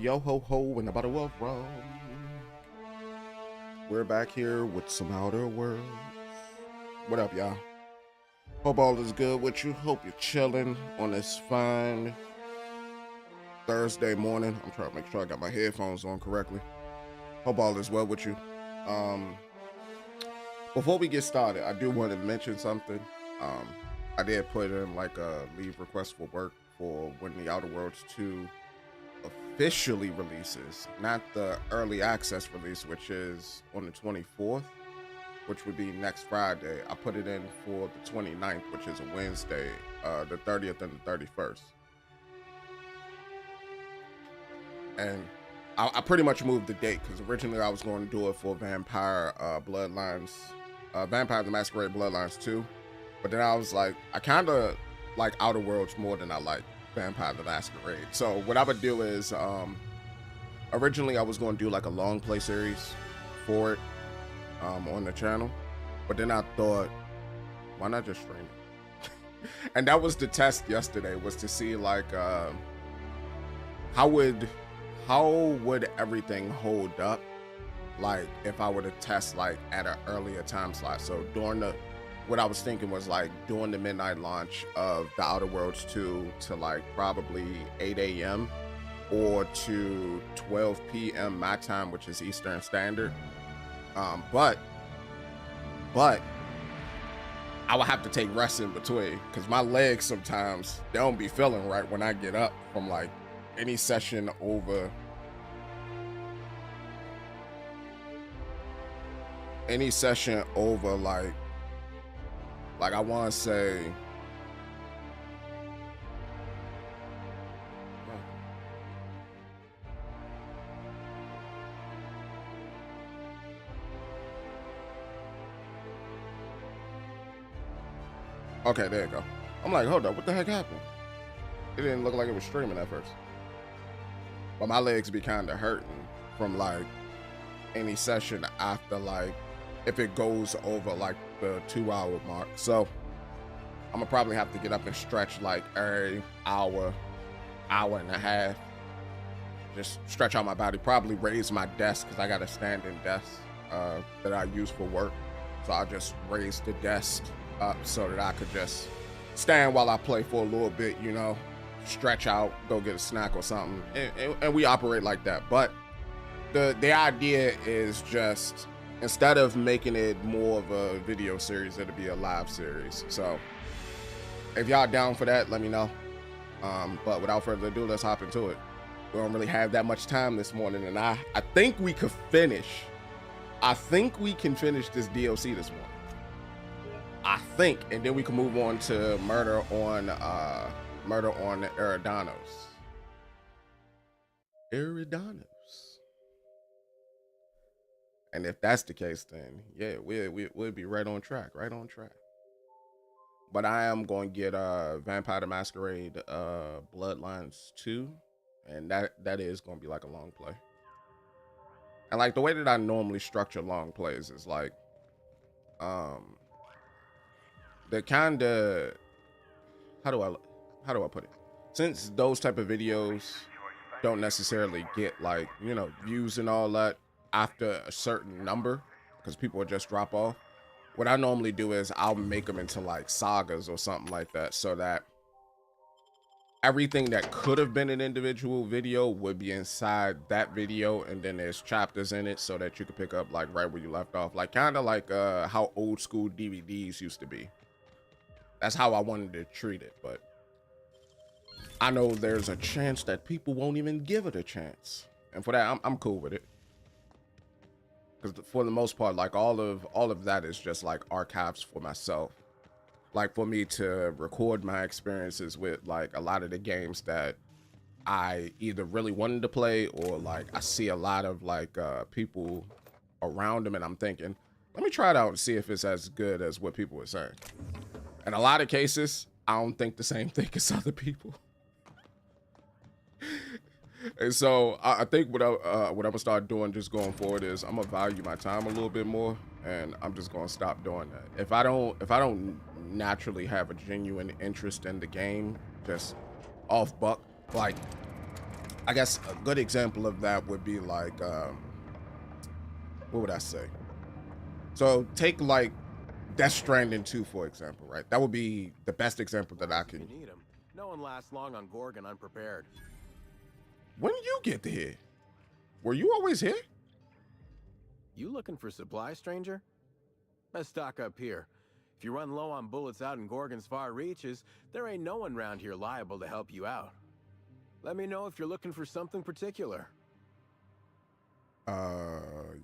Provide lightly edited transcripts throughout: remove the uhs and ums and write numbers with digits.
Yo ho ho and a bottle of rum. We're back here with some Outer Worlds. What up, y'all? Hope all is good with you. Hope you're chilling on this fine Thursday morning. I'm trying to make sure I got my headphones on correctly. Hope all is well with you. Before we get started, I do want to mention something. I did put in like a leave request for work for when the Outer Worlds 2 officially releases, not the early access release, which is on the 24th, which would be next Friday. I put it in for the 29th, which is a Wednesday, the 30th and the 31st. And I pretty much moved the date because originally I was going to do it for Vampire Bloodlines, Vampire the Masquerade Bloodlines 2. But then I was like, I kind of like Outer Worlds more than I like Vampire the Masquerade. So what I would do is, originally I was going to do like a long play series for it on the channel. But then I thought, why not just stream it? And that was the test yesterday, was to see like how would everything hold up like if I were to test like at an earlier time slot. So what I was thinking was like during the midnight launch of the Outer Worlds 2 to like probably 8 a.m. or to 12 p.m. my time, which is Eastern Standard. But I would have to take rest in between because my legs sometimes, they don't be feeling right when I get up from like any session over like I want to say okay, there you go. I'm like, hold up, what the heck happened? It didn't look like it was streaming at first. But my legs be kind of hurting from like any session after like if it goes over like the 2-hour mark. So I'm gonna probably have to get up and stretch like every hour and a half. Just stretch out my body, probably raise my desk because I got a standing desk that I use for work. So I'll just raise the desk up so that I could just stand while I play for a little bit, you know, stretch out, go get a snack or something. And we operate like that. But the idea is just, instead of making it more of a video series, it'll be a live series. So if y'all down for that, let me know. But without further ado, let's hop into it. We don't really have that much time this morning, and I think we could finish. I think we can finish this DLC this morning. I think, and then we can move on to murder on Eridanos. And if that's the case, then yeah, we'll be right on track. But I am going to get Vampire the Masquerade Bloodlines 2, and that is going to be like a long play. And like the way that I normally structure long plays is like the kind of, how do I put it? Since those type of videos don't necessarily get like, you know, views and all that after a certain number, because people will just drop off. What I normally do is I'll make them into like sagas or something like that, so that everything that could have been an individual video would be inside that video, and then there's chapters in it so that you could pick up like right where you left off, like kind of like how old school DVDs used to be. That's how I wanted to treat it, but I know there's a chance that people won't even give it a chance, and for that I'm cool with it. Because for the most part, like all of that is just like archives for myself, like for me to record my experiences with like a lot of the games that I either really wanted to play, or like I see a lot of like people around them and I'm thinking, let me try it out and see if it's as good as what people were saying. In a lot of cases, I don't think the same thing as other people. And so I think what I'm gonna start doing just going forward is I'm gonna value my time a little bit more, and I'm just gonna stop doing that. If I don't naturally have a genuine interest in the game, just off buck, like I guess a good example of that would be like, what would I say? So take like Death Stranding 2, for example, right? That would be the best example that I You can. need him. No one lasts long on Gorgon unprepared. When you get here, were you always here? You looking for supply, stranger? Let's stock up here. If you run low on bullets out in Gorgon's far reaches, there ain't no one around here liable to help you out. Let me know if you're looking for something particular.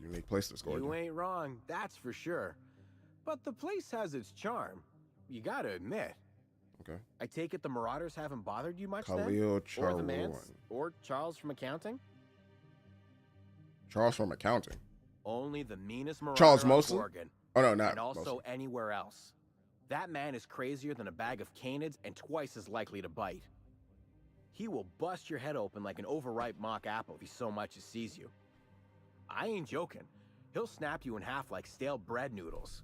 Unique place to Gorgon. You ain't wrong, that's for sure. But the place has its charm. You gotta admit. Okay. I take it the marauders haven't bothered you much Khalil then? Or the Mance? Or Charles from accounting? Charles from accounting? Only the meanest marauder Charles on Molson? Gorgon. Oh, no, not And also Molson. anywhere else. That man is crazier than a bag of canids and twice as likely to bite. He will bust your head open like an overripe mock apple if he so much as sees you. I ain't joking. He'll snap you in half like stale bread noodles.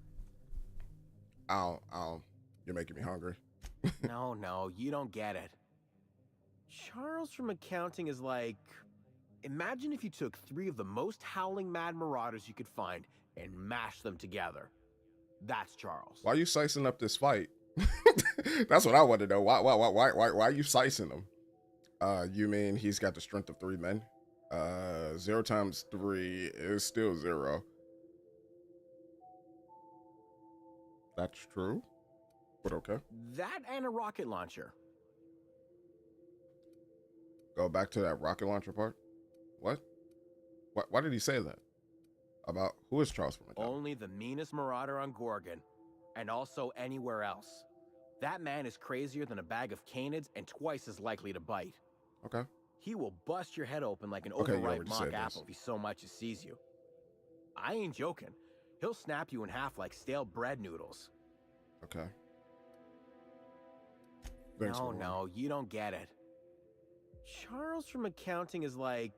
Ow. You're making me hungry. No, you don't get it. Charles from accounting is like... Imagine if you took 3 of the most howling mad marauders you could find and mashed them together. That's Charles. Why are you slicing up this fight? That's what I want to know. Why are you slicing him? You mean he's got the strength of 3 men? 0 times 3 is still 0. That's true, but okay. That and a rocket launcher. Go back to that rocket launcher part. What? Why did he say that? About who is Charles from accounting? Only the meanest marauder on Gorgon, and also anywhere else. That man is crazier than a bag of canids and twice as likely to bite. Okay. He will bust your head open like an Okay, you overripe already mock said apple if he so much as sees you. I ain't joking. He'll snap you in half like stale bread noodles. Okay. Thanks, No, you don't get it. Charles from accounting is like...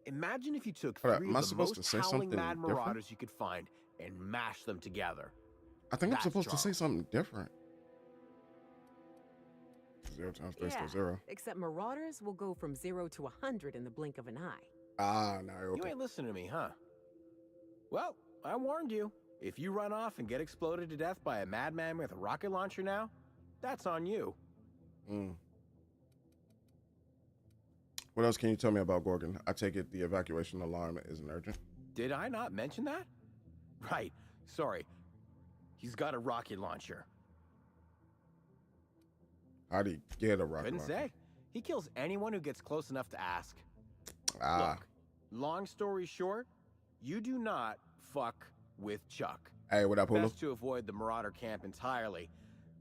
Imagine if you took 3 am I of the supposed to most say howling something mad different? marauders you could find and mash them together. I think I'm That's supposed to say Charles. something different. 0 times 3 is still 0. Except marauders will go from 0 to 100 in the blink of an eye. No, You okay. ain't listening to me, huh? Well, I warned you. If you run off and get exploded to death by a madman with a rocket launcher now, that's on you. What else can you tell me about Gorgon? I take it the evacuation alarm isn't urgent. Did I not mention that? Right, sorry. He's got a rocket launcher. How do you get a rocket Couldn't launcher? say. He kills anyone who gets close enough to ask. Ah. Look, long story short, you do not fuck with Chuck. Hey, what up, Hulu? Best to avoid the marauder camp entirely.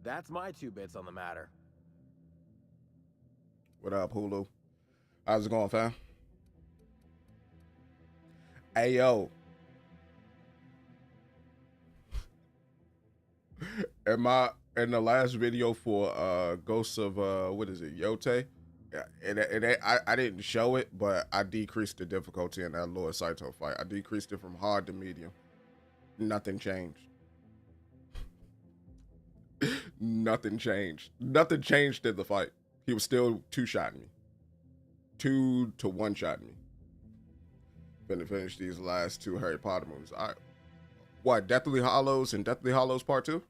That's my 2 bits on the matter. What up, Hulu? How's it going, fam? Hey, yo. In the last video for Ghosts of what is it, Yote? I didn't show it, but I decreased the difficulty in that Lord Saito fight. I decreased it from hard to medium. Nothing changed. Nothing changed. Nothing changed in the fight. He was still 2-shotting me. 2 to 1-shotting me. Finna finish these last 2 Harry Potter movies. What, Deathly Hallows and Deathly Hallows Part 2?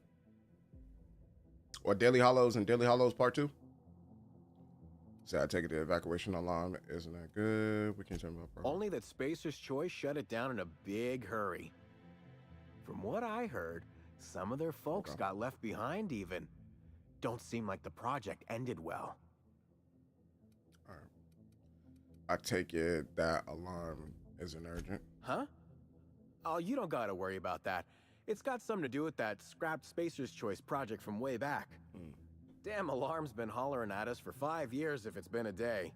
Or Deadly Hallows and Deadly Hallows Part 2? So I take it the evacuation alarm isn't that good. We can't turn about problem. Only that Spacer's Choice shut it down in a big hurry. From what I heard, some of their folks got left behind even. Don't seem like the project ended well. All right. I take it that alarm isn't urgent. Huh? Oh, you don't gotta worry about that. It's got something to do with that scrapped Spacer's Choice project from way back. Damn alarm's been hollering at us for 5 years if it's been a day.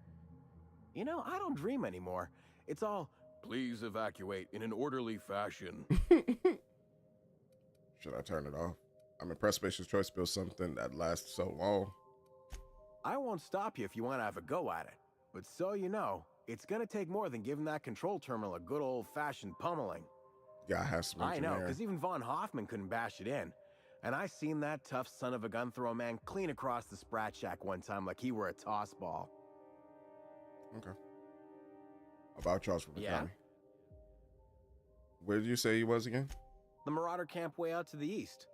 You know, I don't dream anymore. It's all, please evacuate in an orderly fashion. Should I turn it off? I'm impressed Spacer's Choice built something that lasts so long. I won't stop you if you want to have a go at it. But so you know, it's gonna take more than giving that control terminal a good old-fashioned pummeling. Yeah, I have some I know, engineering. because even Von Hoffman couldn't bash it in. And I seen that tough son of a gun throw a man clean across the Sprat Shack one time like he were a toss ball. Okay. About Charles from the Yeah? county. Where did you say he was again? The marauder camp way out to the east.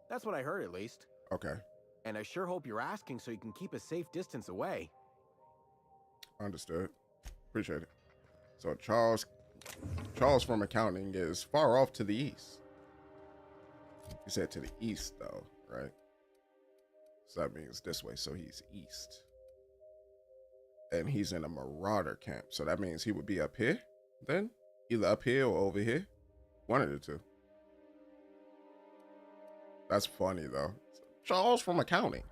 That's what I heard, at least. Okay. And I sure hope you're asking so you can keep a safe distance away. Understood. Appreciate it. So Charles from accounting is far off to the east. You said to the east though, right? So that means this way. So he's east. And he's in a marauder camp. So that means he would be up here then? Either up here or over here. One of the two. That's funny though. Charles from accounting.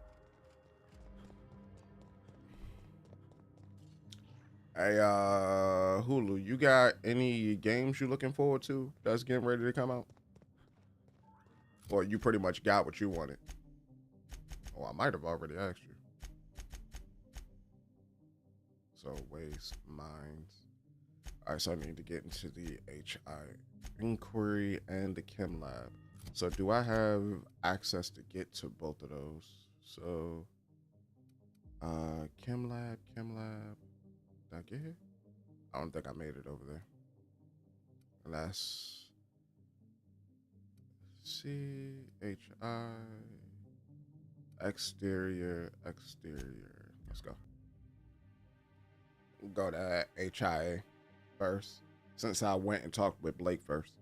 Hey, Hulu, you got any games you looking forward to that's getting ready to come out? Or you pretty much got what you wanted? Oh, I might have already asked you. So, waste mines. All right, so I need to get into the HI inquiry and the chem lab. So, do I have access to get to both of those? So, chem lab. Did I get here? I don't think I made it over there. Let's see. HI. Exterior. Let's go. Go to HIA first, since I went and talked with Blake first.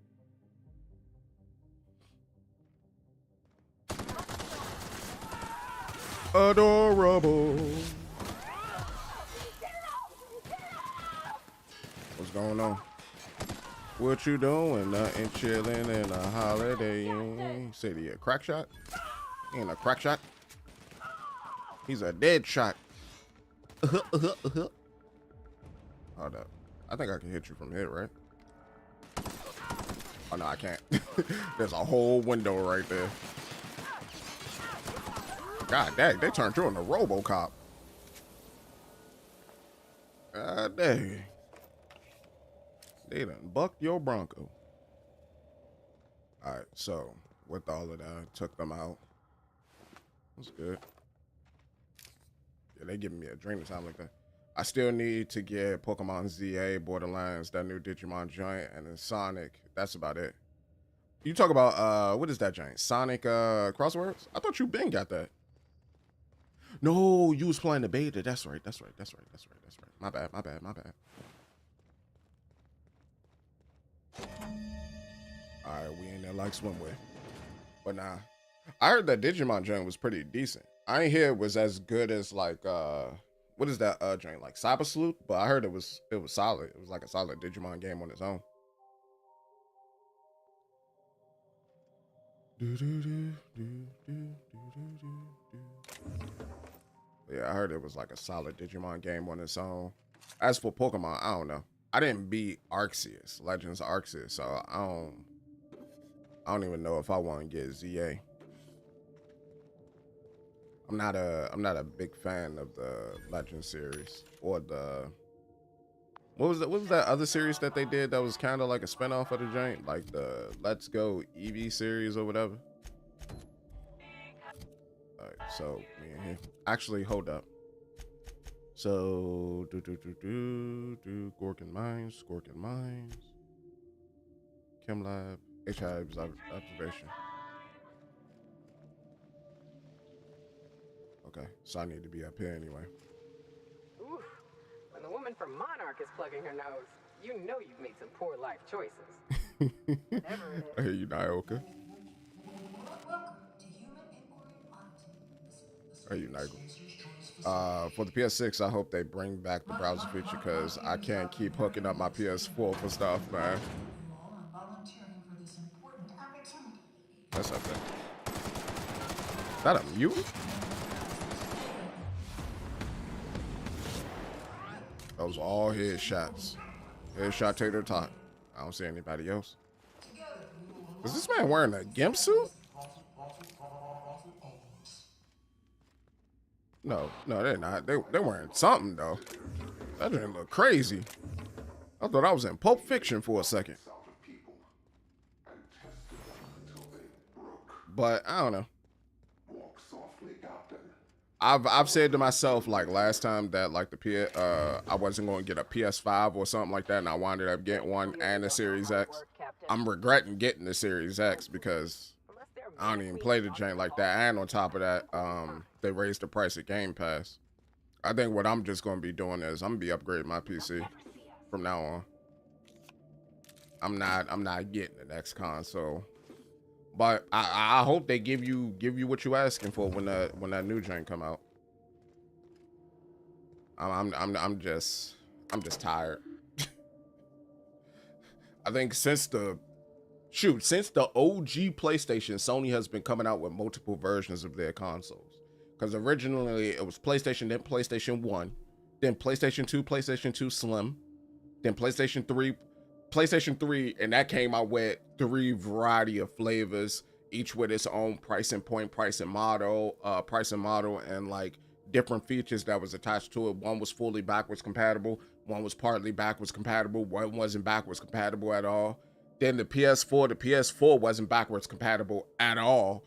Adorable. What's going on? What you doing? Nothing, chilling in a holiday inn. City, a crack shot? He ain't a crack shot. He's a dead shot. Hold up. I think I can hit you from here, right? Oh no, I can't. There's a whole window right there. God dang, they turned you into RoboCop. God dang. They done bucked your Bronco. Alright, so with all of that, took them out. That's good. Yeah, they giving me a dream time like that. I still need to get Pokemon ZA, Borderlands, that new Digimon joint, and then Sonic. That's about it. You talk about, what is that giant? Sonic Crosswords? I thought you been got that. No, you was playing the beta. That's right. My bad. Alright, we in there like swimwear. But nah. I heard that Digimon joint was pretty decent. I ain't hear it was as good as like what is that joint? Like Cyber Sleuth? But I heard it was solid. It was like a solid Digimon game on its own. Yeah, I heard it was like a solid Digimon game on its own. As for Pokemon, I don't know. I didn't beat Arceus, Legends of Arceus, so I don't even know if I want to get ZA. I'm not a big fan of the Legend series or the what was that other series that they did that was kind of like a spinoff of the joint, like the Let's Go Eevee series or whatever. All right, so me and him. Actually, hold up. So do Gorgon Mines, Chem Lab, HI observation. Okay, so I need to be up here anyway. Oof. When the woman from Monarch is plugging her nose, you know you've made some poor life choices. Never it is. I hear you, Nyoka. Are you Nigel? For the PS6, I hope they bring back the browser feature because I can't keep hooking up my PS4 for stuff, man. That's up there. Is that a mutant? Those are all headshots. Headshot to the top. I don't see anybody else. Is this man wearing a gimp suit? No, they're not. They're wearing something though. That didn't look crazy. I thought I was in Pulp Fiction for a second. But I don't know. I've said to myself like last time that like I wasn't going to get a PS5 or something like that, and I wound up getting one and a Series X. I'm regretting getting the Series X because I don't even play the jank like that, and on top of that, they raised the price of Game Pass. I think what I'm just going to be doing is I'm gonna be upgrading my PC from now on. I'm not getting the next console. But I hope they give you what you asking for when that new gen come out. I'm just tired. I think since the OG PlayStation, Sony has been coming out with multiple versions of their consoles. Because originally it was PlayStation, then PlayStation 1, then PlayStation 2, PlayStation 2 Slim, then PlayStation 3, and that came out with 3 variety of flavors, each with its own pricing point, pricing model, and like different features that was attached to it. One was fully backwards compatible, one was partly backwards compatible, one wasn't backwards compatible at all. Then the PS4 wasn't backwards compatible at all.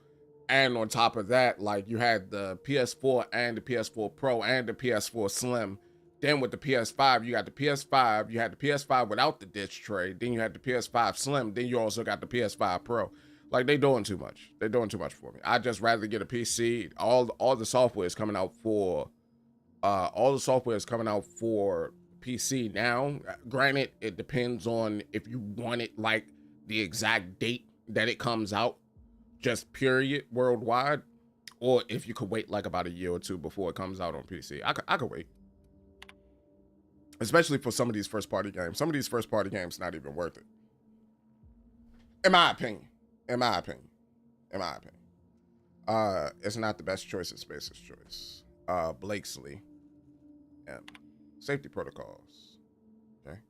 And on top of that, like you had the PS4 and the PS4 Pro and the PS4 Slim. Then with the PS5, you got the PS5, you had the PS5 without the disc tray, then you had the PS5 Slim, then you also got the PS5 Pro. Like they doing too much. They're doing too much for me. I'd just rather get a PC. All the software is coming out for PC now. Granted, it depends on if you want it like the exact date that it comes out, just period, worldwide, or if you could wait like about a year or two before it comes out on PC. I could wait. Especially for some of these first-party games. Some of these first-party games not even worth it. In my opinion. It's not the best choice of Spacer's choice. Blakesley. M. Safety protocols. Okay.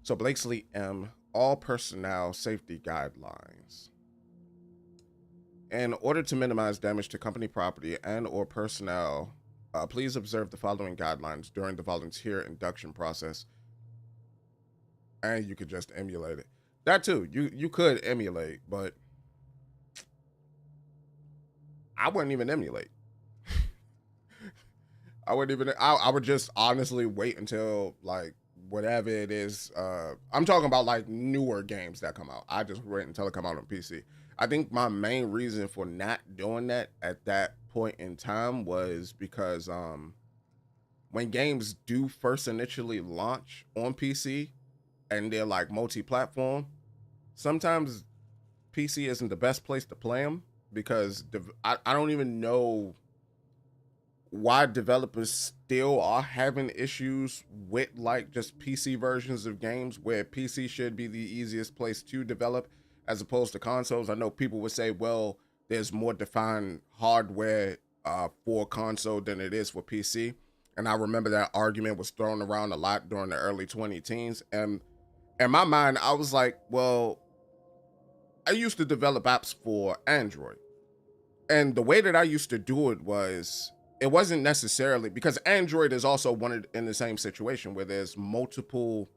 So Blakesley M. All personnel safety guidelines. In order to minimize damage to company property and or personnel, please observe the following guidelines during the volunteer induction process. And you could just emulate it. That too, you could emulate, but I wouldn't even emulate. I would just honestly wait until like whatever it is. I'm talking about like newer games that come out. I just wait until it come out on PC. I think my main reason for not doing that at that point in time was because when games do first initially launch on PC and they're like multi-platform, sometimes PC isn't the best place to play them because I don't even know why developers still are having issues with like just PC versions of games where PC should be the easiest place to develop as opposed to consoles. I know people would say, well, there's more defined hardware for console than it is for PC. And I remember that argument was thrown around a lot during the early 2010s. And in my mind, I was like, well, I used to develop apps for Android. And the way that I used to do it wasn't necessarily because Android is also in the same situation where there's multiple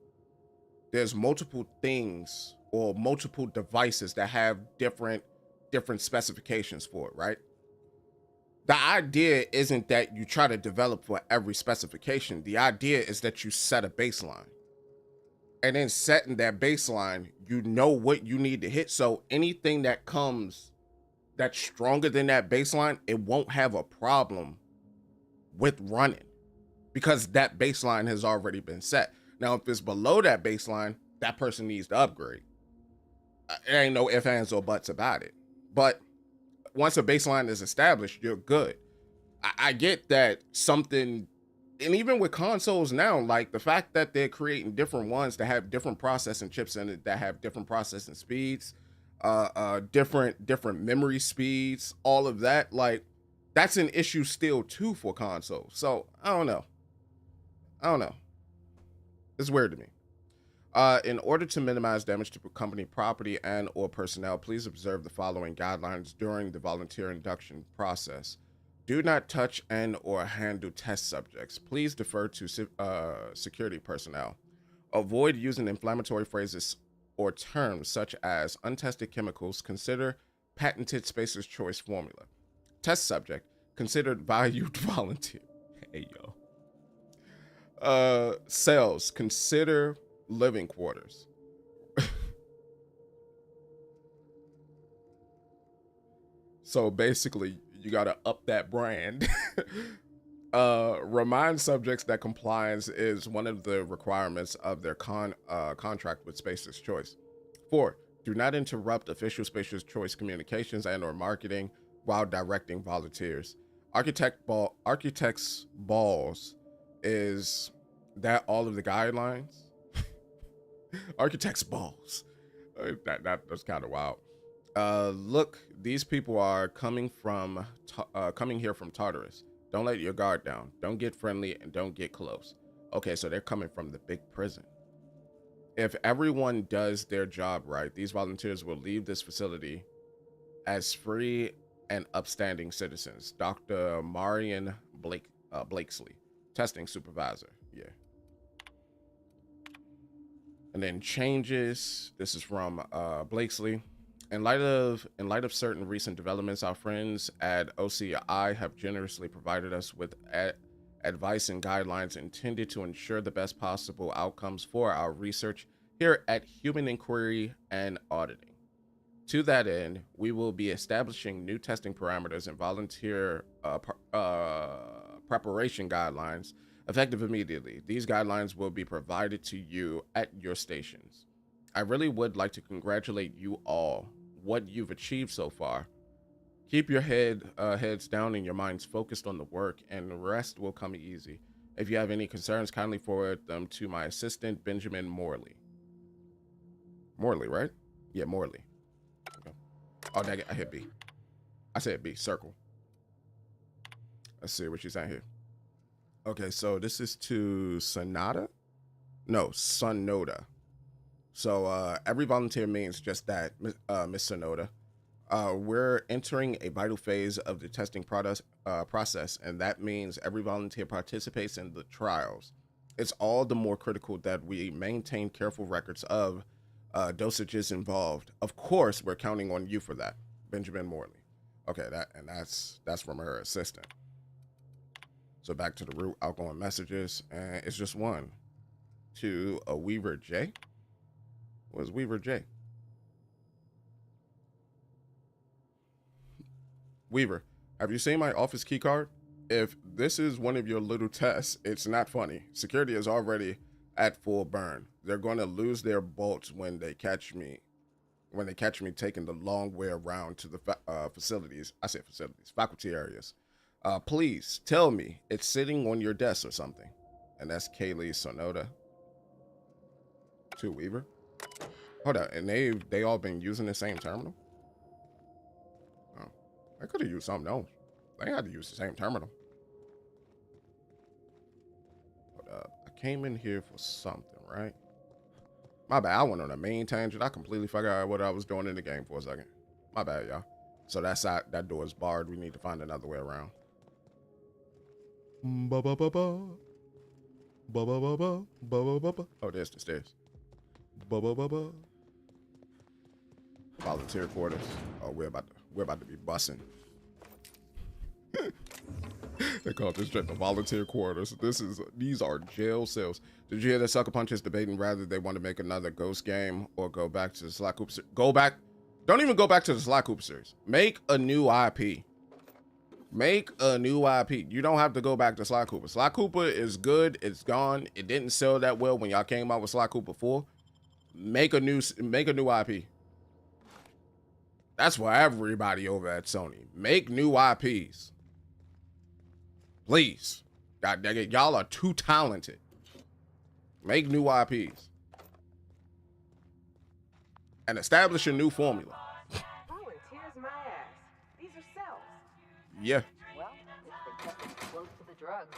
things or multiple devices that have different specifications for it, right? The idea isn't that you try to develop for every specification. The idea is that you set a baseline. And then setting that baseline, you know what you need to hit. So anything that comes that's stronger than that baseline, it won't have a problem with running because that baseline has already been set. Now, if it's below that baseline, that person needs to upgrade. There ain't no ifs, ands, or buts about it. But once a baseline is established, you're good. I get that something, and even with consoles now, like the fact that they're creating different ones that have different processing chips in it, that have different processing speeds, different memory speeds, all of that, like that's an issue still too for consoles. So I don't know. It's weird to me. In order to minimize damage to company property and or personnel, please observe the following guidelines during the volunteer induction process. Do not touch and or handle test subjects. Please defer to security personnel. Avoid using inflammatory phrases or terms such as untested chemicals. Consider patented Spacer's Choice formula. Test subject. considered valued volunteer. Hey, yo. Cells, consider living quarters. So basically, you gotta up that brand. Remind subjects that compliance is one of the requirements of their contract with Spacer's Choice. 4. Do not interrupt official Spacer's Choice communications and or marketing while directing volunteers. Architect's balls, is that all of the guidelines? Architect's balls. That's kind of wild. Look, these people are coming here from Tartarus. Don't let your guard down. Don't get friendly and don't get close. Okay, so they're coming from the big prison. If everyone does their job right, these volunteers will leave this facility as free and upstanding citizens. Dr. Marion Blakesley, testing supervisor. Yeah. And then changes. This is from Blakesley. In light of certain recent developments, our friends at OCI have generously provided us with advice and guidelines intended to ensure the best possible outcomes for our research here at Human Inquiry and Auditing. To that end, we will be establishing new testing parameters and volunteer preparation guidelines effective immediately. These guidelines will be provided to you at your stations. I really would like to congratulate you all what you've achieved so far. Keep your heads down and your minds focused on the work, and the rest will come easy. If you have any concerns, kindly forward them to my assistant, Benjamin Morley. Morley, right? Yeah, Morley. Okay. Oh, dang it, I hit B. I said B, circle. Let's see what she's saying here. Okay, so this is to Sonata? No, Sonoda. So every volunteer means just that, Miss Sonoda. We're entering a vital phase of the testing process, and that means every volunteer participates in the trials. It's all the more critical that we maintain careful records of dosages involved. Of course, we're counting on you for that, Benjamin Morley. Okay, that's from her assistant. So back to the root outgoing messages, and it's just one to a Weaver J. Was Weaver J? Weaver, have you seen my office key card? If this is one of your little tests, it's not funny. Security is already at full burn. They're going to lose their bolts when they catch me. When they catch me taking the long way around to the facilities. I say facilities, faculty areas. Please tell me it's sitting on your desk or something. And that's Kaylee Sonoda. To Weaver. Hold on, and they all been using the same terminal? Oh, I could have used something else. They had to use the same terminal. Hold up, I came in here for something, right? My bad, I went on a main tangent. I completely forgot what I was doing in the game for a second. My bad, y'all. So that door is barred. We need to find another way around. Oh, there's the stairs. Volunteer quarters. Oh, we're about to be bussing. They call this shit the volunteer quarters. These are jail cells. Did you hear the sucker punches debating whether they want to make another Ghost game or go back to the Sly Cooper series? Go back. Don't even go back to the Sly Cooper series. Make a new IP. Make a new IP. You don't have to go back to Sly Cooper. Sly Cooper is good. It's gone. It didn't sell that well when y'all came out with Sly Cooper 4. Make a new IP. That's for everybody over at Sony. Make new IPs. Please. God dang it. Y'all are too talented. Make new IPs. And establish a new formula. Volunteers my ass. These are cells. Yeah. Well, if they kept it close to the drugs.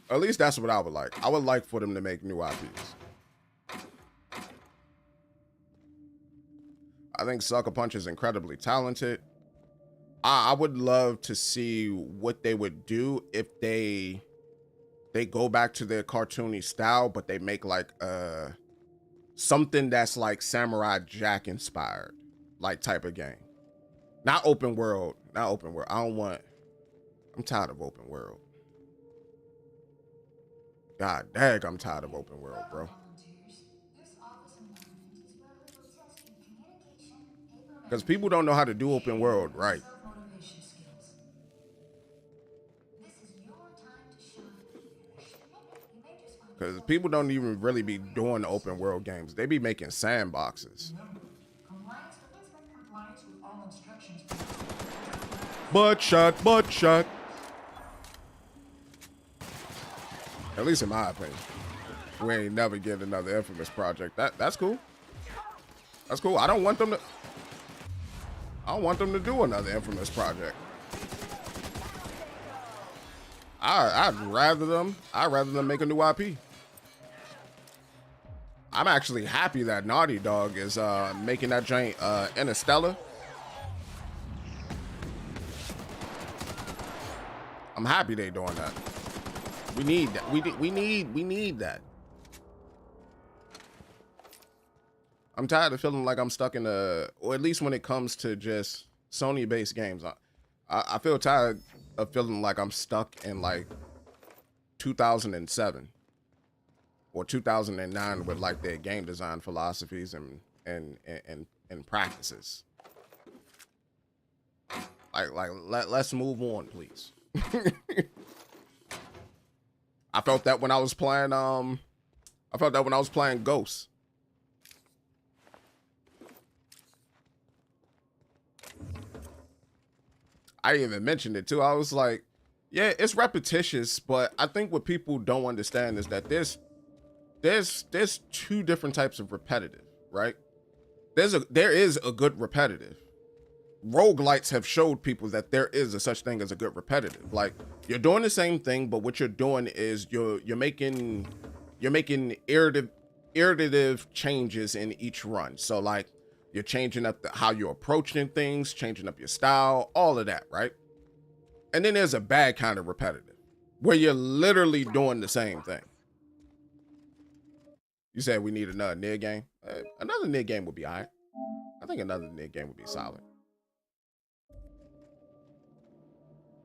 At least that's what I would like. I would like for them to make new IPs. I think Sucker Punch is incredibly talented. I would love to see what they would do if they go back to their cartoony style, but they make like something that's like Samurai Jack inspired, like type of game. Not open world. Not open world. I don't want. I'm tired of open world. God dang, I'm tired of open world, bro. Because people don't know how to do open world right. Because people don't even really be doing open world games. They be making sandboxes. Butt shot, butt shot. At least in my opinion. We ain't never get another Infamous project. That's cool. That's cool. I don't want them to do another Infamous project. I'd rather them make a new IP. I'm actually happy that Naughty Dog is making that giant Interstellar. I'm happy they doing that. We need that. We need that. I'm tired of feeling like I'm stuck in or at least when it comes to just Sony-based games. I feel tired of feeling like I'm stuck in like 2007 or 2009 with like their game design philosophies and practices. Let's move on, please. I felt that when I was playing Ghosts. I even mentioned it too. I was like, yeah, it's repetitious, but I think what people don't understand is that there's two different types of repetitive, right? There is a good repetitive. Roguelites have showed people that there is a such thing as a good repetitive. Like, you're doing the same thing, but what you're doing is you're making iterative changes in each run. So like, you're changing up how you're approaching things, changing up your style, all of that, right? And then there's a bad kind of repetitive where you're literally doing the same thing. You said we need another NID game. Another NID game would be all right. I think another NID game would be solid.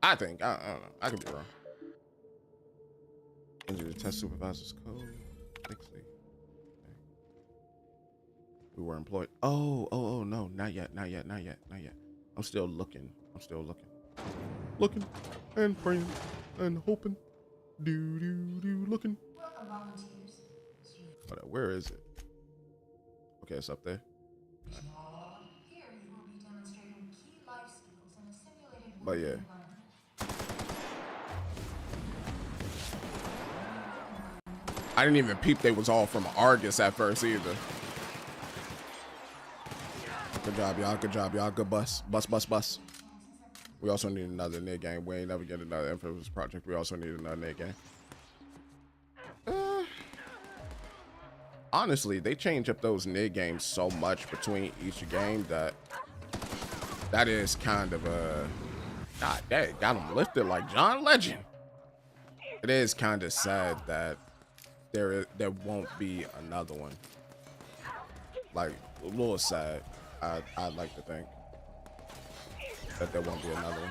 I think. I don't know. I could be wrong. Enter the test supervisor's code. Okay. We were employed. Oh, no, not yet. I'm still looking. Looking and praying and hoping. Looking. Hold on, where is it? Okay, it's up there. Here you will be demonstrating key life skills in a simulated But yeah. I didn't even peep they was all from Argus at first either. Good job, y'all. Good job, y'all. Good bus. Bus. We also need another NID game. We ain't never get another Infamous project. We also need another NID game. Honestly, they change up those NID games so much between each game that is kind of a... God, that got them lifted like John Legend. It is kind of sad that there won't be another one. Like, a little sad. I'd like to think that there won't be another one.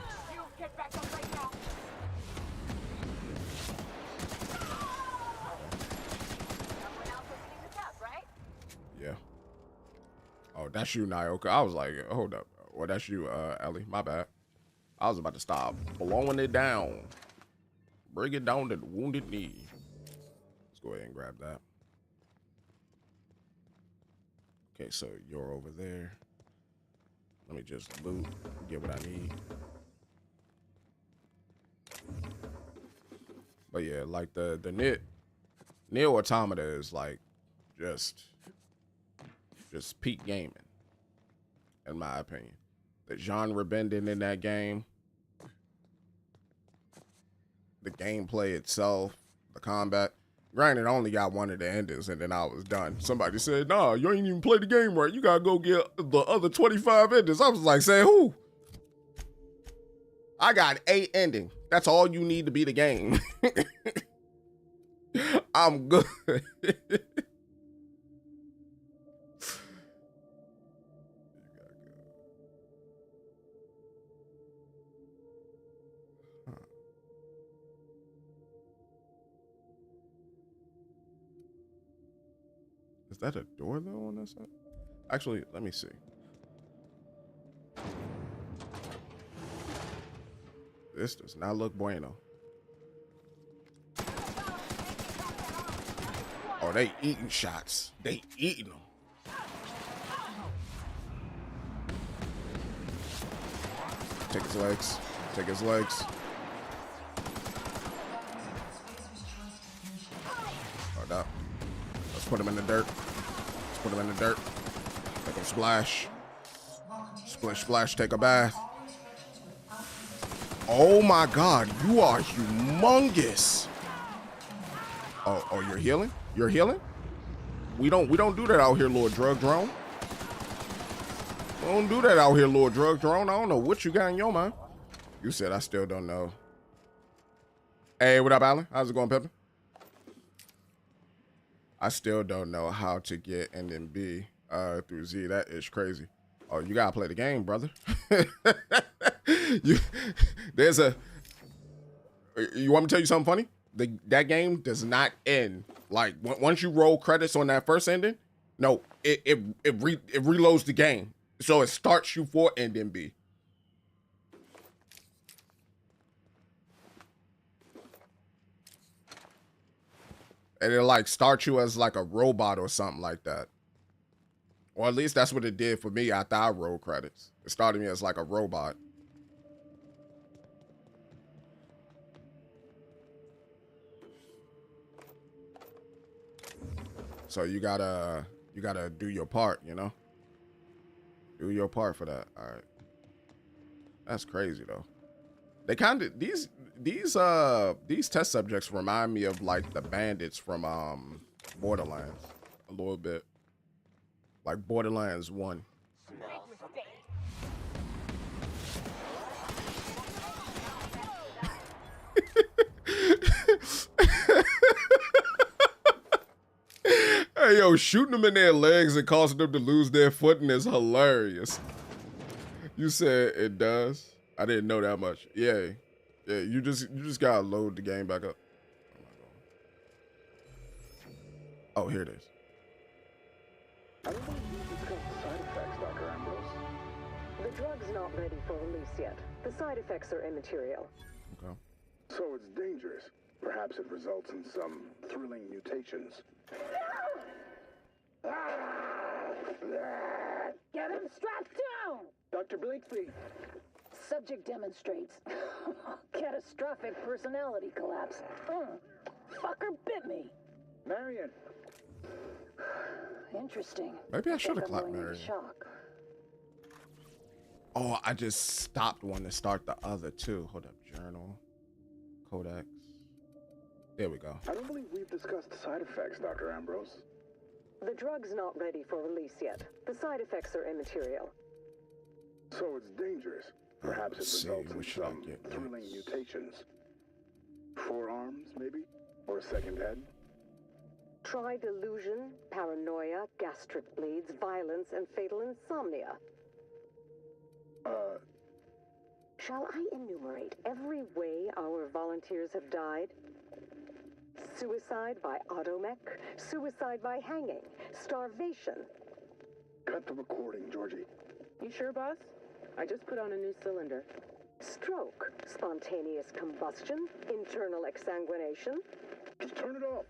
Yeah. Oh, that's you, Nyoka. I was like, hold up. Well, that's you, Ellie. My bad. I was about to stop blowing it down. Bring it down to the wounded knee. Let's go ahead and grab that. Okay, so you're over there. Let me just loot, get what I need. But yeah, like the Neo Automata is like just peak gaming, in my opinion. The genre bending in that game, the gameplay itself, the combat. Granted, I only got one of the endings and then I was done. Somebody said, nah, you ain't even played the game right. You gotta go get the other 25 endings. I was like, say who? I got 8 endings. That's all you need to beat the game. I'm good. that a door though on this side? Actually, let me see. This does not look bueno. Oh, they eating shots. They eating them. Take his legs. Take his legs. Hold up. Let's put him in the dirt. Let's put him in the dirt. Make him splash. Splish, splash, take a bath. Oh my God, you are humongous. Oh, you're healing? You're healing? We don't do that out here, Lord Drug Drone. We don't do that out here, Lord Drug Drone. I don't know what you got in your mind. You said I still don't know. Hey, what up, Alan? How's it going, Pepper? I still don't know how to get NMB through Z. That is crazy. Oh, you gotta play the game, brother. You want me to tell you something funny? That game does not end. Like once you roll credits on that first ending, no, it reloads the game. So it starts you for NMB. And it like starts you as like a robot or something like that. Or at least that's what it did for me after I rolled credits. It started me as like a robot. So you gotta do your part, you know? Do your part for that. All right. That's crazy though. They kind of these test subjects remind me of like the bandits from Borderlands a little bit. Like Borderlands 1. Hey, yo, shooting them in their legs and causing them to lose their footing is hilarious. You said it does? I didn't know that much. Yeah. Yeah, you just gotta load the game back up. Oh, here it is. I don't believe you discussed the side effects, Dr. Ambrose. The drug's not ready for release yet. The side effects are immaterial. Okay. So it's dangerous. Perhaps it results in some thrilling mutations. Get him strapped down! Dr. Blakeslee! Subject demonstrates catastrophic personality collapse. Fucker bit me. Marion! Interesting. Maybe I should have clapped I'm going into Marion. shock. Oh, I just stopped one to start the other two. Hold up, journal, codex. There we go. I don't believe we've discussed side effects, Dr. Ambrose. The drug's not ready for release yet. The side effects are immaterial. So it's dangerous. Perhaps it Let's see, results in what should I some get thrilling next? mutations. Forearms, maybe? Or a second head? Try delusion, paranoia, gastric bleeds, violence, and fatal insomnia. Shall I enumerate every way our volunteers have died? Suicide by automech, suicide by hanging, starvation. Cut the recording, Georgie. You sure, boss? I just put on a new cylinder. Stroke, spontaneous combustion, internal exsanguination. Just turn it off.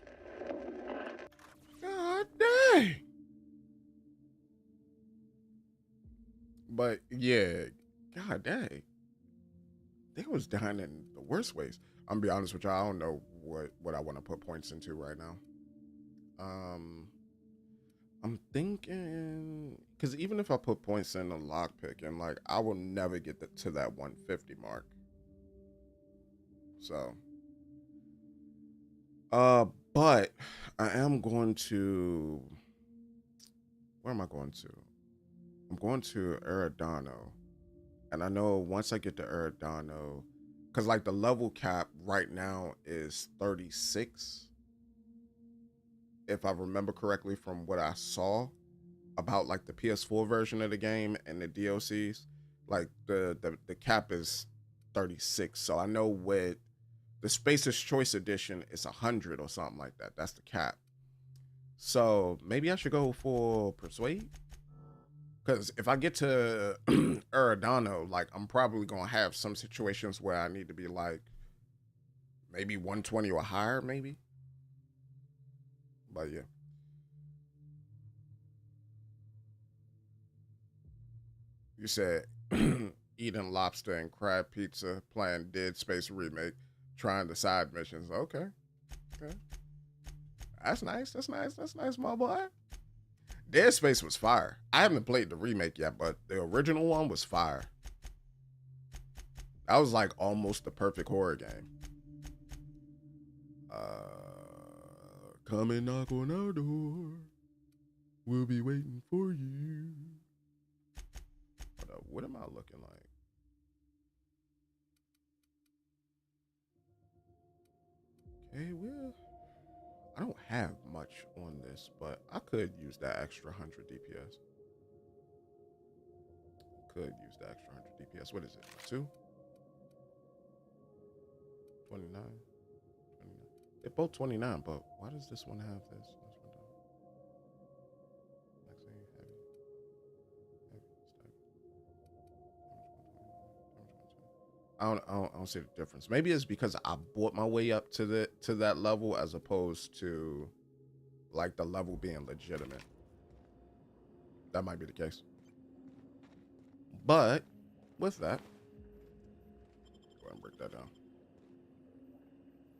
God dang. But yeah, god dang. They was dying in the worst ways. I'm gonna be honest with you, I don't know what I want to put points into right now. I'm thinking, because even if I put points in the lockpick, and like I will never get to that 150 mark. So but I am going to, where am I going to? I'm going to Eridano. And I know once I get to Eridano, because like the level cap right now is 36. If I remember correctly from what I saw about like the PS4 version of the game and the DLCs, like the cap is 36. So I know with the Spacer's Choice Edition, it's 100 or something like that. That's the cap. So maybe I should go for persuade. Because if I get to Eridano, like I'm probably gonna have some situations where I need to be like maybe 120 or higher, maybe. But yeah. You said eating lobster and crab pizza, playing Dead Space remake, trying the side missions. Okay. Okay. That's nice. That's nice. That's nice, my boy. Dead Space was fire. I haven't played the remake yet, but the original one was fire. That was like almost the perfect horror game. Come and knock on our door. We'll be waiting for you. What am I looking like? Okay, well, I don't have much on this, but I could use that extra 100 DPS. Could use the extra 100 DPS. What is it? 2? 29? 29. They're both 29, but why does this one have this? This one don't. Maxine, heavy. I don't see the difference. Maybe it's because I bought my way up to that level as opposed to like the level being legitimate. That might be the case. But with that, go ahead and break that down.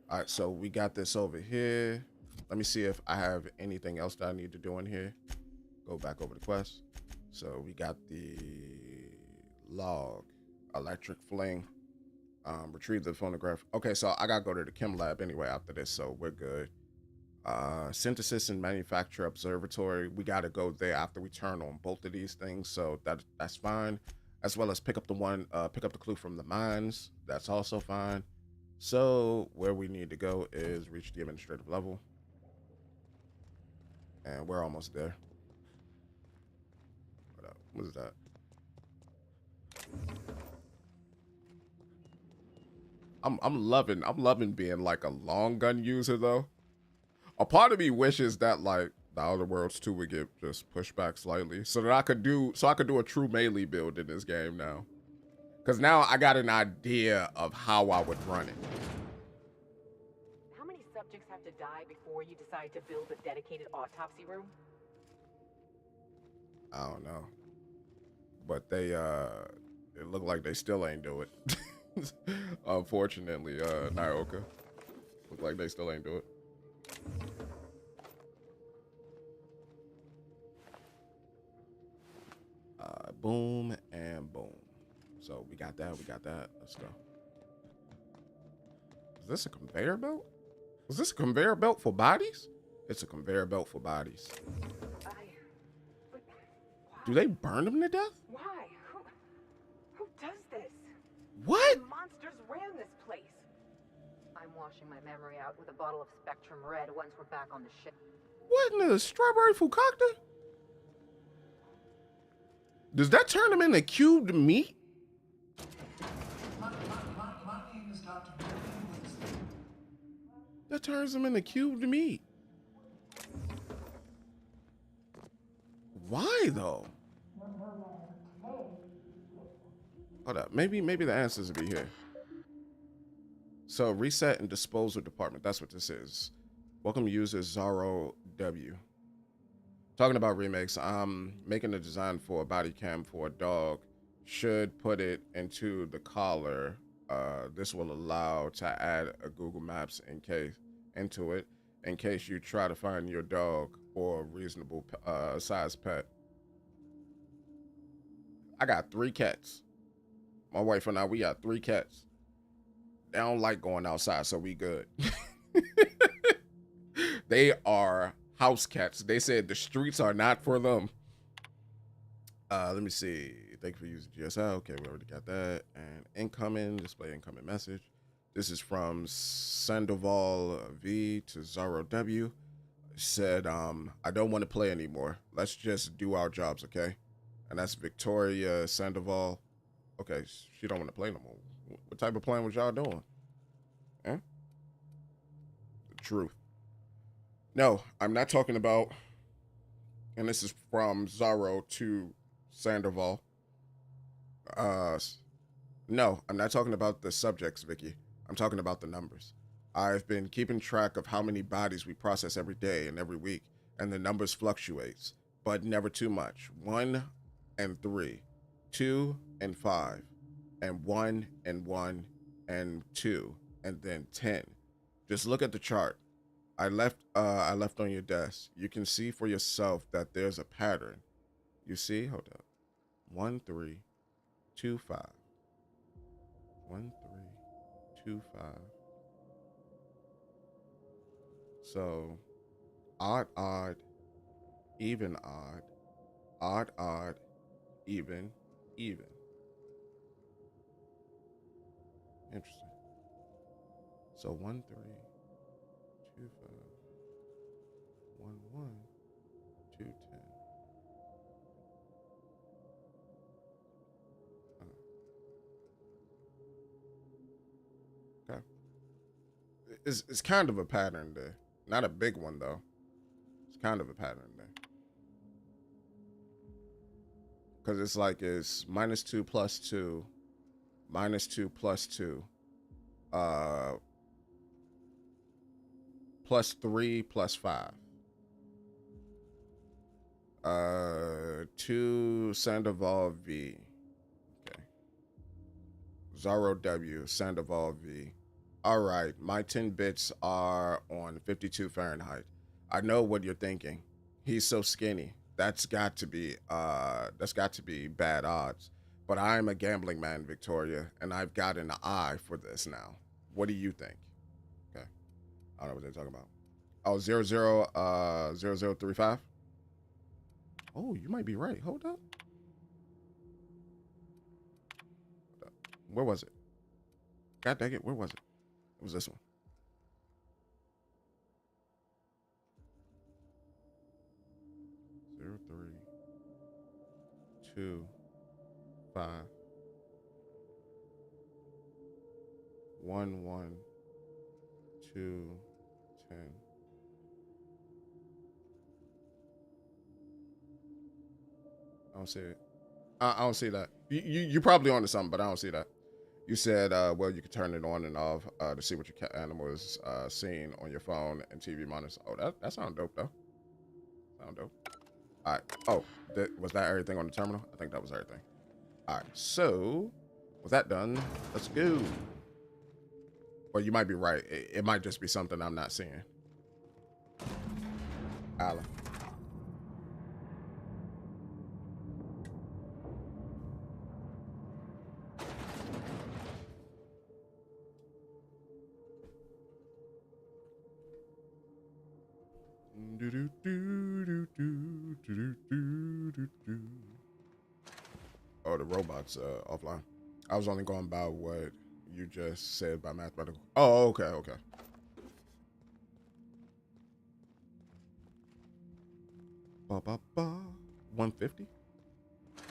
All right, so we got this over here. Let me see if I have anything else that I need to do in here. Go back over the quest. So we got the log, electric fling, retrieve the phonograph. Okay, so I gotta go to the chem lab anyway after this, so we're good. Synthesis and manufacture observatory. We gotta go there after we turn on both of these things, so that's fine. As well as pick up the clue from the mines. That's also fine. So where we need to go is reach the administrative level. And we're almost there. What is that? I'm loving being like a long gun user though. A part of me wishes that like the Outer Worlds 2 would get just pushed back slightly so that I could do a true melee build in this game now. Cause now I got an idea of how I would run it. How many subjects have to die before you decide to build a dedicated autopsy room? I don't know. But they it looked like they still ain't do it. Unfortunately, Nyoka. Look like they still ain't do it. Boom and boom. So we got that. Let's go. Is this a conveyor belt? Was this a conveyor belt for bodies? It's a conveyor belt for bodies. Do they burn them to death? Why? Who does this? What? The monsters ran this place. I'm washing my memory out with a bottle of Spectrum Red once we're back on the ship. What in the strawberry fukakta? Does that turn them into cubed meat? My name is Dr. That turns them into cubed meat. Why though? Hold up. Maybe the answers will be here. So reset and disposal department. That's what this is. Welcome users Zaro W. Talking about remakes, I'm making a design for a body cam for a dog. Should put it into the collar. This will allow to add a Google Maps into it in case you try to find your dog or a reasonable size pet. I got 3 cats. My wife and I, we got 3 cats. They don't like going outside, so we good. They are house cats. They said the streets are not for them. Let me see. Thank you for using GSL. Okay, we already got that. And incoming, display incoming message. This is from Sandoval V to Zaro W. Said, I don't want to play anymore. Let's just do our jobs, okay? And that's Victoria Sandoval. Okay, she don't want to play no more. What type of playing was y'all doing? Huh? The truth. No, I'm not talking about, and this is from Zorro to Sandoval. Uh, no, I'm not talking about the subjects, Vicky. I'm talking about the numbers. I've been keeping track of how many bodies we process every day and every week, and the numbers fluctuates, but never too much. 1 and 3, 2 and 5, and 1 and 1 and 2, and then 10. Just look at the chart. I left on your desk. You can see for yourself that there's a pattern. You see? Hold up. 1 3 2 5. 1 3 2 5. So odd, odd, even, odd, even, even. Interesting. So 1 3 2 5 1 1 2 10. Okay. It's kind of a pattern there. Not a big one though. It's kind of a pattern there. Because it's like it's -2 plus 2, -2 plus 2, uh, +3 plus 5. 2 Sandoval V. Okay. Zorro W, Sandoval V. All right, my 10 bits are on 52 Fahrenheit. I know what you're thinking. He's so skinny. That's got to be bad odds. But I'm a gambling man, Victoria, and I've got an eye for this now. What do you think? Okay. I don't know what they're talking about. Oh, 0035. Oh, you might be right. Hold up. Where was it? God dang it, where was it? It was this one. 0 3 2 5 1 1 2 10. I don't see it. I don't see that. You probably onto something, but I don't see that. You said, well, you could turn it on and off to see what your cat animal is seeing on your phone and TV monitors. Oh, that sounds dope, though. Sound dope. All right. Oh, was that everything on the terminal? I think that was everything. All right. So, with that done, let's go. Or you might be right. It might just be something I'm not seeing. Alan. Oh, the robot's offline. I was only going by what you just said by mathematical. Oh, okay, okay. Ba ba ba. 150.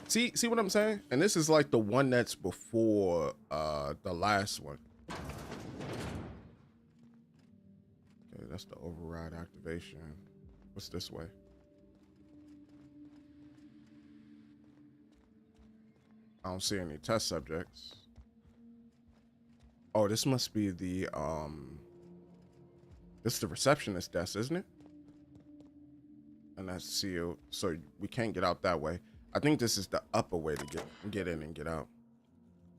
See what I'm saying? And this is like the one that's before the last one. Okay, that's the override activation. What's this way? I don't see any test subjects. Oh, this must be the this is the receptionist desk, isn't it? And that's sealed, so we can't get out that way. I think this is the upper way to get in and get out.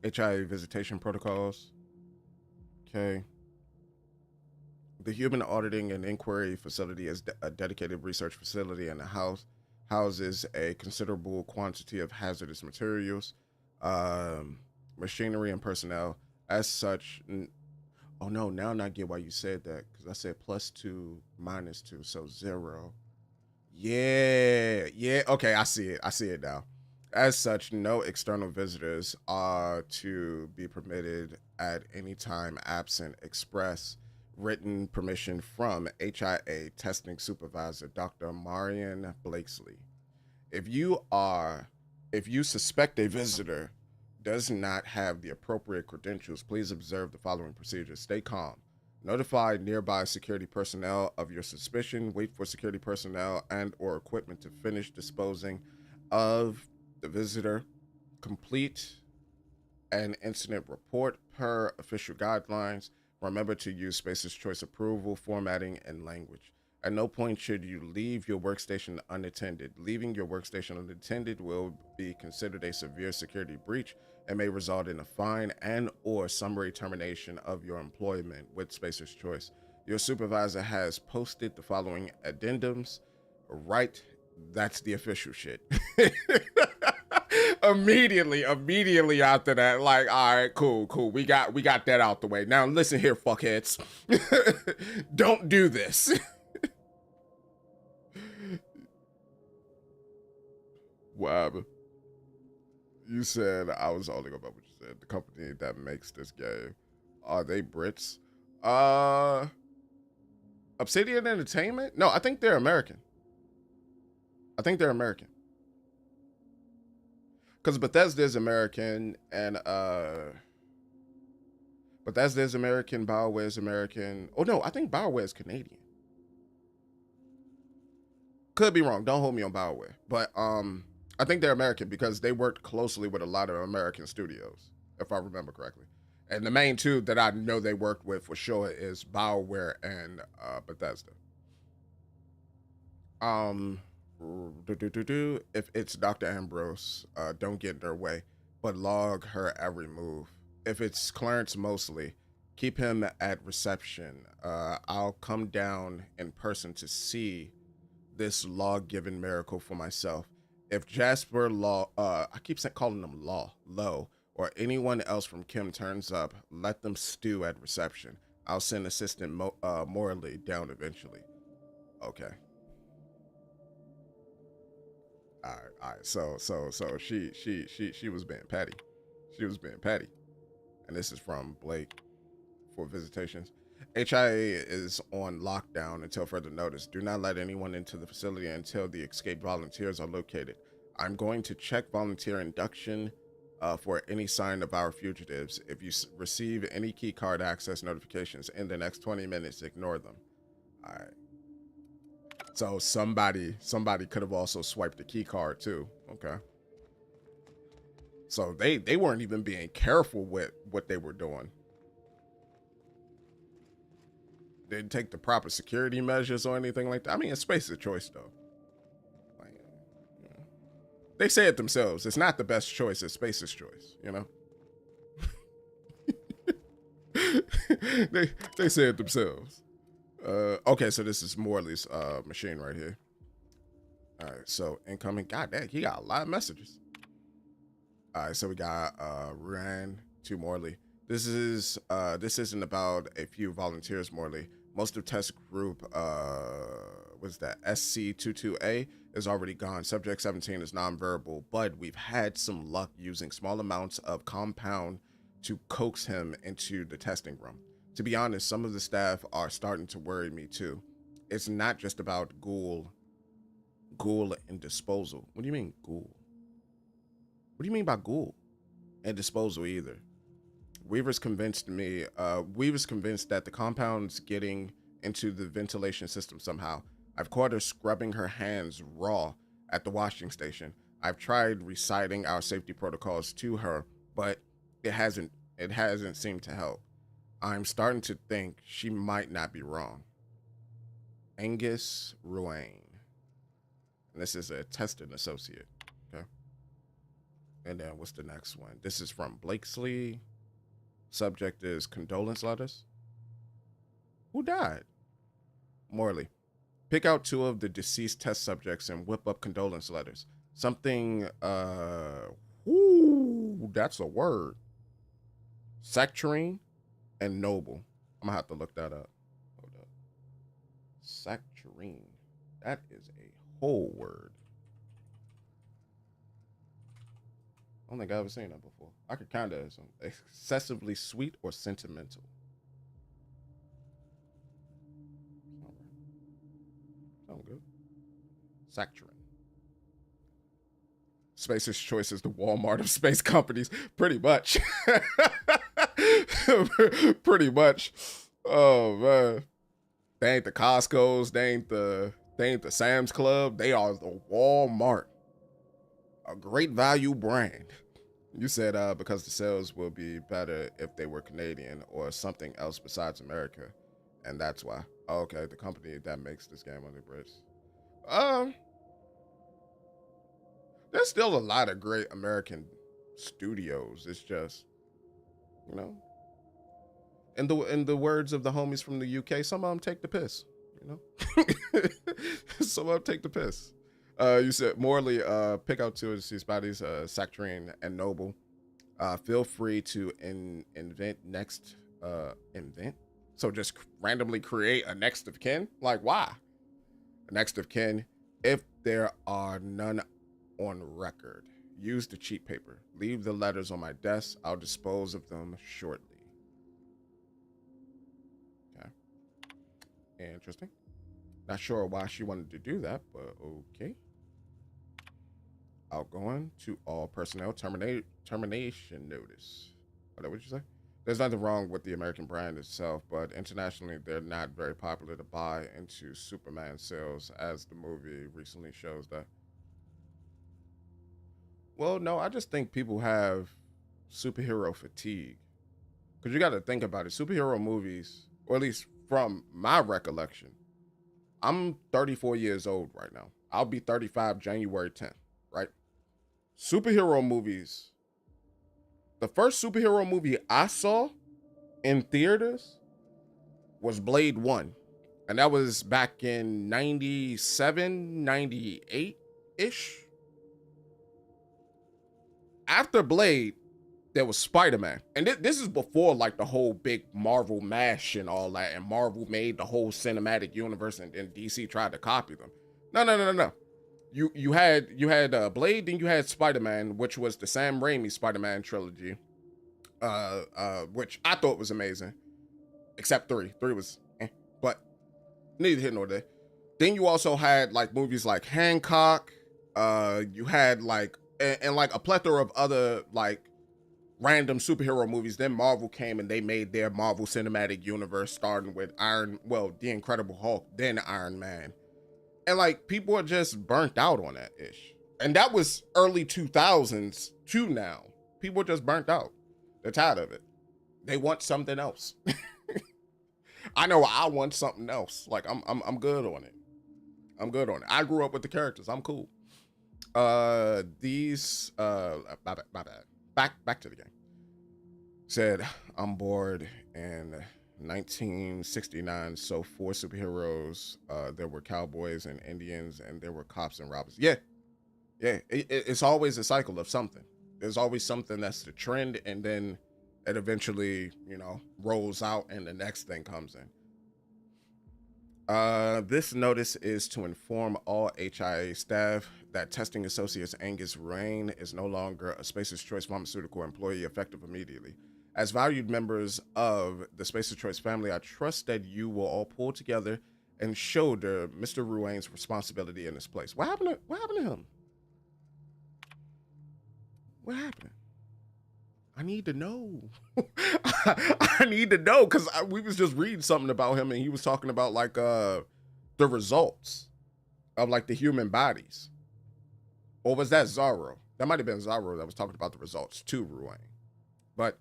HIA visitation protocols. Okay. The Human Auditing and Inquiry Facility is a dedicated research facility, and the house houses a considerable quantity of hazardous materials, machinery, and personnel. As such, oh no, now I get why you said that, because I said +2, -2, so 0. Yeah, okay, I see it now. As such, no external visitors are to be permitted at any time absent express written permission from HIA testing supervisor Dr. Marion Blakesley. If you suspect a visitor does not have the appropriate credentials, please observe the following procedures. Stay calm. Notify nearby security personnel of your suspicion. Wait for security personnel and or equipment to finish disposing of the visitor. Complete an incident report per official guidelines. Remember to use Spacer's Choice approval, formatting, and language. At no point should you leave your workstation unattended. Leaving your workstation unattended will be considered a severe security breach and may result in a fine and or summary termination of your employment with Spacer's Choice. Your supervisor has posted the following addendums. Right, that's the official shit. Immediately after that, like, all right, cool. We got that out the way. Now listen here, fuckheads. Don't do this. Wow. You said I was only going about what you said. The company that makes this game, are they Brits? Obsidian Entertainment? No, I think they're American. Because Bethesda is American, and Bethesda is American, BioWare is American. Oh no, I think BioWare is Canadian. Could be wrong. Don't hold me on BioWare, but I think they're American because they worked closely with a lot of American studios, if I remember correctly. And the main two that I know they worked with for sure is BioWare and Bethesda. If it's Dr. Ambrose, don't get in their way, but log her every move. If it's Clarence Mosley, keep him at reception. I'll come down in person to see this law-given miracle for myself. If Jasper Law, I keep calling them Low, or anyone else from Kim turns up, let them stew at reception. I'll send Assistant Morley down eventually. Okay. All right. So she was being petty. And this is from Blake for visitations. HIA is on lockdown until further notice. Do not let anyone into the facility until the escaped volunteers are located. I'm going to check volunteer induction for any sign of our fugitives. If you receive any key card access notifications in the next 20 minutes, ignore them. All right. So somebody could have also swiped the key card too. Okay. So they weren't even being careful with what they were doing. They didn't take the proper security measures or anything like that. I mean, it's Spacer's Choice though. Like, you know, they say it themselves. It's not the best choice. It's Spacer's Choice. You know. they say it themselves. Okay, so this is Morley's machine right here. All right, so incoming. God dang, he got a lot of messages. All right, so we got Rand to Morley. This isn't about a few volunteers, Morley. Most of test group what's that, SC22A is already gone. Subject 17 is nonverbal, but we've had some luck using small amounts of compound to coax him into the testing room. To be honest, some of the staff are starting to worry me too. It's not just about ghoul and disposal. What do you mean ghoul? What do you mean by ghoul and disposal either? Weaver's convinced that the compound's getting into the ventilation system somehow. I've caught her scrubbing her hands raw at the washing station. I've tried reciting our safety protocols to her, but it hasn't seemed to help. I'm starting to think she might not be wrong. Angus Ruane. And this is a testing associate. Okay. And then what's the next one? This is from Blakesley. Subject is condolence letters. Who died? Morley. Pick out 2 of the deceased test subjects and whip up condolence letters. Something, that's a word. Saccharine and noble. I'm gonna have to look that up. Hold up. Saccharine. That is a whole word. I don't think I've ever seen that before. I could kind of excessively sweet or sentimental. Sound good. Saccharine. Spacer's Choice is the Walmart of space companies. Pretty much. Pretty much. Oh man, they ain't the Costco's, they ain't the Sam's Club. They are the Walmart, a great value brand. You said because the sales will be better if they were Canadian or something else besides America, and that's why. Okay, the company that makes this game on the Brits. There's still a lot of great American studios. It's just, you know, in the words of the homies from the UK, some of them take the piss. You know, some of them take the piss. You said Morley, pick out two of these bodies, Saccharine and Noble. Feel free to invent next. Invent. So just randomly create a next of kin. Like why? A next of kin. If there are none on record, use the cheat paper. Leave the letters on my desk. I'll dispose of them shortly. Okay. Interesting. Not sure why she wanted to do that, but okay. Outgoing to all personnel termination notice. What would you say? There's nothing wrong with the American brand itself, but internationally they're not very popular to buy into Superman sales, as the movie recently shows that. Well, no, I just think people have superhero fatigue. Because you got to think about it. Superhero movies, or at least from my recollection, I'm 34 years old right now. I'll be 35 January 10th, right? Superhero movies. The first superhero movie I saw in theaters was Blade 1. And that was back in 97, 98-ish. After Blade, there was Spider-Man. And this is before like the whole big Marvel mash and all that. And Marvel made the whole cinematic universe and then DC tried to copy them. No. You had Blade, then you had Spider-Man, which was the Sam Raimi Spider-Man trilogy. Which I thought was amazing. Except 3. 3 was but neither here nor there. Then you also had like movies like Hancock. You had like and like a plethora of other like random superhero movies. Then Marvel came and they made their Marvel Cinematic Universe, starting with The Incredible Hulk, then Iron Man. And like people are just burnt out on that ish. And that was early 2000s to now. People are just burnt out. They're tired of it. They want something else. I know I want something else. Like I'm good on it. I'm good on it. I grew up with the characters. I'm cool. My bad. Back to the game. Said I'm bored in 1969. So 4 superheroes. There were cowboys and Indians, and there were cops and robbers. Yeah. It's always a cycle of something. There's always something that's the trend, and then it eventually, rolls out, and the next thing comes in. This notice is to inform all HIA staff that testing associates Angus Rain is no longer a Spacer's Choice pharmaceutical employee, effective immediately. As valued members of the Spacer's Choice family, I trust that you will all pull together and shoulder Mr. Ruane's responsibility in this place. What happened to him? What happened? I need to know. I need to know, because we was just reading something about him, and he was talking about like the results of like the human bodies. Or was that Zorro? That might have been Zorro that was talking about the results to Ruane. But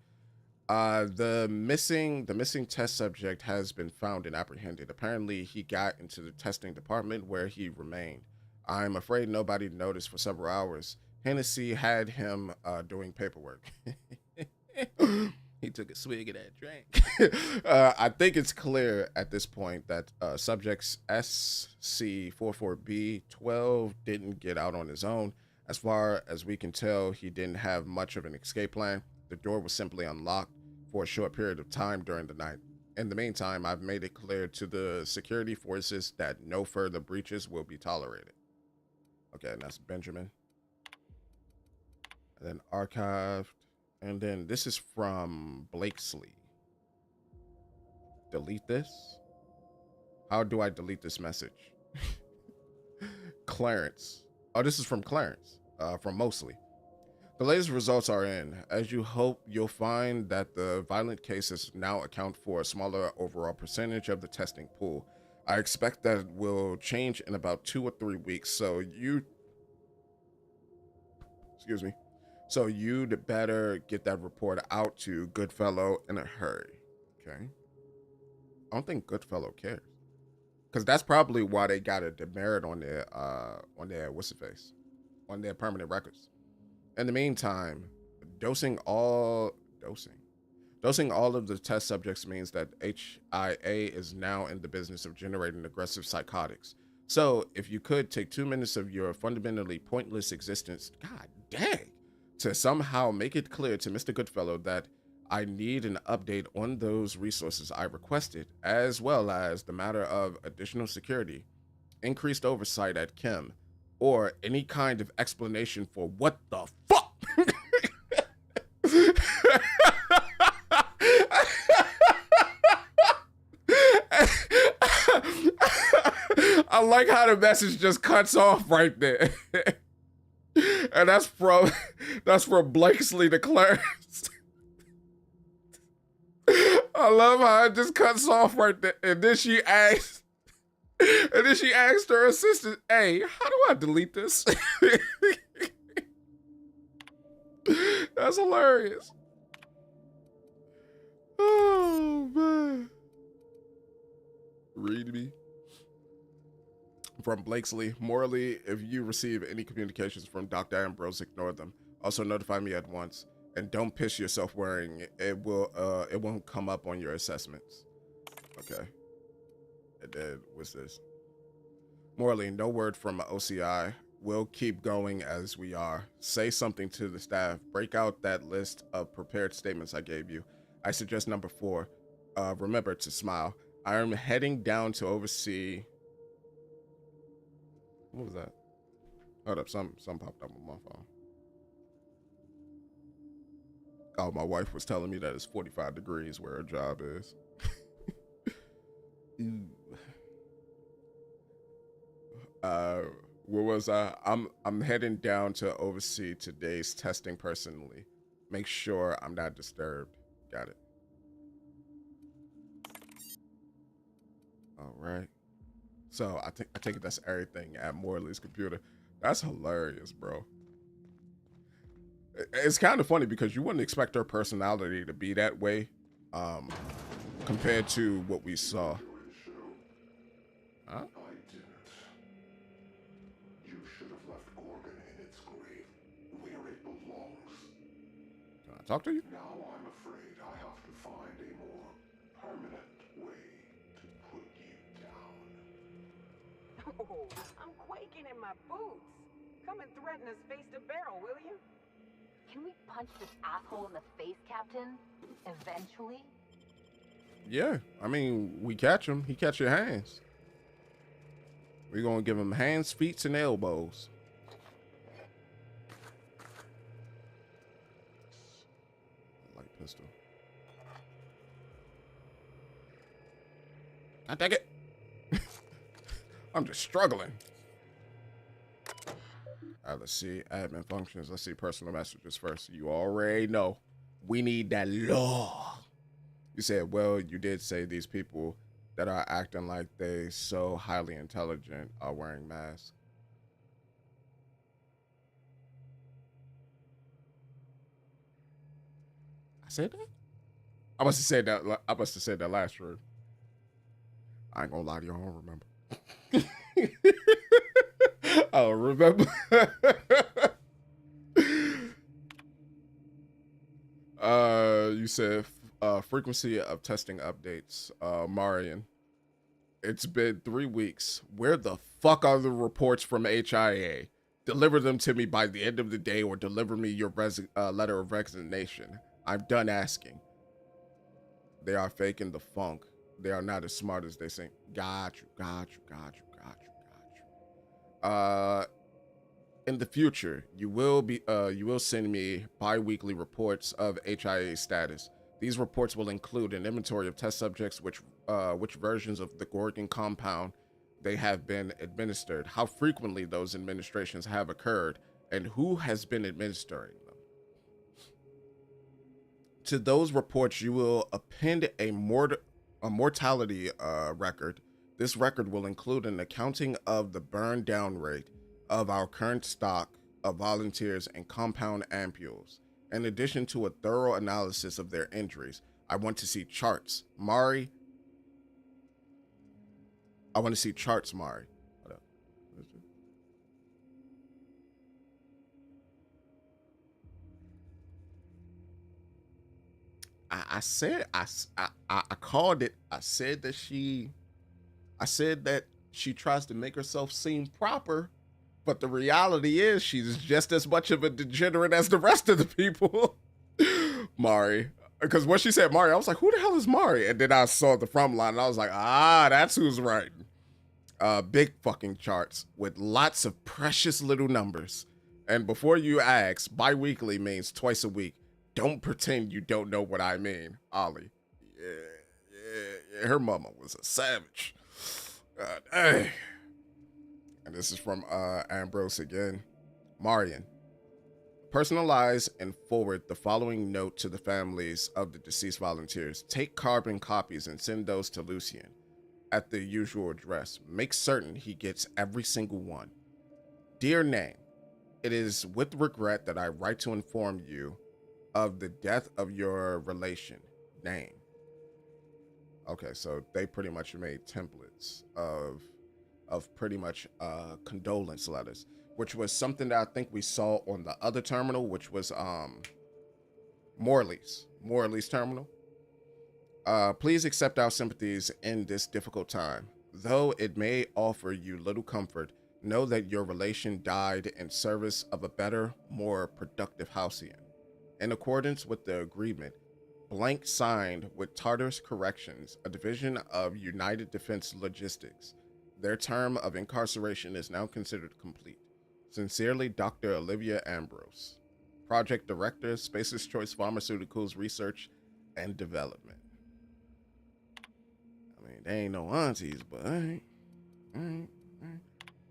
the missing test subject has been found and apprehended. Apparently he got into the testing department where he remained. I'm afraid nobody noticed for several hours. Hennessy had him doing paperwork. He took a swig of that drink. I think it's clear at this point that subjects SC44B12 didn't get out on his own. As far as we can tell, he didn't have much of an escape plan. The door was simply unlocked for a short period of time during the night. In the meantime, I've made it clear to the security forces that no further breaches will be tolerated. Okay, and that's Benjamin. And then archived. And then this is from Blakesley. Delete this? How do I delete this message? Clarence. Oh, this is from Clarence, from Mosley. The latest results are in. As you hope, you'll find that the violent cases now account for a smaller overall percentage of the testing pool. I expect that will change in about 2 or 3 weeks, so so you'd better get that report out to Goodfellow in a hurry. Okay. I don't think Goodfellow cares. Because that's probably why they got a demerit on their what's the face? On their permanent records. In the meantime, dosing all of the test subjects means that HIA is now in the business of generating aggressive psychotics. So if you could take 2 minutes of your fundamentally pointless existence, god dang, to somehow make it clear to Mr. Goodfellow that I need an update on those resources I requested, as well as the matter of additional security, increased oversight at Kim, or any kind of explanation for what the fuck. I like how the message just cuts off right there. And that's from Blakesley to Clarence. I love how it just cuts off right there. And then she asked her assistant, hey, how do I delete this? That's hilarious. Oh, man. Read me. From Blakesley, morally, if you receive any communications from Dr. Ambrose, ignore them. Also notify me at once. And don't piss yourself wearing it. It won't come up on your assessments. Okay. And then what's this? Morally, no word from OCI. We'll keep going as we are. Say something to the staff. Break out that list of prepared statements I gave you. I suggest number 4. Remember to smile. I am heading down to oversee. What was that? Hold up, some popped up on my phone. Oh, my wife was telling me that it's 45 degrees where her job is. Where was I? I'm heading down to oversee today's testing personally. Make sure I'm not disturbed. Got it. All right. So I take it that's everything at Morley's computer. That's hilarious, bro. It's kind of funny because you wouldn't expect her personality to be that way, compared to what we saw. Huh? I didn't. You should have left Gorgon in its grave, where it belongs. Can I talk to you? Now I'm afraid I have to find a more permanent way to put you down. Oh, I'm quaking in my boots. Come and threaten us face to barrel, will you? Can we punch this asshole in the face, Captain? Eventually? Yeah, I mean, we catch him. He catch your hands. We're gonna give him hands, feet, and elbows. Light pistol. I take it. I'm just struggling. Let's see admin functions. Let's see personal messages first. You already know we need that law. You said, well, you did say these people that are acting like they so highly intelligent are wearing masks. I said that? I must have said that last word. I ain't gonna lie to you, I don't remember. I don't remember. You said frequency of testing updates. Marion, it's been 3 weeks. Where the fuck are the reports from HIA? Deliver them to me by the end of the day, or deliver me your letter of resignation. I'm done asking. They are faking the funk. They are not as smart as they seem. Got you. In the future, you will send me bi-weekly reports of HIA status. These reports will include an inventory of test subjects, which versions of the Gorgon compound they have been administered, how frequently those administrations have occurred, and who has been administering them. To those reports, you will append a mortality record. This record will include an accounting of the burn down rate of our current stock of volunteers and compound ampules, in addition to a thorough analysis of their injuries. I want to see charts. Mari. I want to see charts, Mari. Hold up. I said I called it. I said that she tries to make herself seem proper, but the reality is she's just as much of a degenerate as the rest of the people. Mari. Because when she said Mari, I was like, who the hell is Mari? And then I saw the front line and I was like, that's who's writing. Big fucking charts with lots of precious little numbers. And before you ask, bi-weekly means twice a week. Don't pretend you don't know what I mean, Ollie. Yeah, her mama was a savage. Dang. And this is from Ambrose again. Marion. Personalize and forward the following note to the families of the deceased volunteers. Take carbon copies and send those to Lucien at the usual address. Make certain he gets every single one. Dear Name, it is with regret that I write to inform you of the death of your relation, Name. Okay, so they pretty much made templates of pretty much condolence letters, which was something that I think we saw on the other terminal, which was Morley's terminal. Please accept our sympathies in this difficult time. Though it may offer you little comfort, know that your relation died in service of a better, more productive Halcyon. In accordance with the agreement, blank signed with Tartarus Corrections, a division of United Defense Logistics. Their term of incarceration is now considered complete. Sincerely, Dr. Olivia Ambrose, Project Director, Space's Choice Pharmaceuticals Research and Development. I mean, they ain't no aunties, but all right.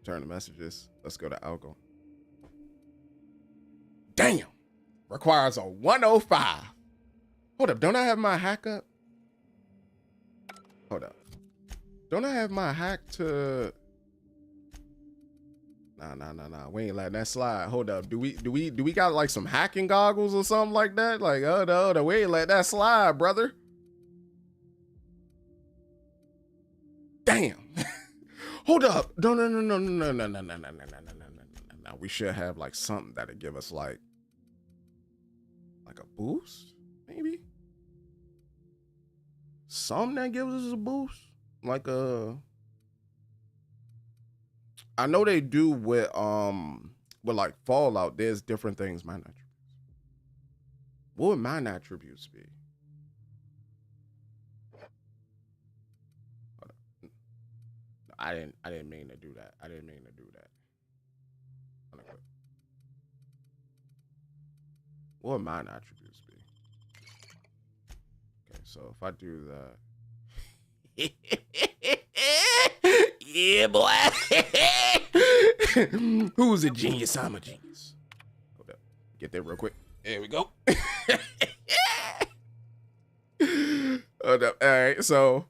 Turn the messages. Let's go to Algo. Damn! Requires a 105. Hold up, don't I have my hack up? Hold up. Don't I have my hack to... Nah. We ain't letting that slide. Hold up. Do we got like some hacking goggles or something like that? Like, hold up. We ain't let that slide, brother. Damn. Hold up. No. We should have like something that'll give us like a boost, maybe. Something that gives us a boost, like I know they do with like Fallout. There's different things. Mine attributes. What would mine attributes be? I didn't mean to do that. What would mine attributes be? Okay, so if I do that. Yeah, boy. Who's a genius? I'm a genius. Hold up. Get there real quick. There we go. Hold up. All right, so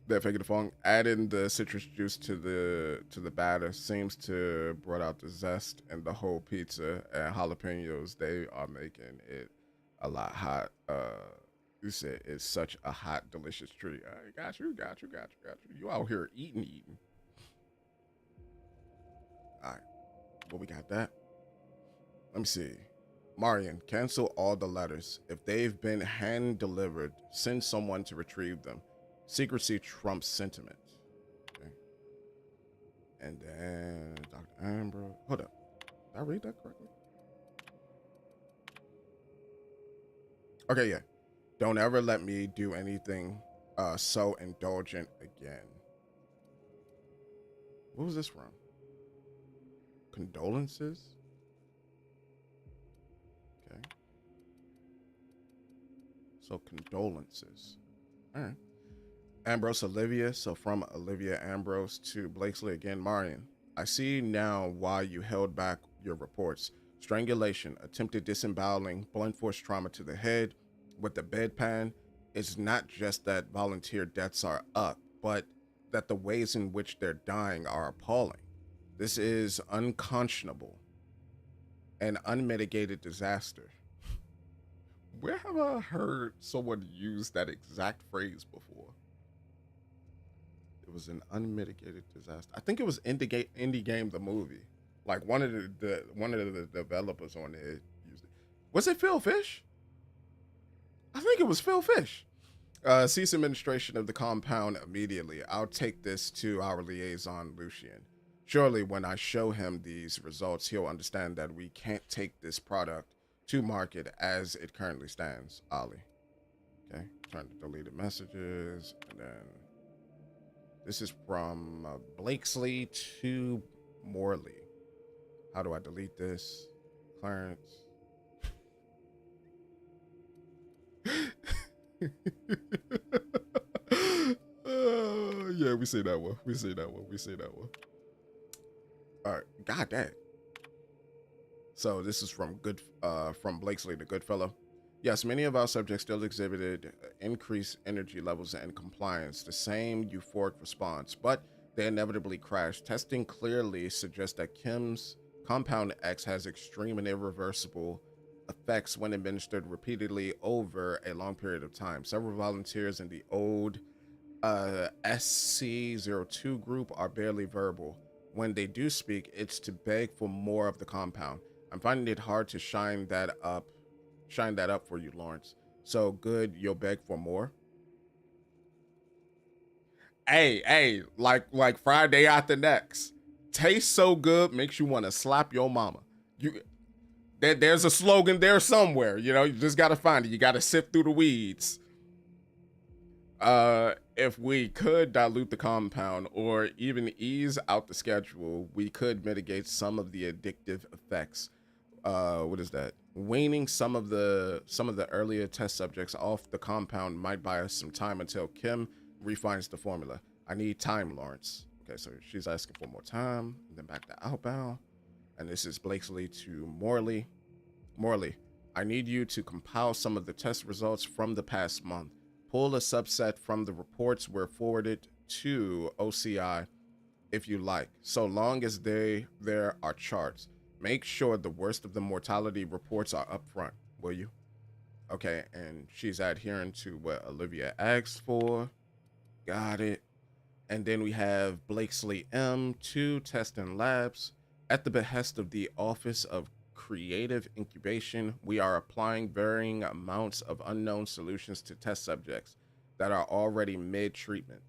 that figure the funk. Adding the citrus juice to the batter seems to brought out the zest and the whole pizza and jalapenos. They are making it a lot hot. You said it's such a hot, delicious treat. I got you. You out here eating. All right. Well, we got that. Let me see. Marion, cancel all the letters. If they've been hand delivered, send someone to retrieve them. Secrecy trumps sentiment. Okay. And then Dr. Ambrose. Hold up. Did I read that correctly? Okay, yeah. Don't ever let me do anything so indulgent again. What was this from? Condolences? Okay. So condolences. All right. Ambrose Olivia. So from Olivia Ambrose to Blakesley again. Marion, I see now why you held back your reports. strangulation, attempted disemboweling, blunt force trauma to the head with the bedpan. It's not just that volunteer deaths are up, but that the ways in which they're dying are appalling. This is unconscionable and unmitigated disaster. Where have I heard someone use that exact phrase before? It was an unmitigated disaster. I think it was Indie Game the movie. Like one of the developers on it used it. Was it Phil Fish? I think it was Phil Fish. Cease administration of the compound immediately. I'll take this to our liaison, Lucian. Surely when I show him these results, he'll understand that we can't take this product to market as it currently stands. Ollie. Okay, trying to delete the messages. And then this is from Blakesley to Morley. How do I delete this? Clarence. Yeah, we see that one. We see that one. All right, god dang. So this is from Blakesley to Goodfellow. Yes, many of our subjects still exhibited increased energy levels and compliance, the same euphoric response, but they inevitably crashed. Testing clearly suggests that Kim's Compound X has extreme and irreversible effects when administered repeatedly over a long period of time. Several volunteers in the old SC02 group are barely verbal. When they do speak, it's to beg for more of the compound. I'm finding it hard to shine that up for you, Lawrence. So good, you'll beg for more. Hey, like Friday after next. Tastes so good, makes you want to slap your mama. There's a slogan there somewhere, you know, you just got to find it. You got to sift through the weeds. If we could dilute the compound or even ease out the schedule, we could mitigate some of the addictive effects. What is that? Weaning some of the earlier test subjects off the compound might buy us some time until Kim refines the formula. I need time, Lawrence. Okay, so she's asking for more time, and then back to outbound. And this is Blakesley to Morley. Morley, I need you to compile some of the test results from the past month. Pull a subset from the reports we're forwarded to OCI if you like, so long as there are charts. Make sure the worst of the mortality reports are up front, will you? Okay, and she's adhering to what Olivia asked for. Got it. And then we have Blakesley M. 2 Test and Labs. At the behest of the Office of Creative Incubation, we are applying varying amounts of unknown solutions to test subjects that are already mid-treatment.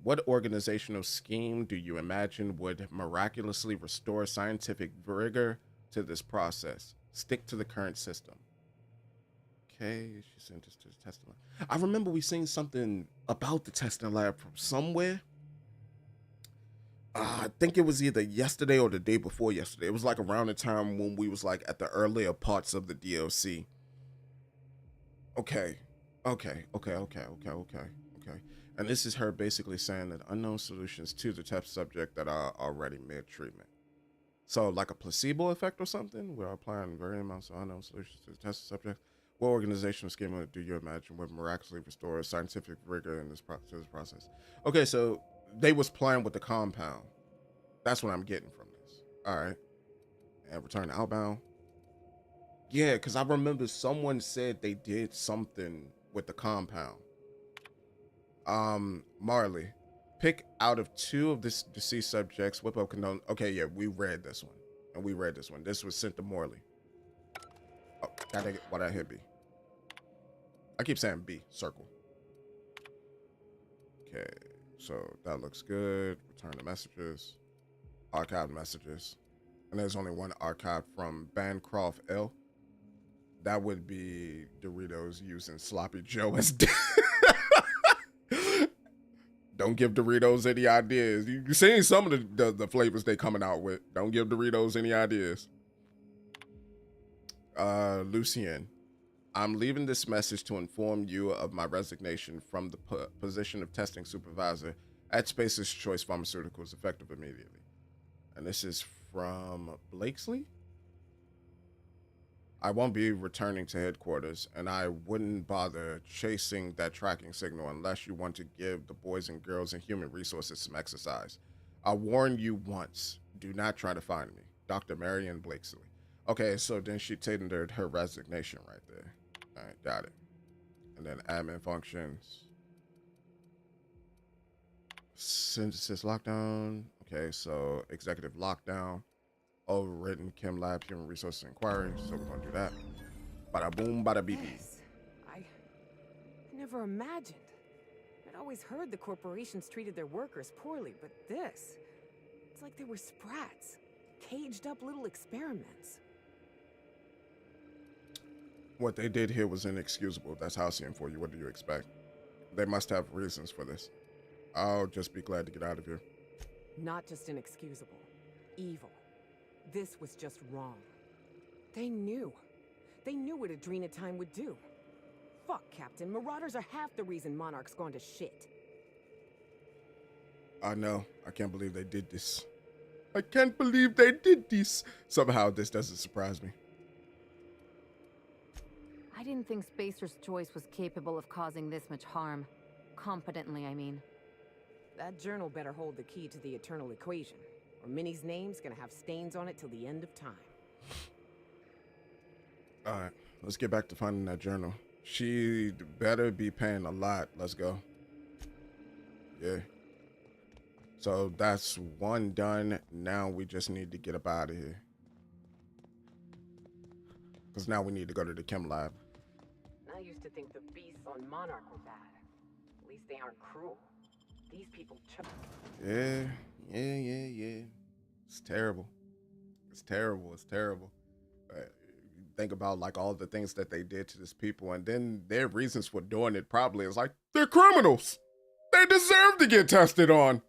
What organizational scheme do you imagine would miraculously restore scientific rigor to this process? Stick to the current system. Okay, she sent us to the testing lab. I remember we seen something about the testing lab from somewhere. I think it was either yesterday or the day before yesterday. It was like around the time when we was like at the earlier parts of the DLC. Okay. And this is her basically saying that unknown solutions to the test subject that are already mid-treatment. So like a placebo effect or something? We're applying varying amounts of unknown solutions to the test subject. What organizational schema do you imagine would miraculously restore scientific rigor in this process? Okay, so they was playing with the compound. That's what I'm getting from this. All right. And return to outbound. Yeah, because I remember someone said they did something with the compound. Marley, pick out of 2 of this deceased subjects, whip up condone. Okay, yeah, we read this one. And we read this one. This was sent to Morley. Oh, why'd I hit B? I keep saying B, circle. Okay, so that looks good. Return the messages. Archive messages. And there's only one archive from Bancroft L. That would be Doritos using Sloppy Joe as Don't give Doritos any ideas. You've seen some of the flavors they coming out with. Don't give Doritos any ideas. Lucien, I'm leaving this message to inform you of my resignation from the position of testing supervisor at Space's Choice Pharmaceuticals, effective immediately. And this is from Blakesley? I won't be returning to headquarters, and I wouldn't bother chasing that tracking signal unless you want to give the boys and girls in human resources some exercise. I warned you once. Do not try to find me. Dr. Marion Blakesley. Okay, so then she tendered her resignation right there. All right, got it. And then admin functions. Synthesis lockdown. Okay, so executive lockdown. Overwritten Chem Lab Human Resources Inquiry. So we're gonna do that. Bada boom, bada beep. Yes. I never imagined. I'd always heard the corporations treated their workers poorly, but this, it's like they were sprats. Caged up little experiments. What they did here was inexcusable. That's Halcyon for you. What do you expect? They must have reasons for this. I'll just be glad to get out of here. Not just inexcusable. Evil. This was just wrong. They knew. They knew what Adrena Time would do. Fuck, Captain. Marauders are half the reason Monarch's gone to shit. I know. I can't believe they did this. I can't believe they did this. Somehow this doesn't surprise me. I didn't think Spacer's Choice was capable of causing this much harm. Competently, I mean. That journal better hold the key to the eternal equation, or Minnie's name's gonna have stains on it till the end of time. Alright, let's get back to finding that journal. She better be paying a lot. Let's go. Yeah. So that's one done. Now we just need to get up out of here. Because now we need to go to the chem lab. I used to think the beasts on Monarch were bad. At least they aren't cruel. These people Yeah. It's terrible. It's terrible. It's terrible. Think about like all the things that they did to these people, and then their reasons for doing it probably is like, they're criminals. They deserve to get tested on.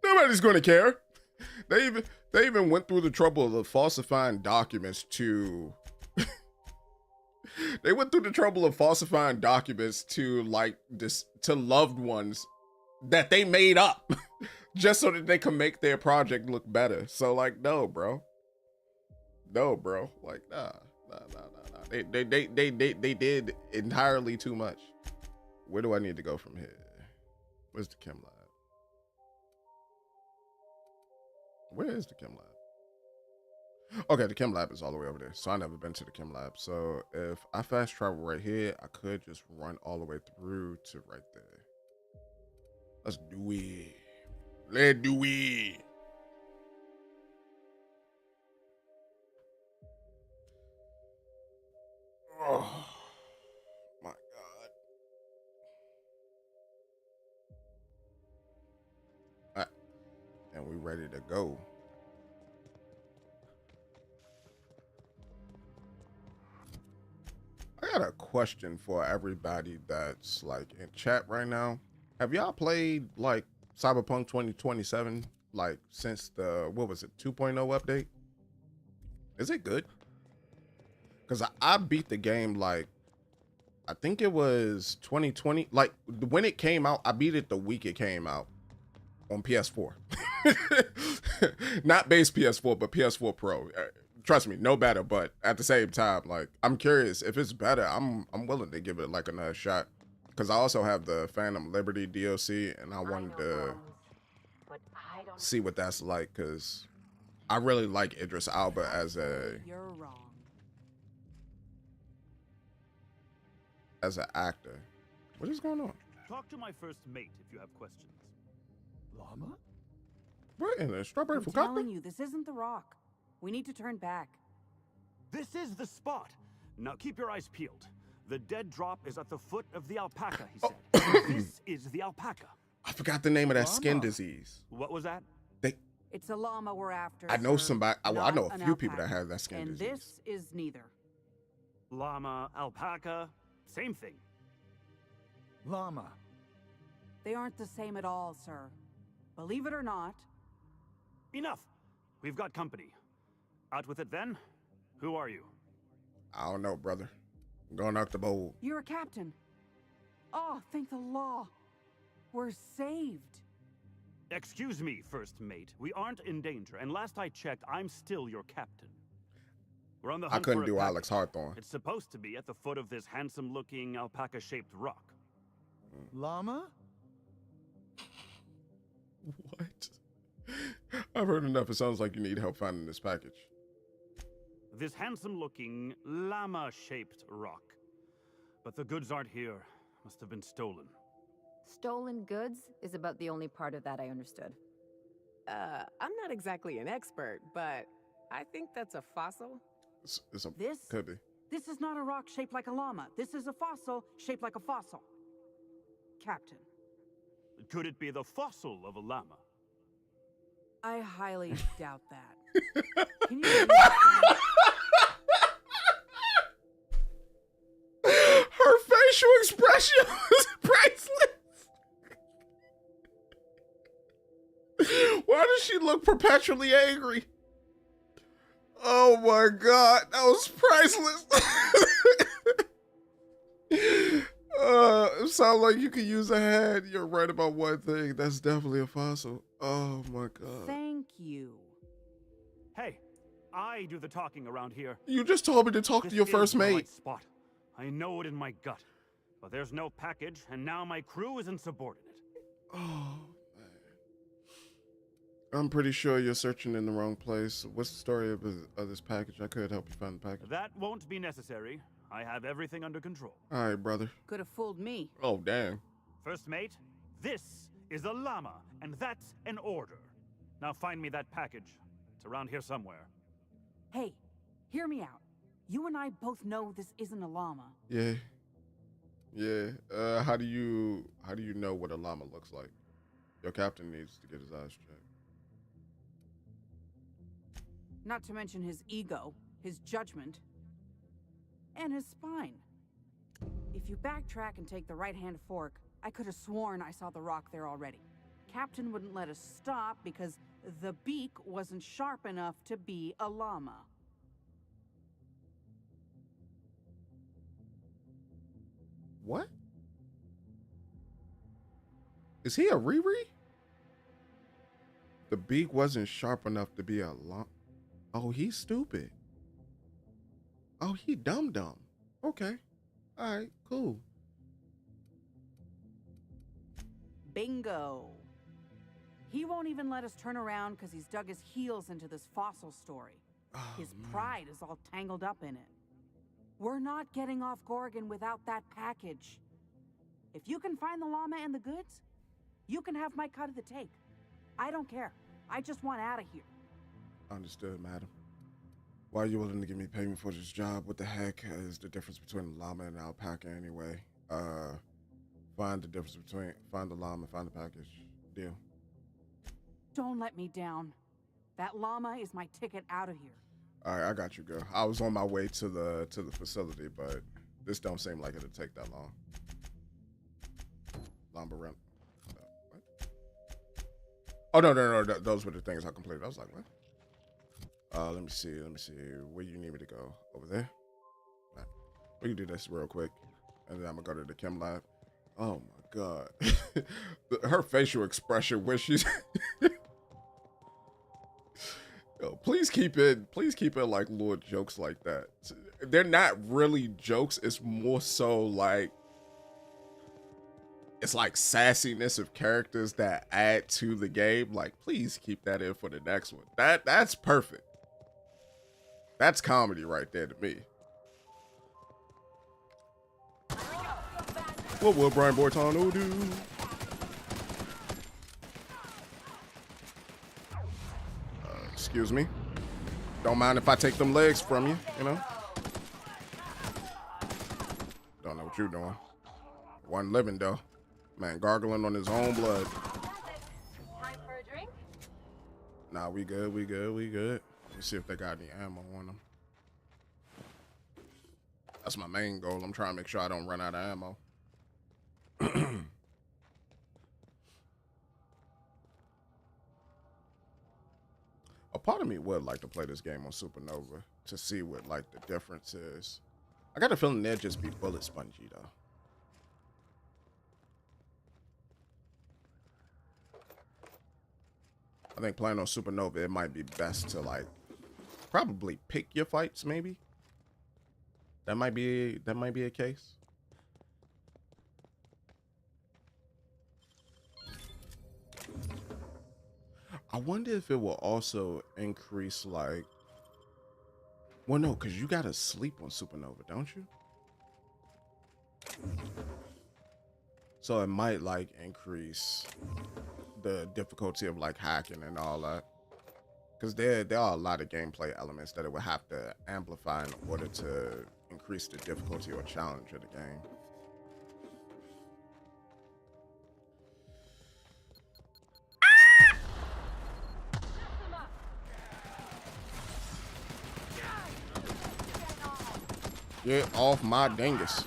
Nobody's going to care. They even went through the trouble of falsifying documents to they went through the trouble of falsifying documents to like this to loved ones that they made up just so that they can make their project look better. So like, no, bro. Like, nah. They did entirely too much. Where do I need to go from here? Where's the chem lab? Where is the chem lab? Okay, the chem lab is all the way over there. So I've never been to the chem lab. So if I fast travel right here, I could just run all the way through to right there. Let's do it. Let's do it. Oh my God. All right. And we ready to go. I got a question for everybody that's like in chat right now. Have y'all played like Cyberpunk 2027 like since the, what was it, 2.0 update? Is it good? Because I beat the game like, I think it was 2020. Like when it came out, I beat it the week it came out on PS4. Not base PS4, but PS4 Pro. Trust me, no better. But at the same time, like I'm curious if it's better. I'm willing to give it like another shot. Because I also have the Phantom Liberty DLC, and I wanted to see what that's like. Because I really like Idris Elba as a... You're wrong. As an actor. What is going on? Talk to my first mate if you have questions. Llama? What in the strawberry I'm for telling you, this isn't the rock. We need to turn back. This is the spot. Now keep your eyes peeled. The dead drop is at the foot of the alpaca, he said. This is the alpaca. I forgot the name of that skin disease. What was that? It's a llama we're after. I know sir, somebody. I not know a an few people that alpaca. have that skin And disease. this is neither. Llama, alpaca, same thing. Llama. They aren't the same at all, sir. Believe it or not. Enough. We've got company. Out with it then. Who are you? I don't know, brother. I'm going out the bowl. You're a captain. Oh, thank the law. We're saved. Excuse me, first mate. We aren't in danger, and last I checked, I'm still your captain. We're on the I hunt couldn't for a do package. Alex Hawthorne. It's supposed to be at the foot of this handsome-looking alpaca-shaped rock. Llama? What? I've heard enough. It sounds like you need help finding this package. This handsome-looking llama-shaped rock. But the goods aren't here. Must have been stolen. Stolen goods is about the only part of that I understood. I'm not exactly an expert, but I think that's a fossil. It's a, This? could be. This is not a rock shaped like a llama. This is a fossil shaped like a fossil. Captain, Could it be the fossil of a llama? I highly doubt that. Can you read that? Her facial expression was priceless. Why does she look perpetually angry? Oh my god, that was priceless. It sounds like you could use a hand. You're right about one thing. That's definitely a fossil. Oh my god. Thank you. Hey, I do the talking around here. You just told me to talk to your first the mate. right spot. I know it in my gut. But there's no package, and now my crew is insubordinate. Oh, man. I'm pretty sure you're searching in the wrong place. What's the story of this package? I could help you find the package. That won't be necessary. I have everything under control. All right, brother. Could have fooled me. Oh, damn. First mate, this is a llama, and that's an order. Now find me that package. It's around here somewhere. Hey, hear me out. You and I both know this isn't a llama. Yeah. Yeah. How do you know what a llama looks like? Your captain needs to get his eyes checked. Not to mention his ego, his judgment, and his spine. If you backtrack and take the right-hand fork, I could have sworn I saw the rock there already. Captain wouldn't let us stop because the beak wasn't sharp enough to be a llama. What? Is he a Riri? The beak wasn't sharp enough to be a llama. Oh, he's stupid. Oh, he dumb. Okay. All right, cool. Bingo. He won't even let us turn around because he's dug his heels into this fossil story. Oh, His man. pride is all tangled up in it. We're not getting off Gorgon without that package. If you can find the llama and the goods, you can have my cut of the take. I don't care. I just want out of here. Understood, madam. Why are you willing to give me payment for this job? What the heck is the difference between a llama and an alpaca anyway? Find the difference between, find the llama, find the package. Deal. Don't let me down. That llama is my ticket out of here. All right, I got you, girl. I was on my way to the facility, but this don't seem like it'll take that long. Llama rent. What? Oh, no. Those were the things I completed. I was like, what? Let me see. Where you need me to go? Over there? Right. We can do this real quick. And then I'm gonna go to the chem lab. Oh my god. Her facial expression when she's Yo, please keep it like little jokes like that. They're not really jokes, it's more so like it's like sassiness of characters that add to the game. Like, please keep that in for the next one. That's perfect. That's comedy right there to me. What will Brian Bortano do? Excuse me. Don't mind if I take them legs from you, you know? Don't know what you're doing. One living though. Man, gargling on his own blood. Time for a drink? Nah, we good. Let's see if they got any ammo on them. That's my main goal. I'm trying to make sure I don't run out of ammo. A part of me would like to play this game on Supernova to see what like the difference is. I got a feeling they'd just be bullet spongy though. I think playing on Supernova, it might be best to like probably pick your fights, maybe. That might be a case. I wonder if it will also increase, like, well, no, because you gotta sleep on Supernova, don't you? So it might like increase the difficulty of like hacking and all that. Because there are a lot of gameplay elements that it would have to amplify in order to increase the difficulty or challenge of the game. Get off my dingus.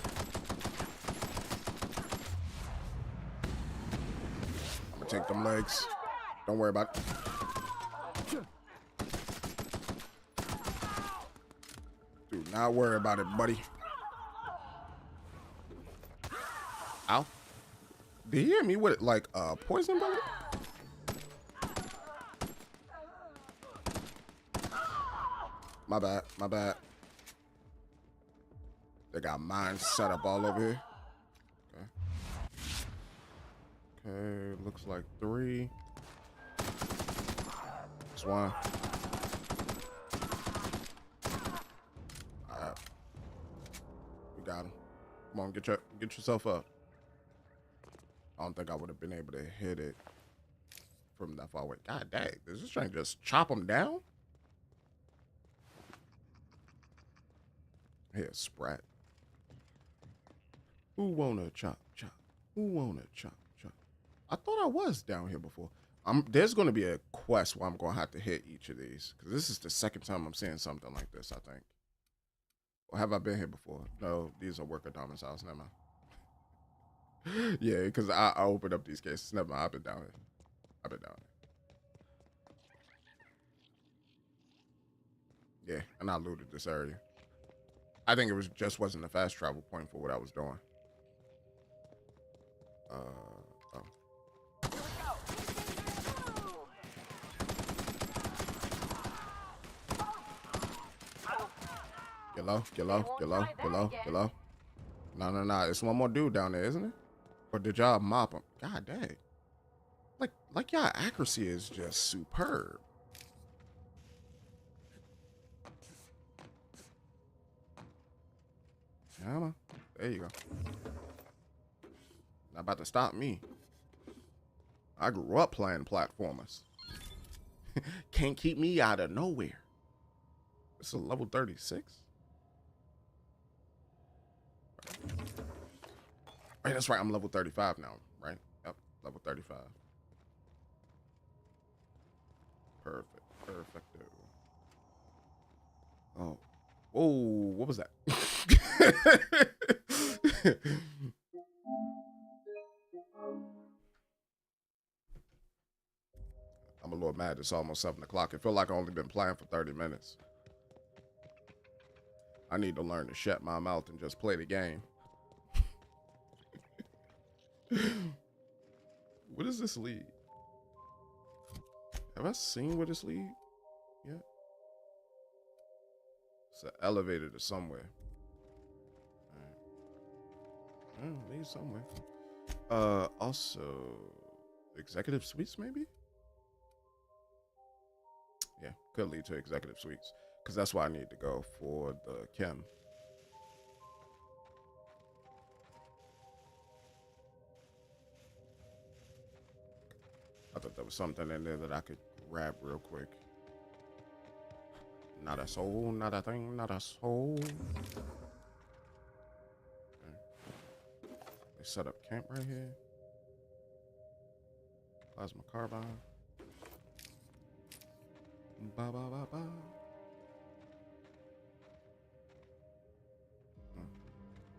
I'm gonna take them legs. Don't worry about it. Do not worry about it, buddy. Ow. Did you hear me with like a poison bullet? My bad, my bad. They got mines set up all over here. Okay. Okay, looks like 3. That's 1. All right. We got him. Come on, get yourself up. I don't think I would have been able to hit it from that far away. God dang, is this trying to just chop him down? Here, Sprat. Who wanna chop, chop? Who wanna chop, chop? I thought I was down here before. There's gonna be a quest where I'm gonna have to hit each of these, because this is the second time I'm seeing something like this, I think. Or have I been here before? No, these are worker domiciles. Never mind. Yeah, because I opened up these cases. Never mind. I've been down here. I've been down here. Yeah, and I looted this area. I think it just wasn't a fast travel point for what I was doing. Oh. Get low, get low, get low, get low, get low. No. It's one more dude down there, isn't it? Or did y'all mop him? God dang. Like y'all accuracy is just superb. Come on. There you go. Not about to stop me. I grew up playing platformers. Can't keep me out of nowhere. It's a level 36. Right, that's right. I'm level 35 now, right? Yep, level 35. Perfect. Perfecto. Oh. Whoa, what was that? I'm a little mad. It's almost 7 o'clock. It feel like I've only been playing for 30 minutes. I need to learn to shut my mouth and just play the game. Where does this lead? Have I seen where this lead yet? It's an elevator to somewhere. All right. Lead somewhere. Also, executive suites maybe? Yeah, could lead to executive suites. Because that's why I need to go for the chem. I thought there was something in there that I could grab real quick. Not a soul, not a thing, not a soul. Okay. They set up camp right here. Plasma carbine. Ba ba ba ba.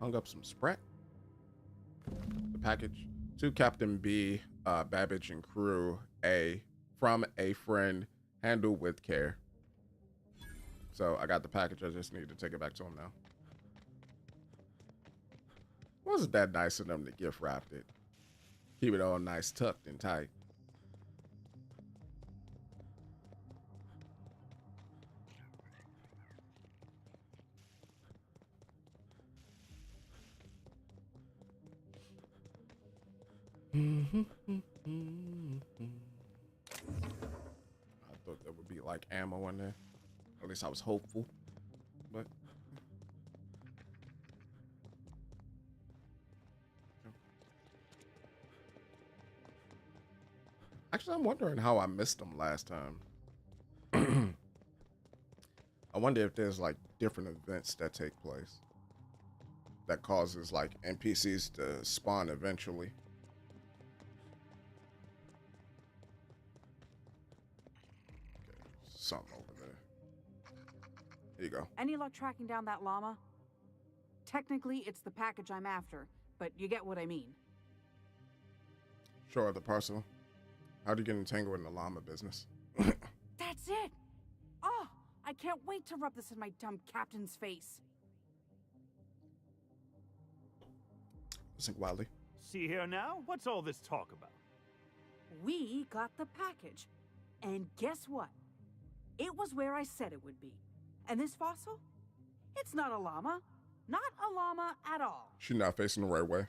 Hung up some Sprat. The package to Captain B, Babbage and crew A, from a friend, handled with care. So I got the package. I just need to take it back to him now. Wasn't that nice of them to gift wrap it? Keep it all nice, tucked and tight. I thought there would be like ammo in there. At least I was hopeful. But actually, I'm wondering how I missed them last time. I wonder if there's like different events that take place that causes like NPCs to spawn eventually. Okay, something over there. Here you go. Any luck tracking down that llama? Technically, it's the package I'm after, but you get what I mean. Sure, the parcel. How do you get entangled in the llama business? That's it! Oh, I can't wait to rub this in my dumb captain's face. Listen, Wiley. See here now? What's all this talk about? We got the package. And guess what? It was where I said it would be. And this fossil? It's not a llama. Not a llama at all. She's not facing the right way.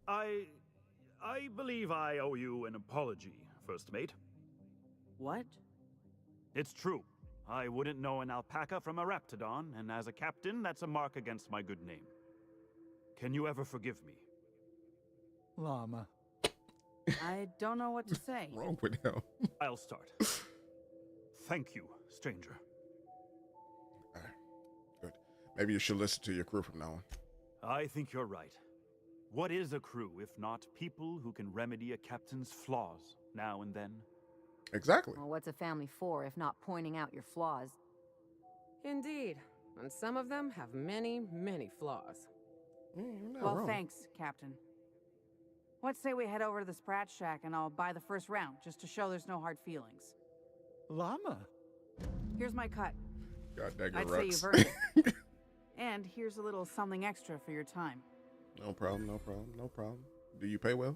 I believe I owe you an apology, First Mate. What? It's true. I wouldn't know an alpaca from a raptidon, and as a captain, that's a mark against my good name. Can you ever forgive me? Llama. I don't know what to say. What's wrong with him? I'll start. Thank you, stranger. All right, good. Maybe you should listen to your crew from now on. I think you're right. What is a crew if not people who can remedy a captain's flaws now and then? Exactly. Well, what's a family for if not pointing out your flaws? Indeed. And some of them have many, many flaws. Well, wrong. thanks, Captain. What say we head over to the Sprat Shack and I'll buy the first round, just to show there's no hard feelings. Llama? Here's my cut. God dang it, I'd say Rex. you've earned it. And here's a little something extra for your time. No problem, no problem, no problem. Do you pay well?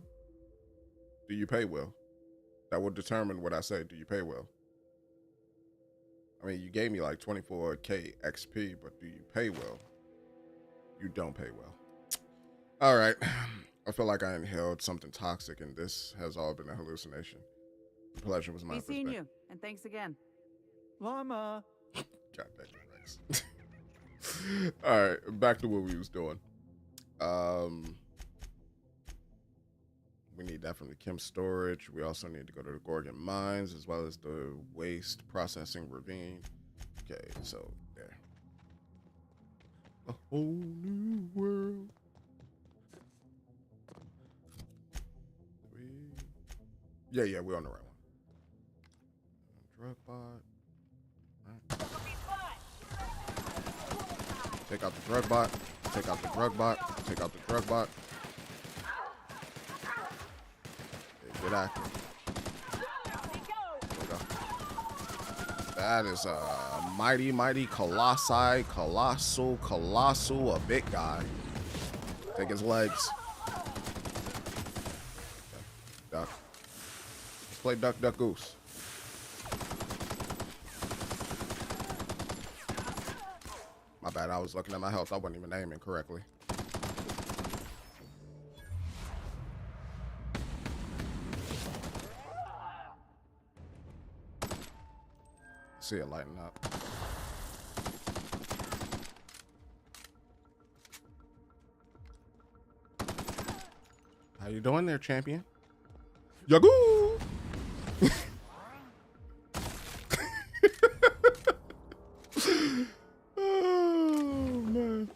Do you pay well? That will determine what I say. Do you pay well? I mean, you gave me like 24k XP, but do you pay well? You don't pay well. All right. I feel like I inhaled something toxic, and this has all been a hallucination. The pleasure was mine. Be seeing you, and thanks again. Llama. God dang it, Rex. All right, back to what we was doing. We need that from the chem storage. We also need to go to the Gorgon mines as well as the waste processing ravine. Okay, so there. A whole new world. Yeah, we're on the right one. Drug bot. Right. Take out the drug bot. Take out the drug bot. Take out the drug bot. Okay, get active. There we go. That is a mighty colossal, a big guy. Take his legs. Duck. Let's play Duck, Duck, Goose. My bad, I was looking at my health. I wasn't even aiming correctly. See it lighten up. How you doing there, champion? Yagoo! Oh, man.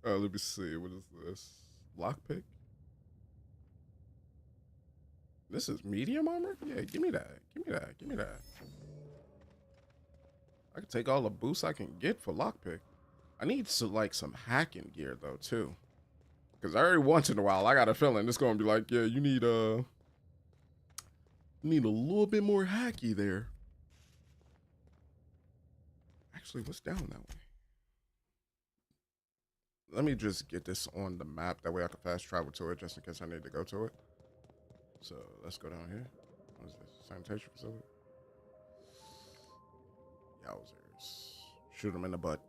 Let me see. What is this? Lockpick? This is medium armor? Yeah, give me that. Give me that. Give me that. I can take all the boosts I can get for lockpick. I need some hacking gear though too, because every once in a while I got a feeling it's gonna be like, yeah, you need a little bit more hacky there. Actually, what's down that way? Let me just get this on the map. That way I can fast travel to it just in case I need to go to it. So let's go down here. What is this? Sanitation facility? Yowzers. Shoot him in the butt.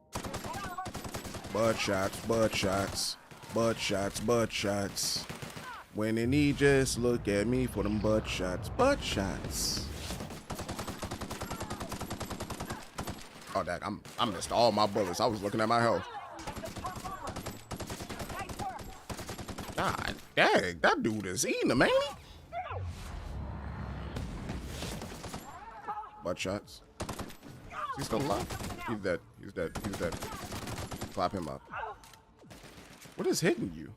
Butt shots, butt shots, butt shots, butt shots. When in need, just look at me for them butt shots, butt shots. Oh, dang, I missed all my bullets. I was looking at my health. God dang, that dude is eating him, ain't he? Butt shots. He's still alive. He's dead. He's dead. He's dead. Clap him up. What is hitting you?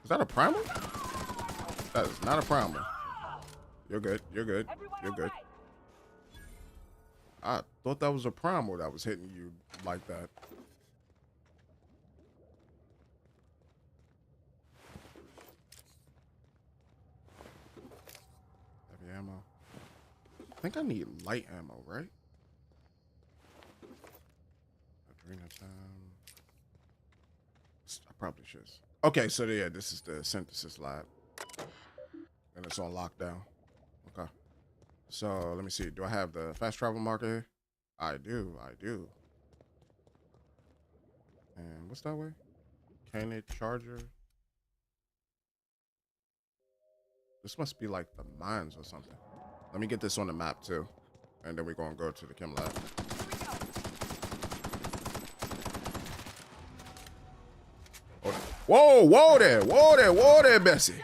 Is that a primal? That is not a primal. You're good. You're good. You're good. I thought that was a primal that was hitting you like that. Heavy ammo. I think I need light ammo, right? Adrena time. I probably should. Okay, so yeah, this is the synthesis lab. And it's on lockdown. Okay. So let me see. Do I have the fast travel marker here? I do. I do. And what's that way? Canid charger. This must be like the mines or something. Let me get this on the map too. And then we're going to go to the chem lab. Whoa, whoa there. Whoa there. Whoa there, Bessie.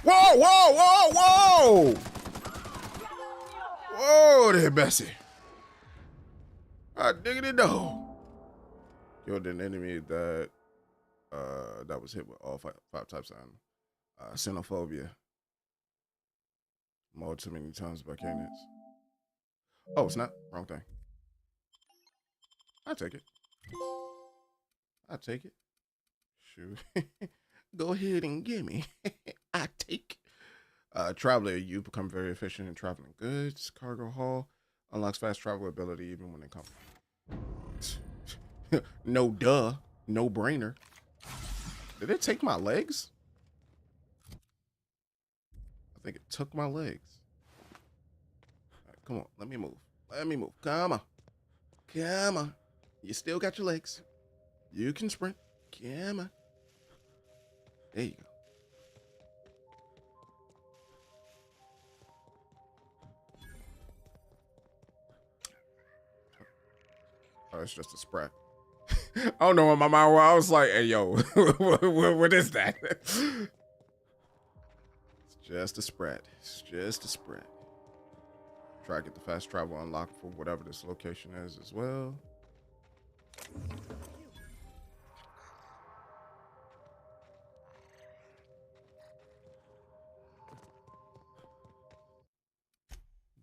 Whoa, whoa, whoa, whoa. Whoa there, Bessie. Hot diggity dog. Killed an enemy that was hit with all five types of xenophobia. Mauled too many times by canids. Oh, it's not. Wrong thing. I'll take it. I'll take it. Shoot. Go ahead and give me. I take. Traveler, you become very efficient in traveling goods. Cargo haul unlocks fast travel ability even when they come. No duh. No brainer. Did it take my legs? I think it took my legs. All right, come on, let me move. Let me move. Come on. Come on. You still got your legs. You can sprint. Come on. There you go. Oh, it's just a spread. I don't know in my mind where I was like, hey, yo, what is that? It's just a spread. It's just a spread. Try to get the fast travel unlocked for whatever this location is as well.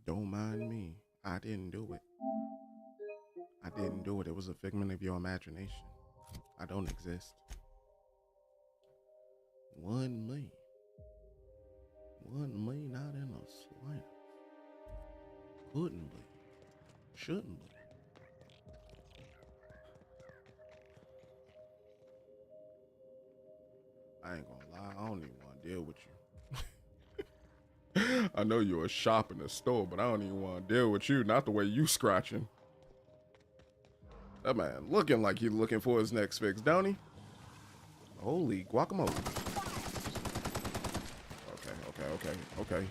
Don't mind me. I didn't do it. I didn't do it. It was a figment of your imagination. I don't exist. One me. One me, not in a slam. Couldn't be. Shouldn't be. I ain't gonna lie. I don't even want to deal with you. I know you're a shop in the store, but I don't even want to deal with you. Not the way you scratching. That man looking like he's looking for his next fix, don't he? Holy guacamole. Okay.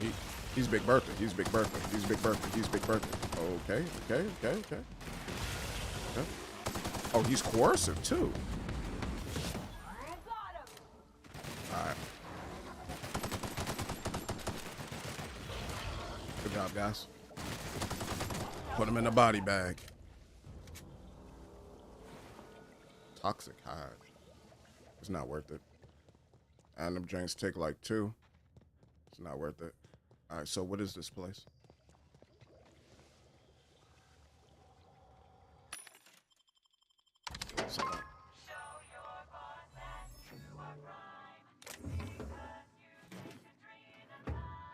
He's Big Bertha. He's Big Bertha. He's Big Bertha. He's Big Bertha. Okay. Oh, he's coercive too. Alright. Good job, guys. Put him in the body bag. Toxic hide. It's not worth it. And them drinks take like 2. It's not worth it. All right, so what is this place?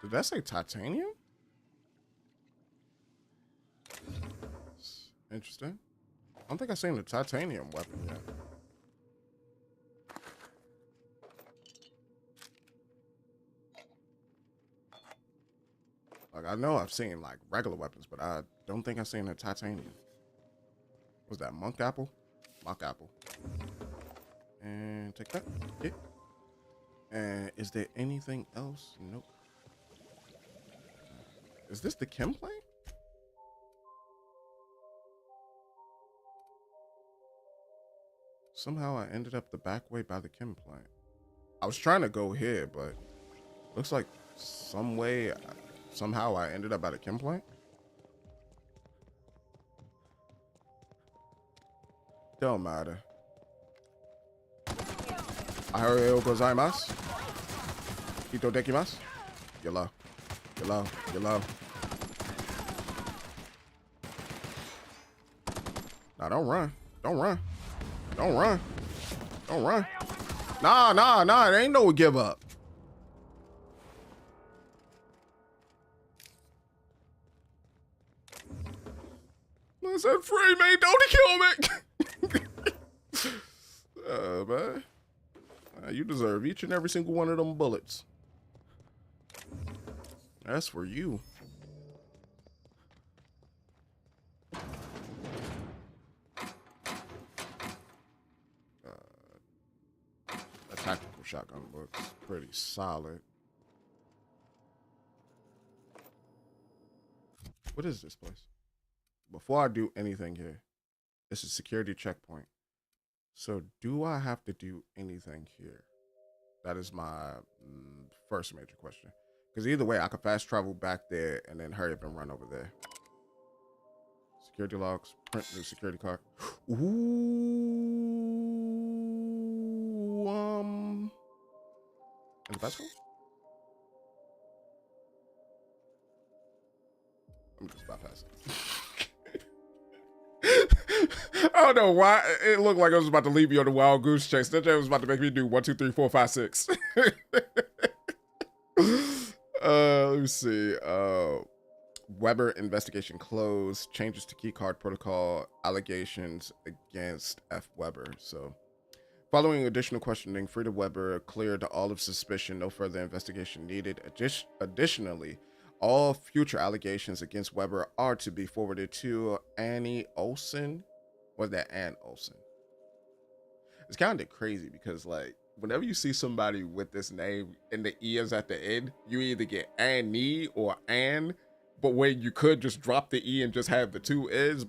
Did that say titanium? Interesting. I don't think I've seen a titanium weapon yet. Like, I know I've seen like regular weapons, but I don't think I've seen a titanium. Was that monk apple? Monk apple. And take that. Yeah. And is there anything else? Nope. Is this the chem plant? Somehow I ended up the back way by the chem plant. I was trying to go here, but looks like somehow I ended up by the chem plant. Don't matter. Ahoreo gozaimasu. Ito dekimasu. Yellow. Yellow. Yellow. Nah, don't run. Don't run. Don't run. Don't run. Nah. There ain't no give up. I said, free me. Don't kill me. Man. You deserve each and every single one of them bullets. That's for you. A tactical shotgun looks pretty solid. What is this place? Before I do anything here, it's a security checkpoint. So do I have to do anything here? That is my first major question. Because either way, I could fast travel back there and then hurry up and run over there. Security logs, print new security card. Ooh, in the bicycle? I'm just bypassing. I don't know why it looked like I was about to leave me on the wild goose chase. That was about to make me do 1, 2, 3, 4, 5, 6. Let me see. Weber investigation closed. Changes to keycard protocol. Allegations against F. Weber. So, following additional questioning, Frida Weber cleared all of suspicion. No further investigation needed. Additionally, all future allegations against Weber are to be forwarded to Annie Olsen. Was that Ann Olsen? It's kind of crazy because, like, whenever you see somebody with this name and the E is at the end, you either get Annie or Ann, but when you could just drop the E and just have the two Is,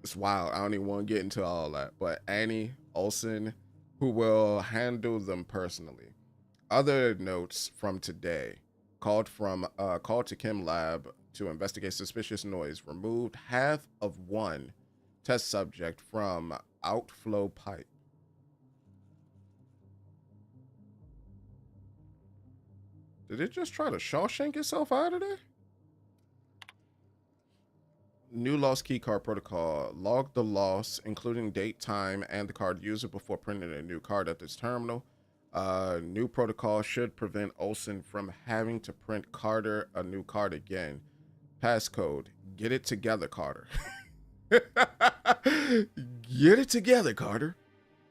it's wild. I don't even want to get into all that. But Annie Olsen, who will handle them personally. Other notes from today. Called to Chem Lab to investigate suspicious noise. Removed half of one test subject from outflow pipe. Did it just try to Shawshank itself out of there? New lost keycard protocol. Log the loss, including date, time, and the card user before printing a new card at this terminal. New protocol should prevent Olsen from having to print Carter a new card again. Passcode. Get it together, Carter. Get it together, Carter.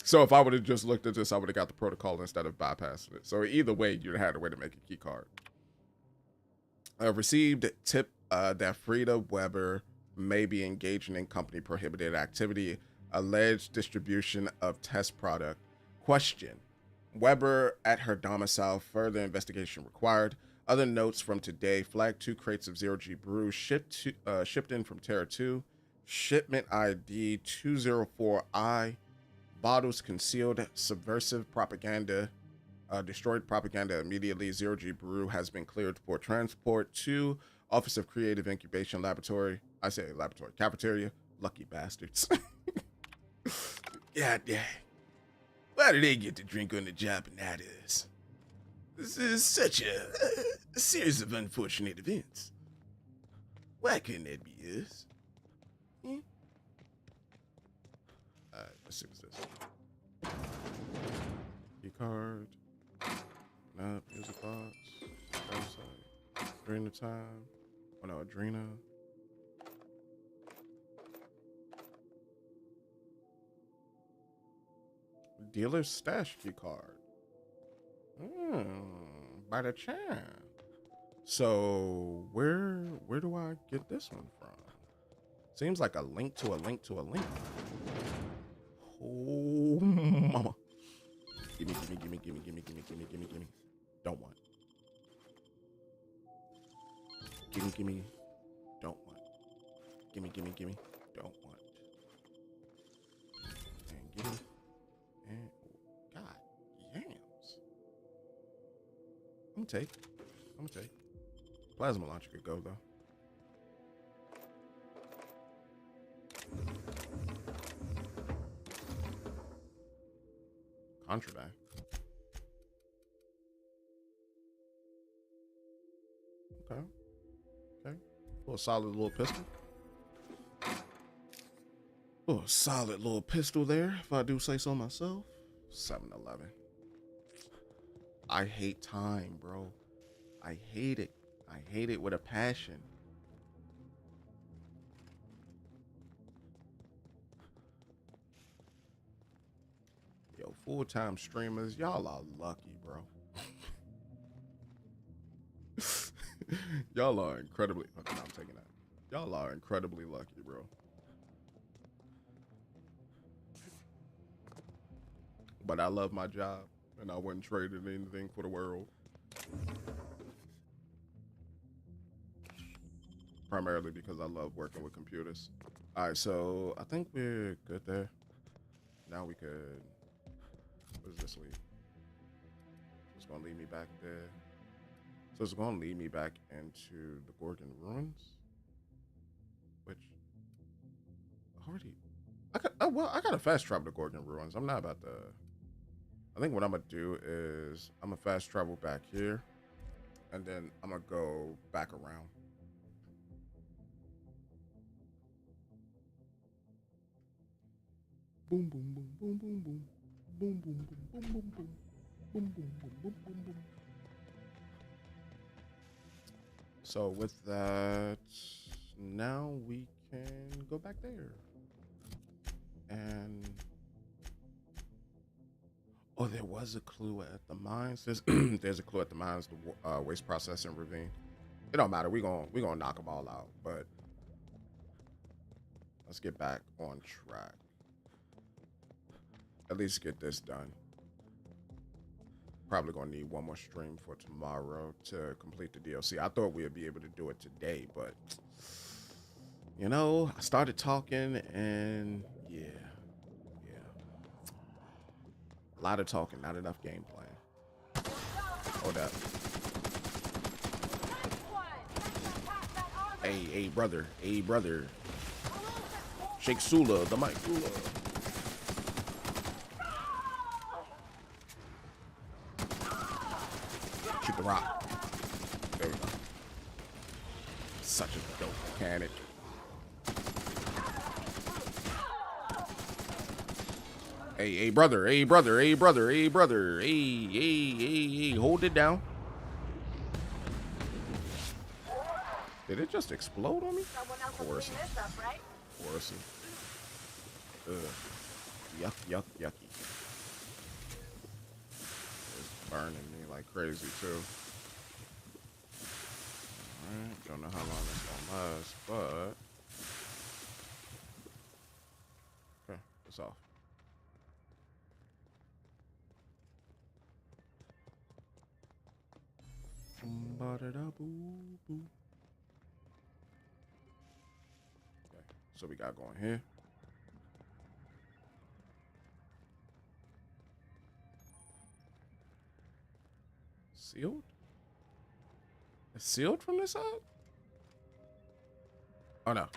So if I would have just looked at this, I would have got the protocol instead of bypassing it. So either way, you'd have had a way to make a key card. Received tip that Frida Weber may be engaging in company prohibited activity. Alleged distribution of test product. Question. Weber at her domicile. Further investigation required. Other notes from today. Flagged 2 crates of 0G brew shipped in from Terra 2. Shipment ID 204I. Bottles concealed. Subversive propaganda. Destroyed propaganda immediately. 0G brew has been cleared for transport to Office of Creative Incubation Laboratory. I say laboratory. Cafeteria. Lucky bastards. God damn. Why do they get to drink on the job and not us? This is such a series of unfortunate events. Why couldn't that be us? Alright, let's see what's this. Key card. No, music box. Website. Adrena time. Oh no, Adrena. Dealer's stash key card. By the chance. So where do I get this one from? Seems like a link to a link to a link. Oh, mama. gimme, gimme, gimme, gimme, gimme, gimme, gimme. Don't want. Gimme, gimme. Don't want. Gimme, gimme, gimme. Don't want. And gimme. And God yams. I'm gonna take. Plasma launcher could go though. Contraband. Okay. Little solid little pistol. Oh, solid little pistol there, if I do say so myself. 7-Eleven. I hate time, bro. I hate it. I hate it with a passion. Yo, full-time streamers, y'all are lucky, bro. Y'all are incredibly... Okay, I'm taking that. Y'all are incredibly lucky, bro. But I love my job, and I wouldn't trade it anything for the world. Primarily because I love working with computers. All right, so I think we're good there. Now we could... What does this lead? It's going to lead me back there. So it's going to lead me back into the Gorgon ruins, which already I got to fast travel to Gorgon ruins. I'm not about to. I think what I'm gonna do is I'm gonna fast travel back here, and then I'm gonna go back around. Boom boom boom boom boom boom boom boom boom boom boom boom boom boom boom boom boom boom. So with that, now we can go back there. And oh, there was a clue at the mines. There's a clue at the mines, the waste processing ravine. It don't matter. We're gonna knock them all out. But let's get back on track. At least get this done. Probably gonna need one more stream for tomorrow to complete the DLC. I thought we'd be able to do it today, but you know, I started talking and yeah. A lot of talking, not enough gameplay. Hold up. Hey, brother. Shake Sula, the mic Sula. Shoot the rock. There we go. Such a dope mechanic. Hey, brother. Hey, hold it down. Did it just explode on me? Forcing. Yucky. It's burning me like crazy too. Alright, don't know how long it's gonna last, but okay, it's off. Okay, so we got going here. Sealed? It's sealed from this side? Oh no.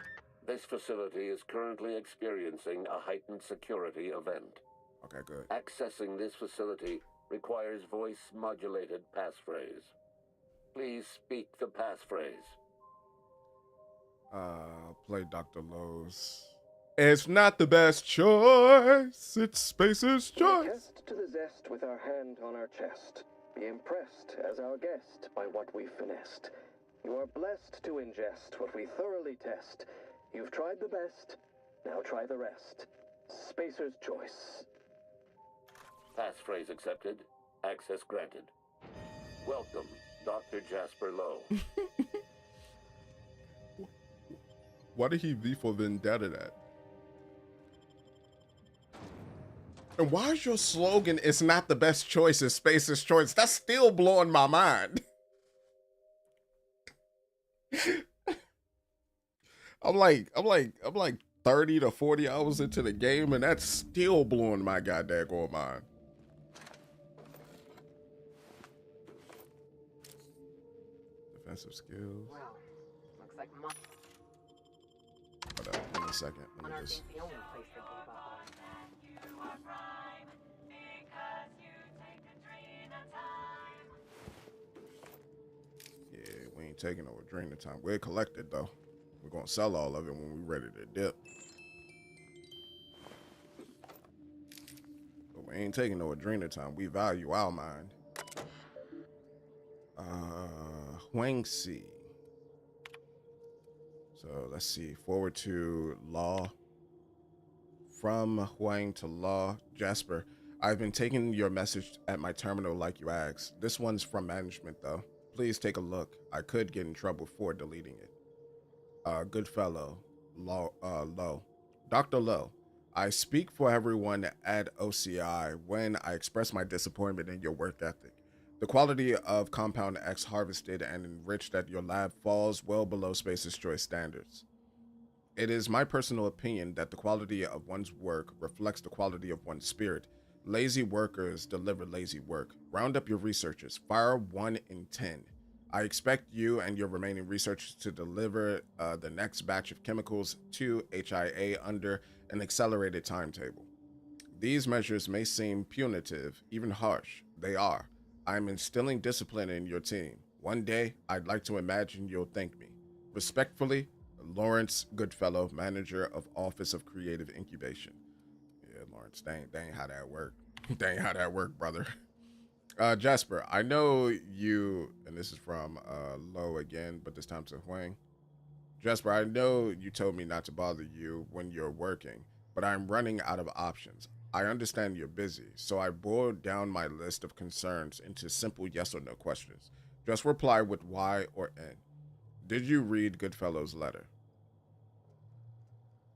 This facility is currently experiencing a heightened security event. Okay, good. Accessing this facility requires voice-modulated passphrase. Please speak the passphrase. Play Dr. Lowe's. It's not the best choice. It's Spacer's choice. Test to the zest with our hand on our chest. Be impressed as our guest by what we finessed. You are blessed to ingest what we thoroughly test. You've tried the best. Now try the rest. Spacer's choice. Passphrase accepted. Access granted. Welcome, Dr. Jasper Lowe. Why did he V for Vendetta that? And why is your slogan, it's not the best choice, it's Space's choice? That's still blowing my mind. I'm like 30 to 40 hours into the game, and that's still blowing my goddamn mind. Defensive skills. Well, looks like mom. Hold up, give me a second. Let me just... the only place they gave up on. Yeah, we ain't taking no Adrena time. We're collected though. We're gonna sell all of it when we're ready to dip. But we ain't taking no Adrena time. We value our mind. Huangxi. So let's see. Forward to Law. From Huang to Law. Jasper, I've been taking your message at my terminal like you asked. This one's from management though. Please take a look. I could get in trouble for deleting it. Good fellow, Low. Dr. Low, I speak for everyone at OCI when I express my disappointment in your work ethic. The quality of Compound X harvested and enriched at your lab falls well below Space's choice standards. It is my personal opinion that the quality of one's work reflects the quality of one's spirit. Lazy workers deliver lazy work. Round up your researchers. Fire 1 in 10. I expect you and your remaining researchers to deliver the next batch of chemicals to HIA under an accelerated timetable. These measures may seem punitive, even harsh. They are. I'm instilling discipline in your team. One day, I'd like to imagine you'll thank me. Respectfully, Lawrence Goodfellow, Manager of Office of Creative Incubation. Yeah, Lawrence, that ain't how that work. That ain't how that work, brother. Jasper, I know you, and this is from Low again, but this time to Huang. Jasper, I know you told me not to bother you when you're working, but I'm running out of options. I understand you're busy, so I boiled down my list of concerns into simple yes or no questions. Just reply with Y or N. Did you read Goodfellow's letter?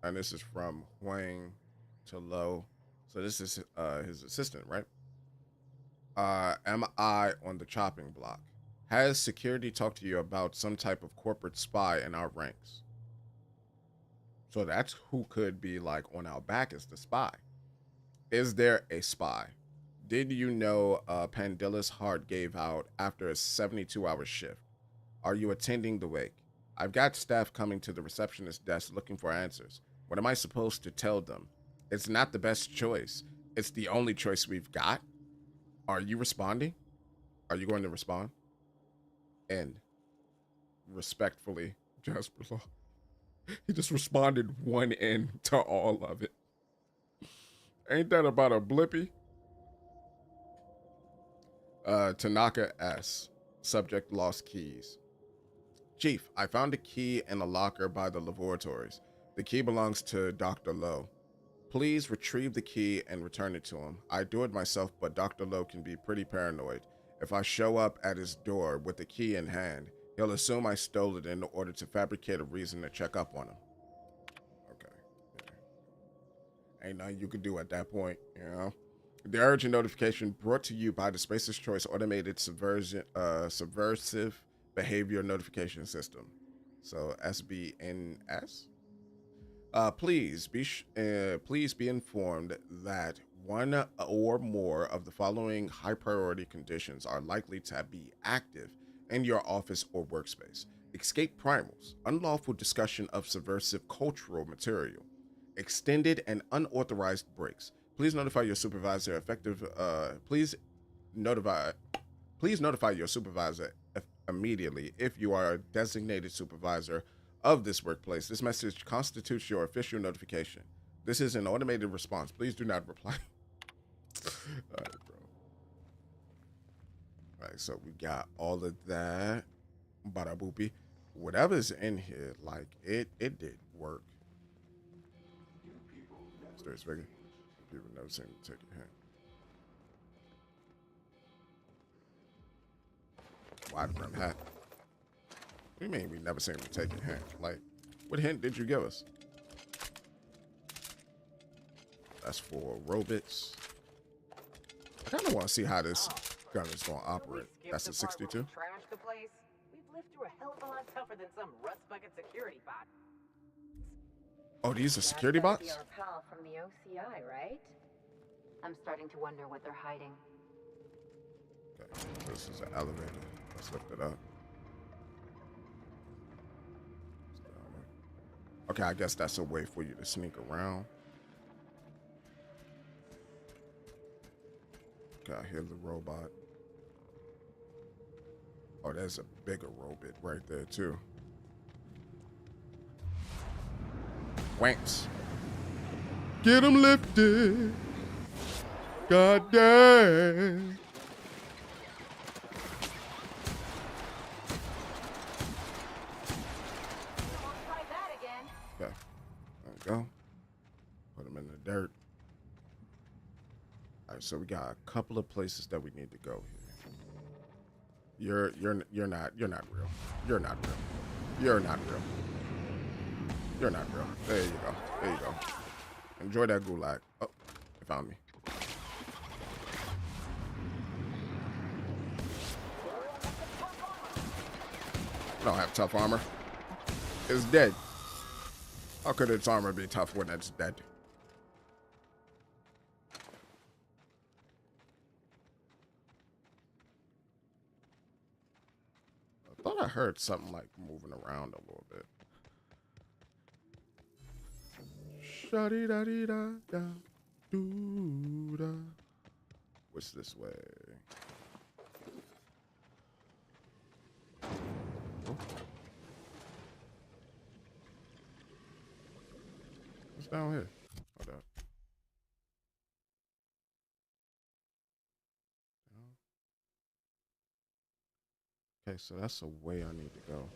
And this is from Huang to Low. So this is his assistant, right? Am I on the chopping block? Has security talked to you about some type of corporate spy in our ranks? So that's who could be like on our back is the spy. Is there a spy? Did you know Pandilla's heart gave out after a 72-hour shift? Are you attending the wake? I've got staff coming to the receptionist desk looking for answers. What am I supposed to tell them? It's not the best choice. It's the only choice we've got. Are you responding? Are you going to respond? And respectfully, Jasper Law. He just responded one end to all of it. Ain't that about a blippy? Tanaka S. Subject lost keys. Chief, I found a key in a locker by the laboratories. The key belongs to Dr. Lowe. Please retrieve the key and return it to him. I do it myself, but Dr. Lowe can be pretty paranoid. If I show up at his door with the key in hand, he'll assume I stole it in order to fabricate a reason to check up on him. Okay. Yeah. Ain't nothing you can do at that point, you know? The urgent notification brought to you by the Spacer's Choice Automated Subversive Behavior Notification System. So SBNS? Please be informed that one or more of the following high priority conditions are likely to be active in your office or workspace. Escape primals, unlawful discussion of subversive cultural material, extended and unauthorized breaks. Please notify your supervisor please notify your supervisor immediately if you are a designated supervisor of this workplace. This message constitutes your official notification. This is an automated response. Please do not reply. All right, bro. All right, so we got all of that. Bada boopy. Whatever's in here, like it did work. Stairs figure. People never seem to take your hand. Wide brim hat. What do you mean we never seen him take your hand? Like, what hint did you give us? That's for robots. kind of want to see how this gun is going to operate. That's a 62. Trash the place. We've lived through a hell of a lot tougher than some rust bucket security bot. Oh, these are security bots? Our pal from the OCI, right? I'm starting to wonder what they're hiding. Okay, so this is an elevator. Let's lift it up. Okay, I guess that's a way for you to sneak around. Okay, I hear the robot. Oh, there's a bigger robot right there, too. Wanks. Get him lifted. God damn. Okay, there we go. Put him in the dirt. All right, so we got a couple of places that we need to go here. You're not real. You're not real. You're not real. You're not real. There you go. There you go. Enjoy that gulag. Oh, they found me. I don't have tough armor. It's dead. How could its armor be tough when it's dead? I thought I heard something like moving around a little bit. Shadi-da-dee-da-da, doo-da. What's this way? Oh. What's down here? Hold up. Okay, so that's a way I need to go.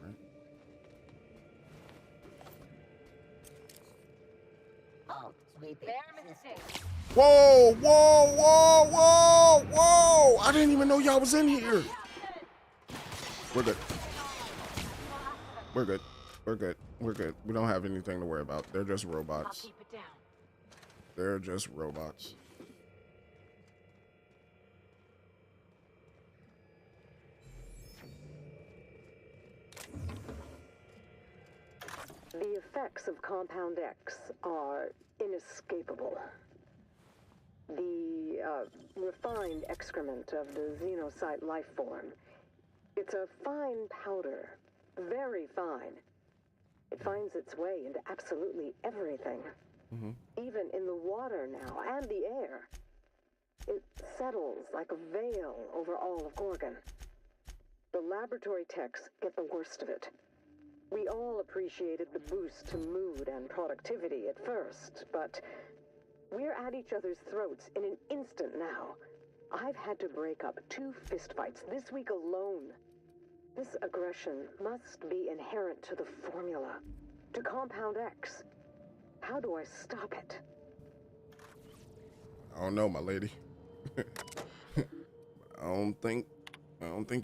Right. Oh, sweet. Fair mistake. Whoa, whoa, whoa, whoa, whoa! I didn't even know y'all was in here. We're good. We're good. We're good. We're good. We don't have anything to worry about. They're just robots. I'll keep it down. They're just robots. The effects of Compound X are inescapable. The refined excrement of the xenocyte life form. It's a fine powder, very fine. It finds its way into absolutely everything. Even in the water now, and the air. It settles like a veil over all of Gorgon. The laboratory techs get the worst of it. We all appreciated the boost to mood and productivity at first, but we're at each other's throats in an instant now. I've had to break up 2 fistfights this week alone. This aggression must be inherent to the formula, to Compound X. How do I stop it? I don't know, my lady. I don't think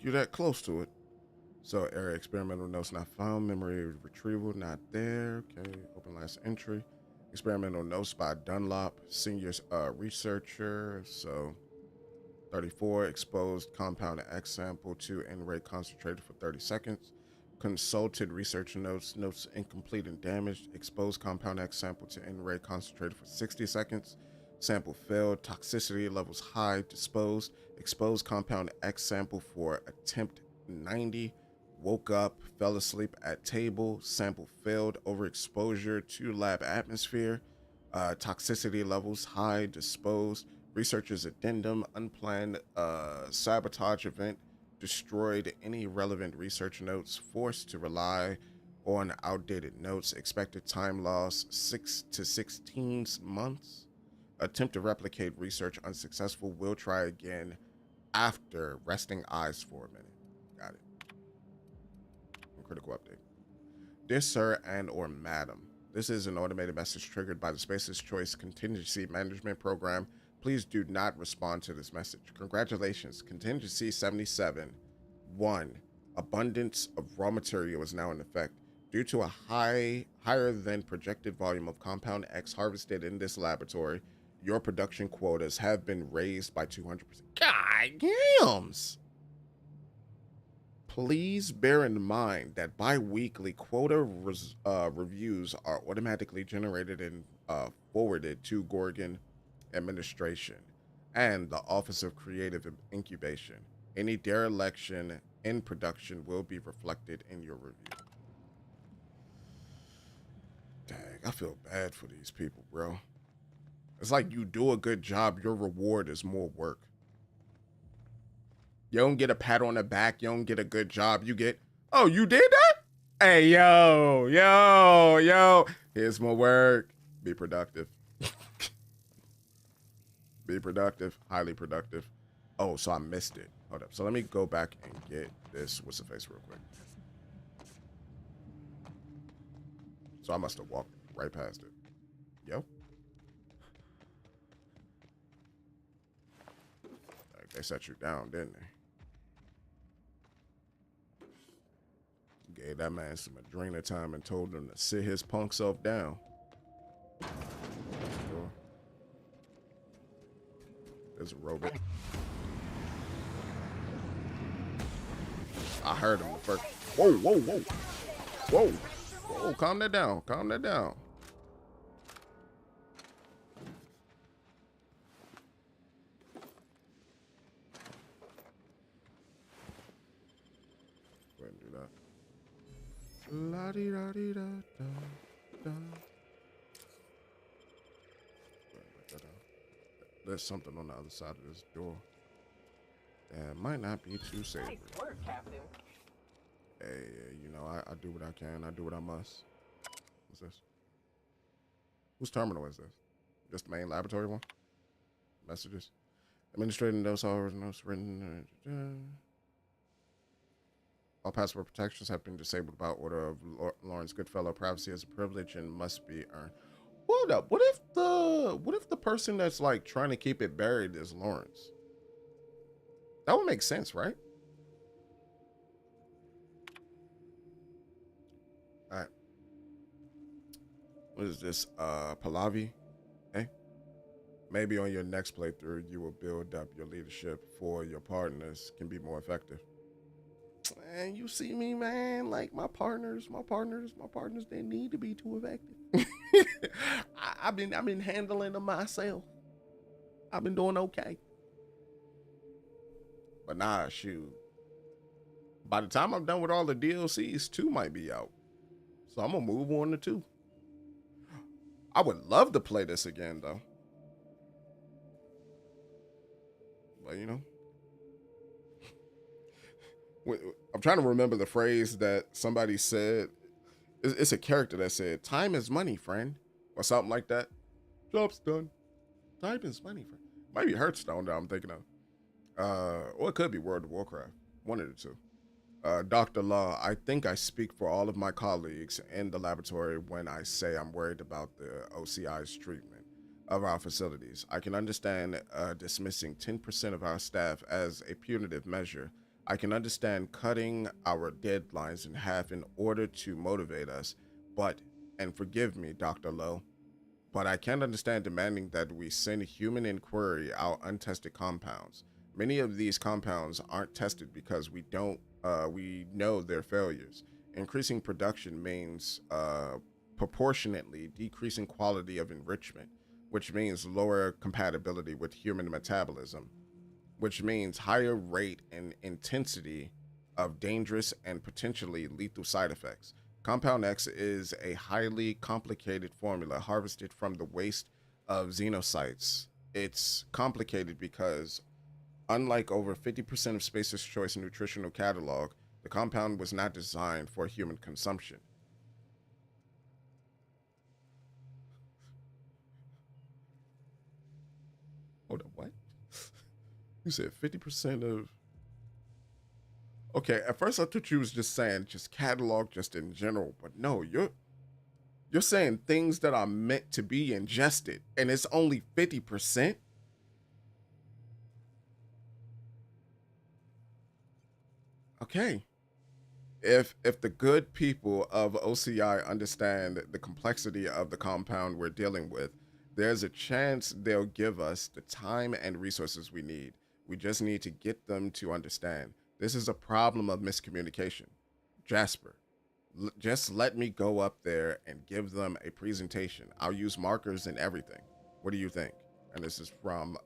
you're that close to it. So area experimental notes not found. Memory retrieval not there. Okay, open last entry. Experimental notes by Dunlop, senior researcher. So 34, exposed compound X sample to N-ray concentrated for 30 seconds. Consulted research notes incomplete and damaged. Exposed compound X sample to N-ray concentrated for 60 seconds. Sample failed. Toxicity levels high. Disposed. Exposed compound X sample for attempt 90. Woke up, fell asleep at table. Sample failed. Overexposure to lab atmosphere. Toxicity levels high. Disposed. Researcher's addendum. Unplanned sabotage event. Destroyed any relevant research notes. Forced to rely on outdated notes. Expected time loss 6 to 16 months. Attempt to replicate research unsuccessful. Will try again after resting eyes for a minute. Got it. Critical update. Dear sir and or madam, this is an automated message triggered by the Space's Choice Contingency Management Program. Please do not respond to this message. Congratulations. Contingency 77. 1. Abundance of raw material is now in effect. Due to a higher than projected volume of Compound X harvested in this laboratory, your production quotas have been raised by 200%. God yams! Please bear in mind that bi-weekly quota reviews are automatically generated and forwarded to Gorgon Administration and the Office of Creative Incubation. Any dereliction in production will be reflected in your review. Dang, I feel bad for these people, bro. It's like you do a good job, your reward is more work. You don't get a pat on the back. You don't get a good job. You get, oh, you did that? Hey, yo. Here's more work. Be productive. Be productive. Highly productive. Oh, so I missed it. Hold up. So let me go back and get this. What's the face real quick? So I must have walked right past it. Yo. Like they set you down, didn't they? Gave that man some adrenal time and told him to sit his punk self down. There's a robot. I heard him first. Whoa. Calm that down. Calm that down. Go ahead and do that. La di da di da da. There's something on the other side of this door that might not be too safe. Nice work, Captain. Hey, you know, I do what I can. I do what I must. What's this? Whose terminal is this? Just the main laboratory one? Messages. Administrating those hours, notes written. All password protections have been disabled by order of Lawrence Goodfellow. Privacy is a privilege and must be earned. Hold up. What if the person that's like trying to keep it buried is Lawrence? That would make sense, right? All right. What is this? Pahlavi? Hey? Maybe on your next playthrough, you will build up your leadership for your partners can be more effective. And you see me, man, like my partners, they need to be too effective. I've been handling them myself. I've been doing okay. But nah, shoot. By the time I'm done with all the DLCs, 2 might be out. So I'm gonna move on to 2. I would love to play this again though. But you know. I'm trying to remember the phrase that somebody said. It's a character that said, "Time is money, friend," or something like that. Job's done. Time is money, friend. Might be Hearthstone that I'm thinking of. Or it could be World of Warcraft. One of the two. Dr. Law, I think I speak for all of my colleagues in the laboratory when I say I'm worried about the OCI's treatment of our facilities. I can understand dismissing 10% of our staff as a punitive measure. I can understand cutting our deadlines in half in order to motivate us, but, and forgive me, Dr. Lowe, but I can't understand demanding that we send human inquiry our untested compounds. Many of these compounds aren't tested because we know they're failures. Increasing production means proportionately decreasing quality of enrichment, which means lower compatibility with human metabolism, which means higher rate and intensity of dangerous and potentially lethal side effects. Compound X is a highly complicated formula harvested from the waste of xenocytes. It's complicated because, unlike over 50% of Spacer's Choice nutritional catalog, the compound was not designed for human consumption. Hold up, what? You said 50% of... Okay, at first I thought you was just saying just catalog just in general, but no, you're saying things that are meant to be ingested, and it's only 50%? Okay. If the good people of OCI understand the complexity of the compound we're dealing with, there's a chance they'll give us the time and resources we need. We just need to get them to understand. This is a problem of miscommunication. Jasper, just let me go up there and give them a presentation. I'll use markers and everything. What do you think? And this is from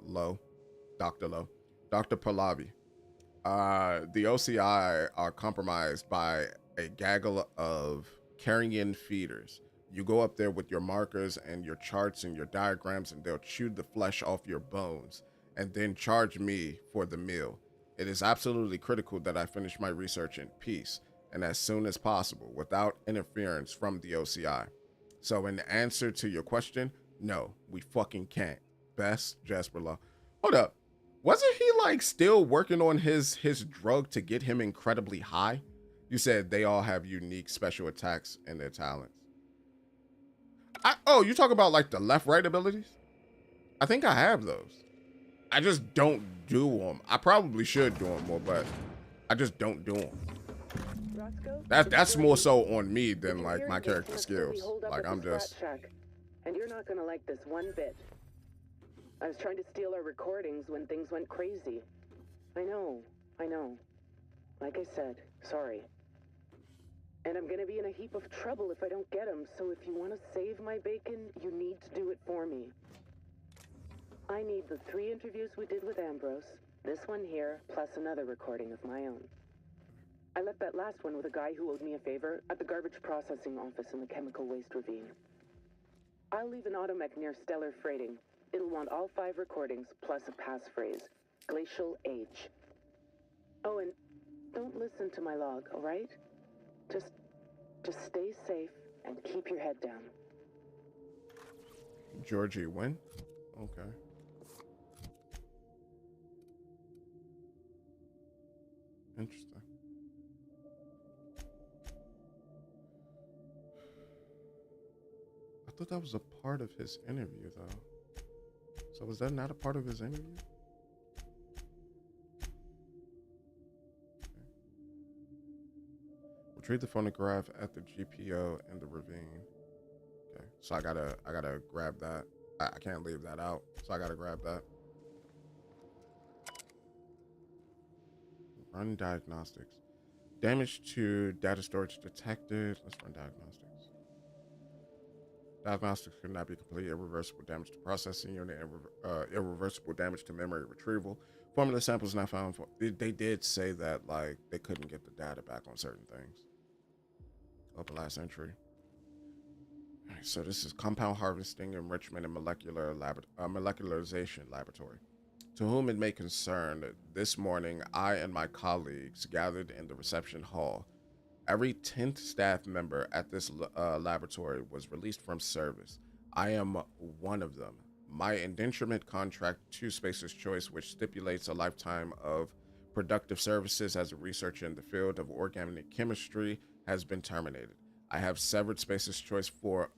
Lowe, Dr. Lowe. Dr. Pahlavi. The OCI are compromised by a gaggle of carrion feeders. You go up there with your markers and your charts and your diagrams, and they'll chew the flesh off your bones and then charge me for the meal. It is absolutely critical that I finish my research in peace and as soon as possible without interference from the OCI. So in answer to your question, no, we fucking can't. Best, Jasper Law. Hold up. Wasn't he like still working on his drug to get him incredibly high? You said they all have unique special attacks and their talents. Oh, you talk about like the left-right abilities? I think I have those. I just don't do them. I probably should do them more, but I just don't do them. That's more so on me than like my character skills. Like I'm just. And you're not gonna like this one bit. I was trying to steal our recordings when things went crazy. I know. Like I said, sorry. And I'm gonna be in a heap of trouble if I don't get them, so if you want to save my bacon, you need to do it for me. I need the 3 interviews we did with Ambrose, this one here, plus another recording of my own. I left that last one with a guy who owed me a favor at the garbage processing office in the chemical waste ravine. I'll leave an automech near Stellar Freighting. It'll want all 5 recordings, plus a passphrase. Glacial Age. Oh, and don't listen to my log, all right? Just stay safe and keep your head down. Georgie Wynn? Okay. Interesting. I thought that was a part of his interview, though. So was that not a part of his interview? Retrieve the phonograph at the GPO in the ravine. Okay, so I gotta grab that. I can't leave that out, so I gotta grab that. Run diagnostics. Damage to data storage detected. Let's run diagnostics. Diagnostics could not be complete. Irreversible damage to processing unit and irreversible damage to memory retrieval. Formula samples not found. They did say that like they couldn't get the data back on certain things. Open last entry. All right, so this is compound harvesting, enrichment, and molecularization laboratory. To whom it may concern, this morning I and my colleagues gathered in the reception hall. Every 10th staff member at this laboratory was released from service. I am one of them. My indenturement contract to Spacer's Choice, which stipulates a lifetime of productive services as a researcher in the field of organic chemistry, has been terminated. I have served Spacer's Choice for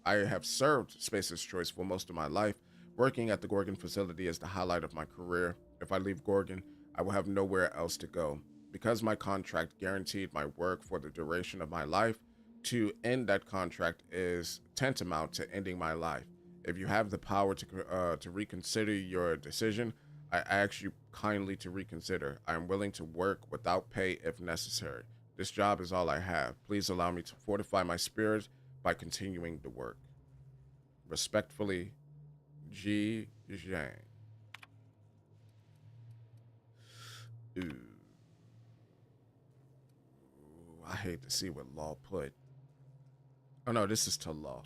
most of my life. Working at the Gorgon facility is the highlight of my career. If I leave Gorgon, I will have nowhere else to go. Because my contract guaranteed my work for the duration of my life, to end that contract is tantamount to ending my life. If you have the power to reconsider your decision, I ask you kindly to reconsider. I am willing to work without pay if necessary. This job is all I have. Please allow me to fortify my spirit by continuing the work. Respectfully, G. Zhang. Ooh. I hate to see what Law put. Oh no, this is to Law.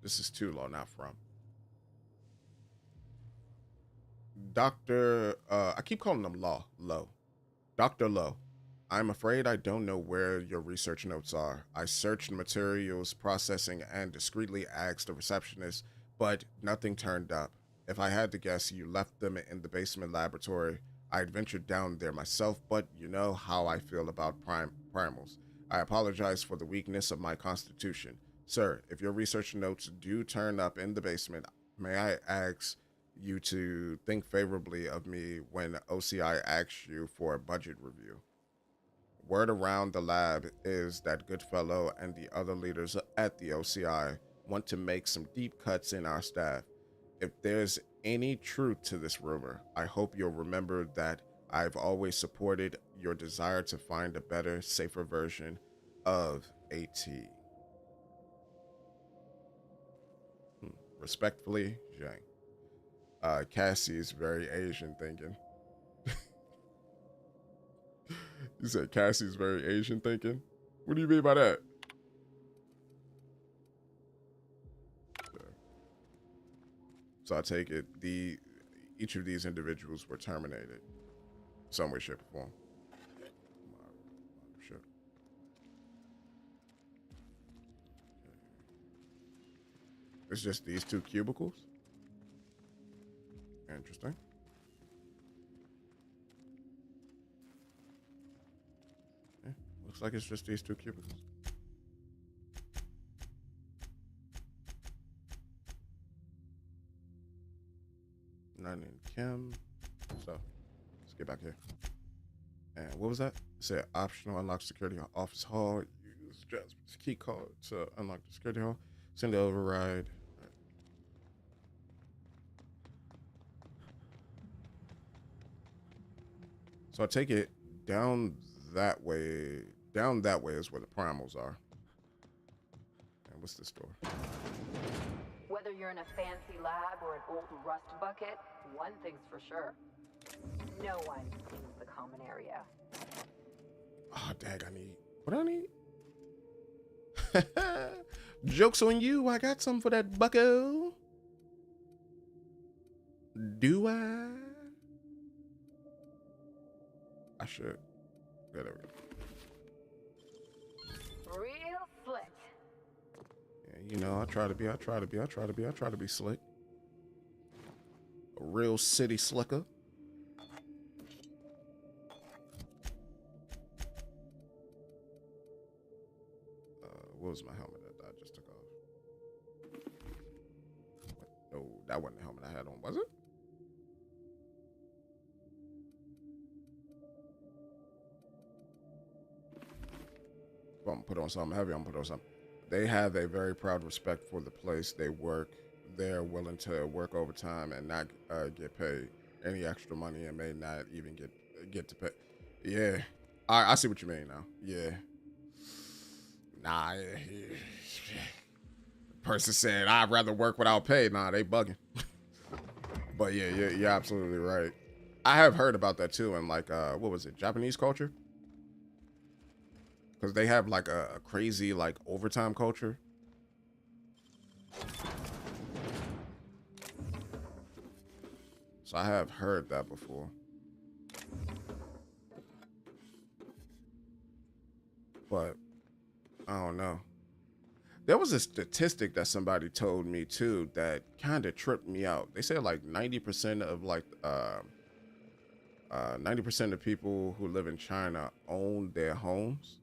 This is to Law, not from. Dr. I keep calling him Low. Dr. Low. I'm afraid I don't know where your research notes are. I searched materials, processing, and discreetly asked the receptionist, but nothing turned up. If I had to guess, you left them in the basement laboratory. I'd ventured down there myself, but you know how I feel about primals. I apologize for the weakness of my constitution. Sir, if your research notes do turn up in the basement, may I ask you to think favorably of me when OCI asks you for a budget review? Word around the lab is that Goodfellow and the other leaders at the OCI want to make some deep cuts in our staff. If there's any truth to this rumor, I hope you'll remember that I've always supported your desire to find a better, safer version of A.T. Respectfully, Zhang. Cassie's very Asian thinking. You said Cassie's very Asian thinking? What do you mean by that? So I take it each of these individuals were terminated some way, shape, or form. Sure. It's just these two cubicles? Interesting. Yeah, looks like it's just these two cubicles. None in Kim. So let's get back here. And what was that? It said optional unlock security office hall. Use just key card to unlock the security hall. Send the override. Right. So I take it down that way. Down that way is where the primals are. And what's this door? Whether you're in a fancy lab or an old rust bucket, one thing's for sure. No one cleans the common area. Oh, dag, I need... What I need? Joke's on you, I got some for that bucko. Do I? I should. Yeah, there we go. Real slick. You know, I try to be slick. A real city slicker. What was my helmet that I just took off? No, that wasn't the helmet I had on, was it? If I'm gonna put on something heavy, I'm gonna put on something. They have a very proud respect for the place they work. They're willing to work overtime and not get paid any extra money, and may not even get to pay. Yeah, I see what you mean now. Yeah. Nah. Person said I'd rather work without pay. Nah, they bugging. But yeah, you're absolutely right. I have heard about that too, in like what was it, Japanese culture? Because they have like a crazy like overtime culture. So I have heard that before. But I don't know. There was a statistic that somebody told me too that kind of tripped me out. They said like 90% of like 90% of people who live in China own their homes.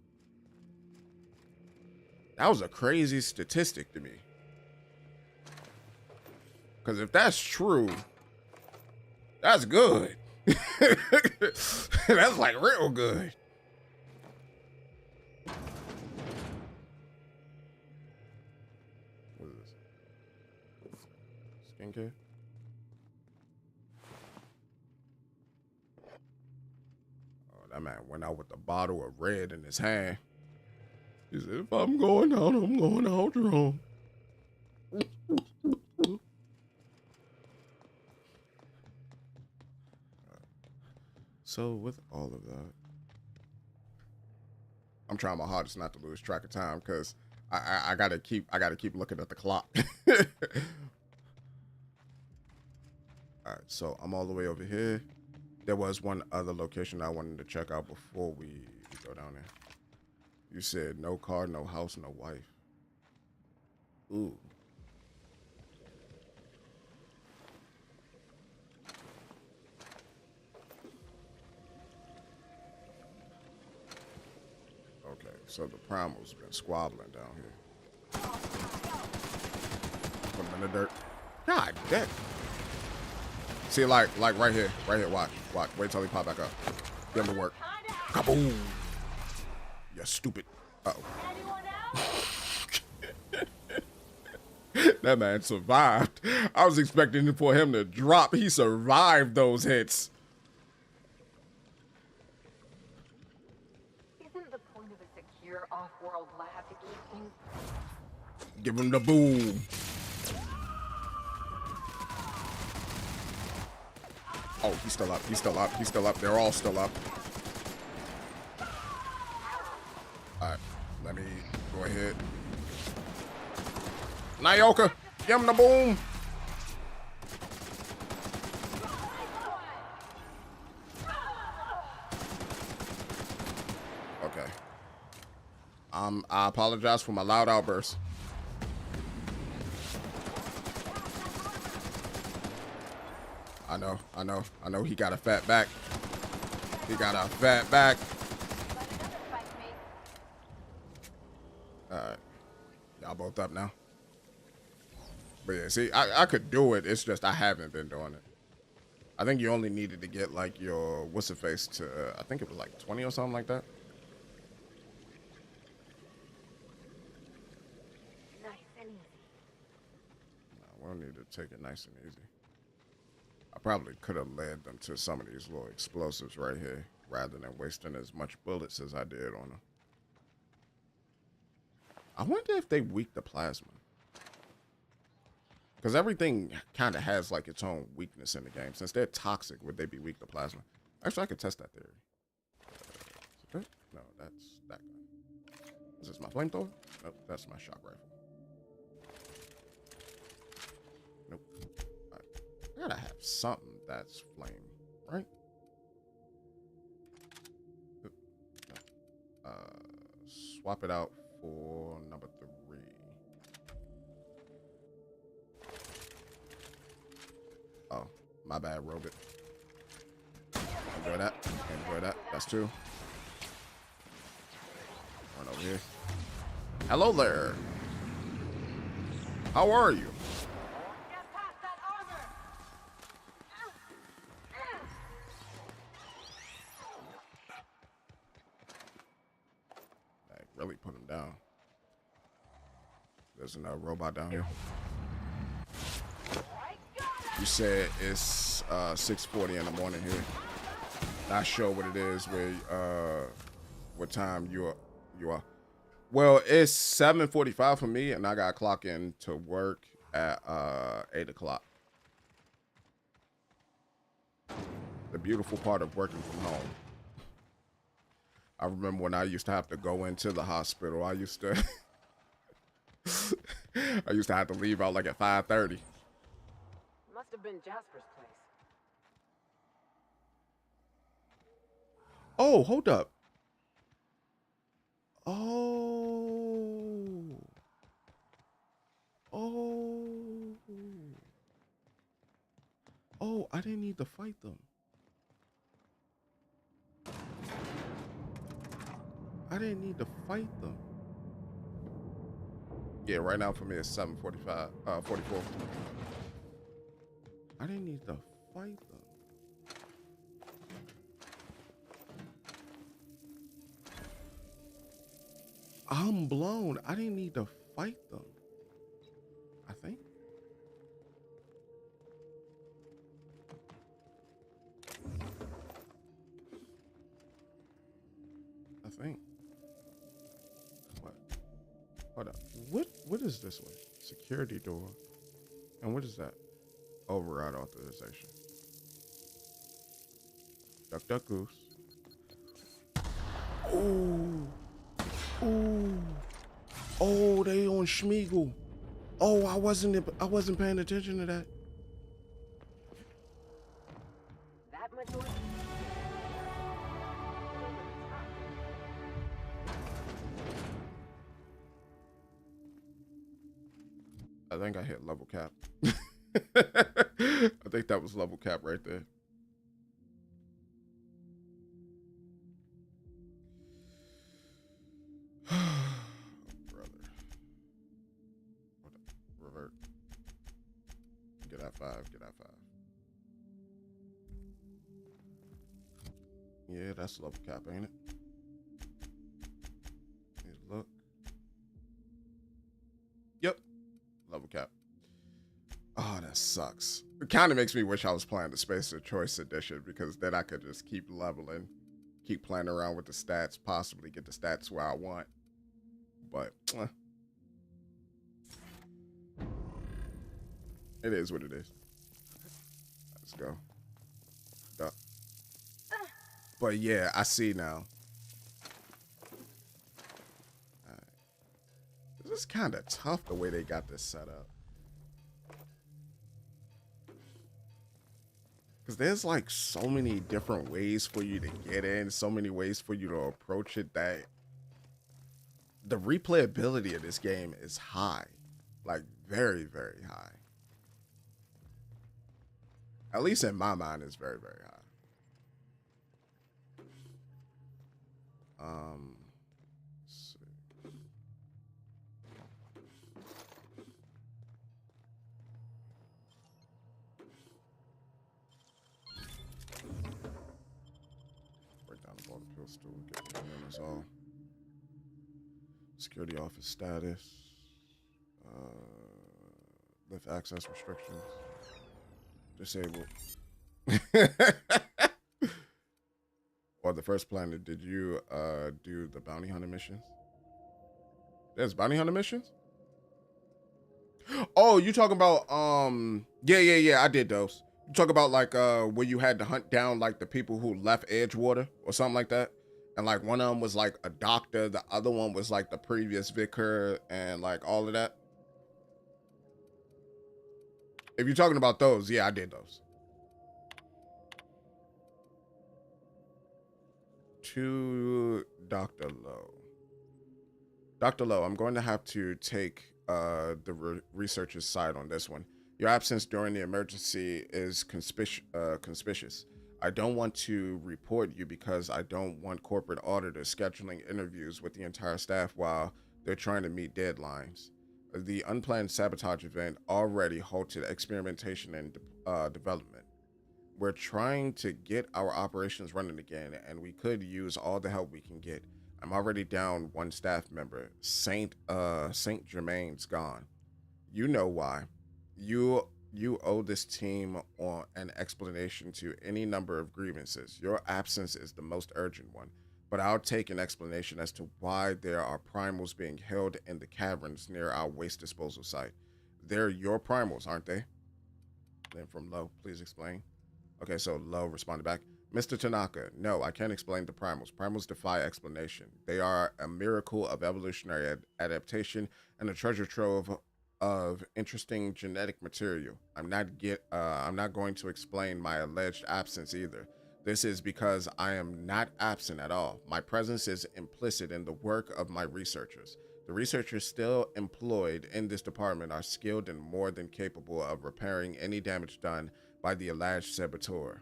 That was a crazy statistic to me. Because if that's true, that's good. That's like real good. What is this? Skincare? Oh, that man went out with a bottle of red in his hand. He said, if I'm going out, I'm going out wrong. So with all of that, I'm trying my hardest not to lose track of time because I gotta keep looking at the clock. All right, so I'm all the way over here. There was one other location I wanted to check out before we go down there. You said no car, no house, no wife. Ooh. Okay, so the primal's been squabbling down here. Put him in the dirt. God damn. See, like right here, watch. Wait till he pop back up. Get him to work. Kaboom. You stupid. Uh-oh. That man survived. I was expecting for him to drop. He survived those hits. Isn't the point of a secure off-world lab to keep things? Give him the boom. Oh, he's still up. He's still up. He's still up. They're all still up. All right, let me go ahead. Nyoka, give him the boom. Okay. I apologize for my loud outburst. I know he got a fat back. He got a fat back. Alright. Y'all both up now. But yeah, see, I could do it. It's just I haven't been doing it. I think you only needed to get like your what's-it-face to, I think it was like 20 or something like that. Nice and easy. No, we don't need to take it nice and easy. I probably could have led them to some of these little explosives right here rather than wasting as much bullets as I did on them. I wonder if they weak the plasma. Because everything kind of has like its own weakness in the game. Since they're toxic, would they be weak to plasma? Actually, I could test that theory. No, that's that gun. Is this my flamethrower? Nope, that's my shock rifle. Nope. Right. I gotta have something that's flame, right? Oop. No. Swap it out for number 3. Oh, my bad, robot. Enjoy that. Enjoy that. That's 2. Run over here. Hello there. How are you? Like, really put him down. There's another robot down here. You said it's 6:40 in the morning here. Not sure what it is. What time you are? Well, it's 7:45 for me, and I got to clock in to work at 8 o'clock. The beautiful part of working from home. I remember when I used to have to go into the hospital. I used to have to leave out like at 5:30. Must have been Jasper's place. Oh, hold up. Oh. Oh, I didn't need to fight them. I didn't need to fight them. Yeah, right now for me it's 7:45, 44. I didn't need to fight them. I'm blown. I didn't need to fight them. I think. What? Hold up. What is this one? Security door. And what is that? Override authorization. Duck, duck, goose. Ooh. Ooh. Oh, they on Schmeagle. Oh, I wasn't paying attention to that. That much work? I think I hit level cap. I think that was level cap right there. Brother. Hold up. Revert. Get out 5. Get out 5. Yeah, that's level cap, ain't it? sucks. It kind of makes me wish I was playing the Space of Choice edition, because then I could just keep leveling, keep playing around with the stats, possibly get the stats where I want. But it is what it is. Let's go. But yeah, I see now. Right. This is kind of tough the way they got this set up. Because there's like so many different ways for you to get in, so many ways for you to approach it, that the replayability of this game is high. Like very, very high. At least in my mind, it's very, very high. Let's see. Break down the border pistol, get the is all. Security office status. Lift access restrictions. Disabled. Or the first planet, did you do the bounty hunter missions? There's bounty hunter missions? Oh, you talking about yeah, I did those. You talk about like where you had to hunt down like the people who left Edgewater or something like that. And like one of them was like a doctor, the other one was like the previous vicar and like all of that. If you're talking about those, yeah, I did those. To Dr. Lowe. Dr. Lowe, I'm going to have to take the researcher's side on this one. Your absence during the emergency is conspicuous. I don't want to report you because I don't want corporate auditors scheduling interviews with the entire staff while they're trying to meet deadlines. The unplanned sabotage event already halted experimentation and development. We're trying to get our operations running again, and we could use all the help we can get. I'm already down one staff member. Saint Germain's gone. You know why. You owe this team an explanation to any number of grievances. Your absence is the most urgent one, but I'll take an explanation as to why there are primals being held in the caverns near our waste disposal site. They're your primals, aren't they? Then from Lowe, please explain. Okay, so Lowe responded back. Mr. Tanaka, no, I can't explain the primals. Primals defy explanation. They are a miracle of evolutionary adaptation and a treasure trove of interesting genetic material. I'm not going to explain my alleged absence either. This is because I am not absent at all. My presence is implicit in the work of my researchers. The researchers still employed in this department are skilled and more than capable of repairing any damage done by the alleged saboteur.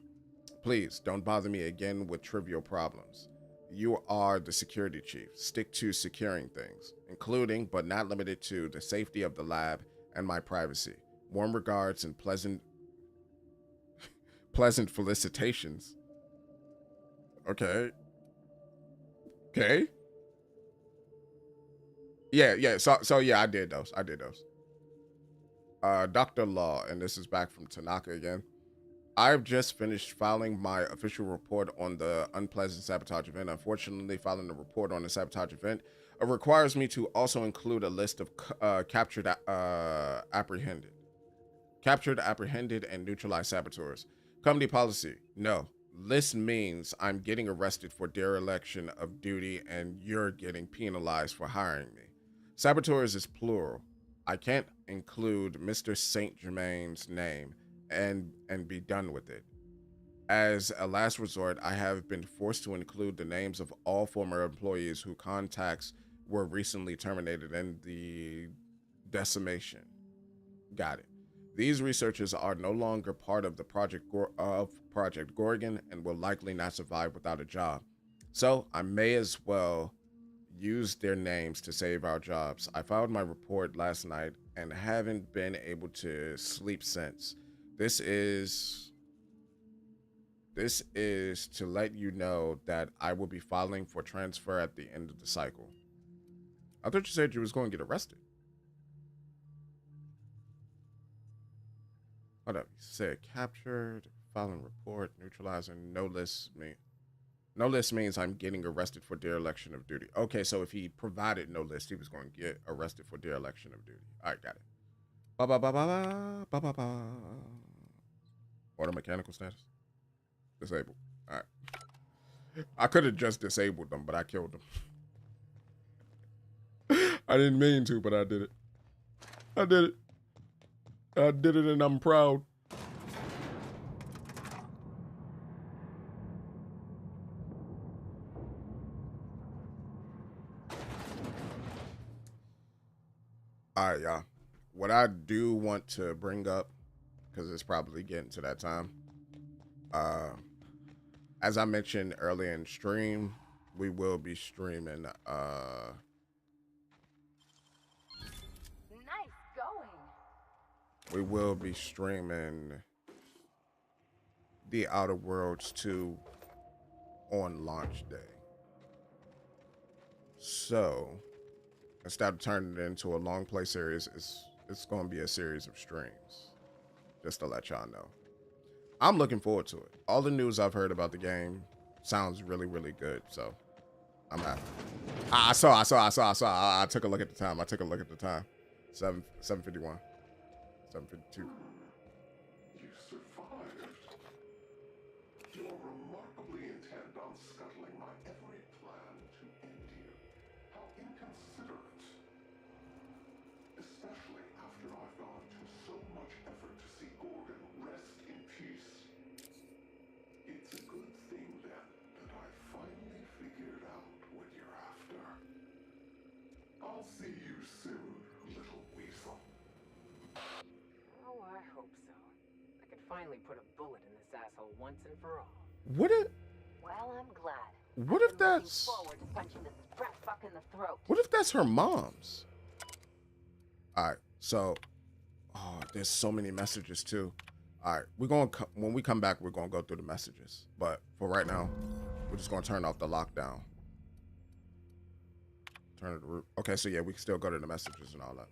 Please don't bother me again with trivial problems. You are the security chief. Stick to securing things, including but not limited to the safety of the lab and my privacy. Warm regards and pleasant felicitations. Okay. Yeah. So yeah, I did those. Dr. Law, and this is back from Tanaka again. I've just finished filing my official report on the unpleasant sabotage event. Unfortunately, filing a report on the sabotage event requires me to also include a list of captured, apprehended, and neutralized saboteurs. Company policy, no. List means I'm getting arrested for dereliction of duty and you're getting penalized for hiring me. Saboteurs is plural. I can't include Mr. Saint Germain's name and be done with it. As a last resort, I have been forced to include the names of all former employees whose contracts were recently terminated in the decimation. Got it. These researchers are no longer part of the Project Gorgon and will likely not survive without a job. So I may as well use their names to save our jobs. I filed my report last night and haven't been able to sleep since. This is to let you know that I will be filing for transfer at the end of the cycle. I thought you said you was going to get arrested. Hold up. He said captured, filing report, neutralizing, no list me. No list means I'm getting arrested for dereliction of duty. Okay, so if he provided no list, he was going to get arrested for dereliction of duty. All right, got it. Ba ba ba ba ba ba ba ba. Auto mechanical status. Disabled. All right. I could have just disabled them, but I killed them. I didn't mean to, but I did it. I did it. I did it, and I'm proud. All right, y'all. What I do want to bring up, because it's probably getting to that time. As I mentioned earlier in stream, we will be streaming. Nice going. We will be streaming The Outer Worlds 2 on launch day. So instead of turning it into a long play series, it's going to be a series of streams. Just to let y'all know. I'm looking forward to it. All the news I've heard about the game sounds really, really good. So I'm happy. I saw. I took a look at the time. 7:51. 7:52. You survived. You're remarkably intent on scuttling my every plan to end you. How inconsiderate. Especially after I've gone to so much effort to see Gorgon rest in peace. It's a good thing then that I finally figured out what you're after. I'll see you soon, little weasel. Oh, I hope so. I can finally put a bullet in this asshole once and for all. What if? Well, I'm glad. What if that's? Forward to punching this brat fuck in the throat. What if that's her mom's? All right, so, there's so many messages too. All right, when we come back, we're gonna go through the messages. But for right now, we're just gonna turn off the lockdown. Turn it to root. Okay, so yeah, we can still go to the messages and all that.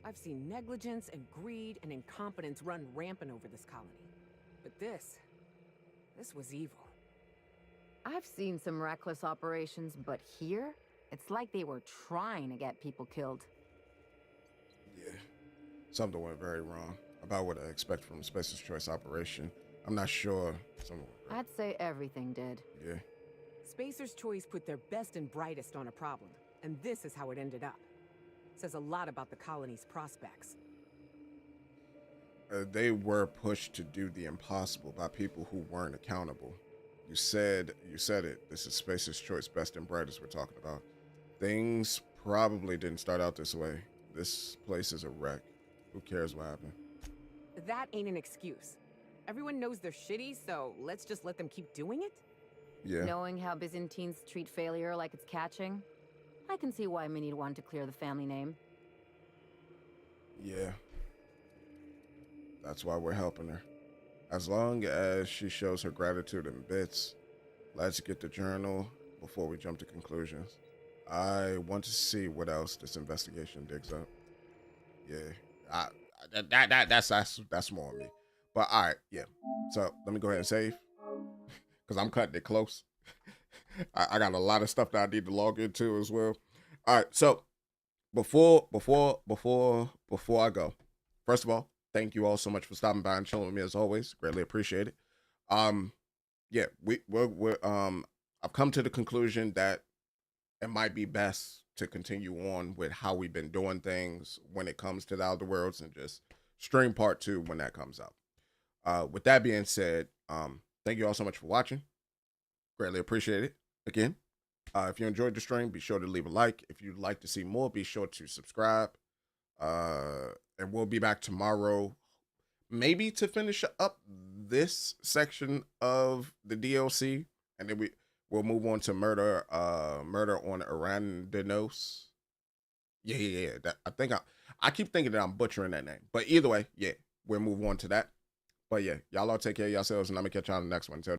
I've seen negligence and greed and incompetence run rampant over this colony. But this was evil. I've seen some reckless operations, but here, it's like they were trying to get people killed. Yeah, something went very wrong. About what I expect from a Spacer's Choice operation. I'm not sure. I'd say everything did. Yeah. Spacer's Choice put their best and brightest on a problem, and this is how it ended up. Says a lot about the colony's prospects. They were pushed to do the impossible by people who weren't accountable. You said it. This is Spacer's Choice, best and brightest we're talking about. Things probably didn't start out this way. This place is a wreck. Who cares what happened? That ain't an excuse. Everyone knows they're shitty, so let's just let them keep doing it? Yeah. Knowing how Byzantines treat failure like it's catching, I can see why Minnie wanted to clear the family name. Yeah. That's why we're helping her. As long as she shows her gratitude in bits, let's get the journal before we jump to conclusions. I want to see what else this investigation digs up. Yeah, that's more on me. But all right, yeah. So let me go ahead and save, because I'm cutting it close. I got a lot of stuff that I need to log into as well. All right, so before I go, first of all, thank you all so much for stopping by and chilling with me as always. Greatly appreciate it. Yeah, I've come to the conclusion that it might be best to continue on with how we've been doing things when it comes to the Outer Worlds and just stream part 2 when that comes out. With that being said, thank you all so much for watching. Greatly appreciate it. Again, if you enjoyed the stream, be sure to leave a like. If you'd like to see more, be sure to subscribe. And we'll be back tomorrow, maybe to finish up this section of the DLC, and then we'll move on to murder on Arandanos. Yeah. I keep thinking that I'm butchering that name, but either way, yeah, we'll move on to that. But yeah, y'all all take care of yourselves, and I'm gonna catch y'all on the next one. Until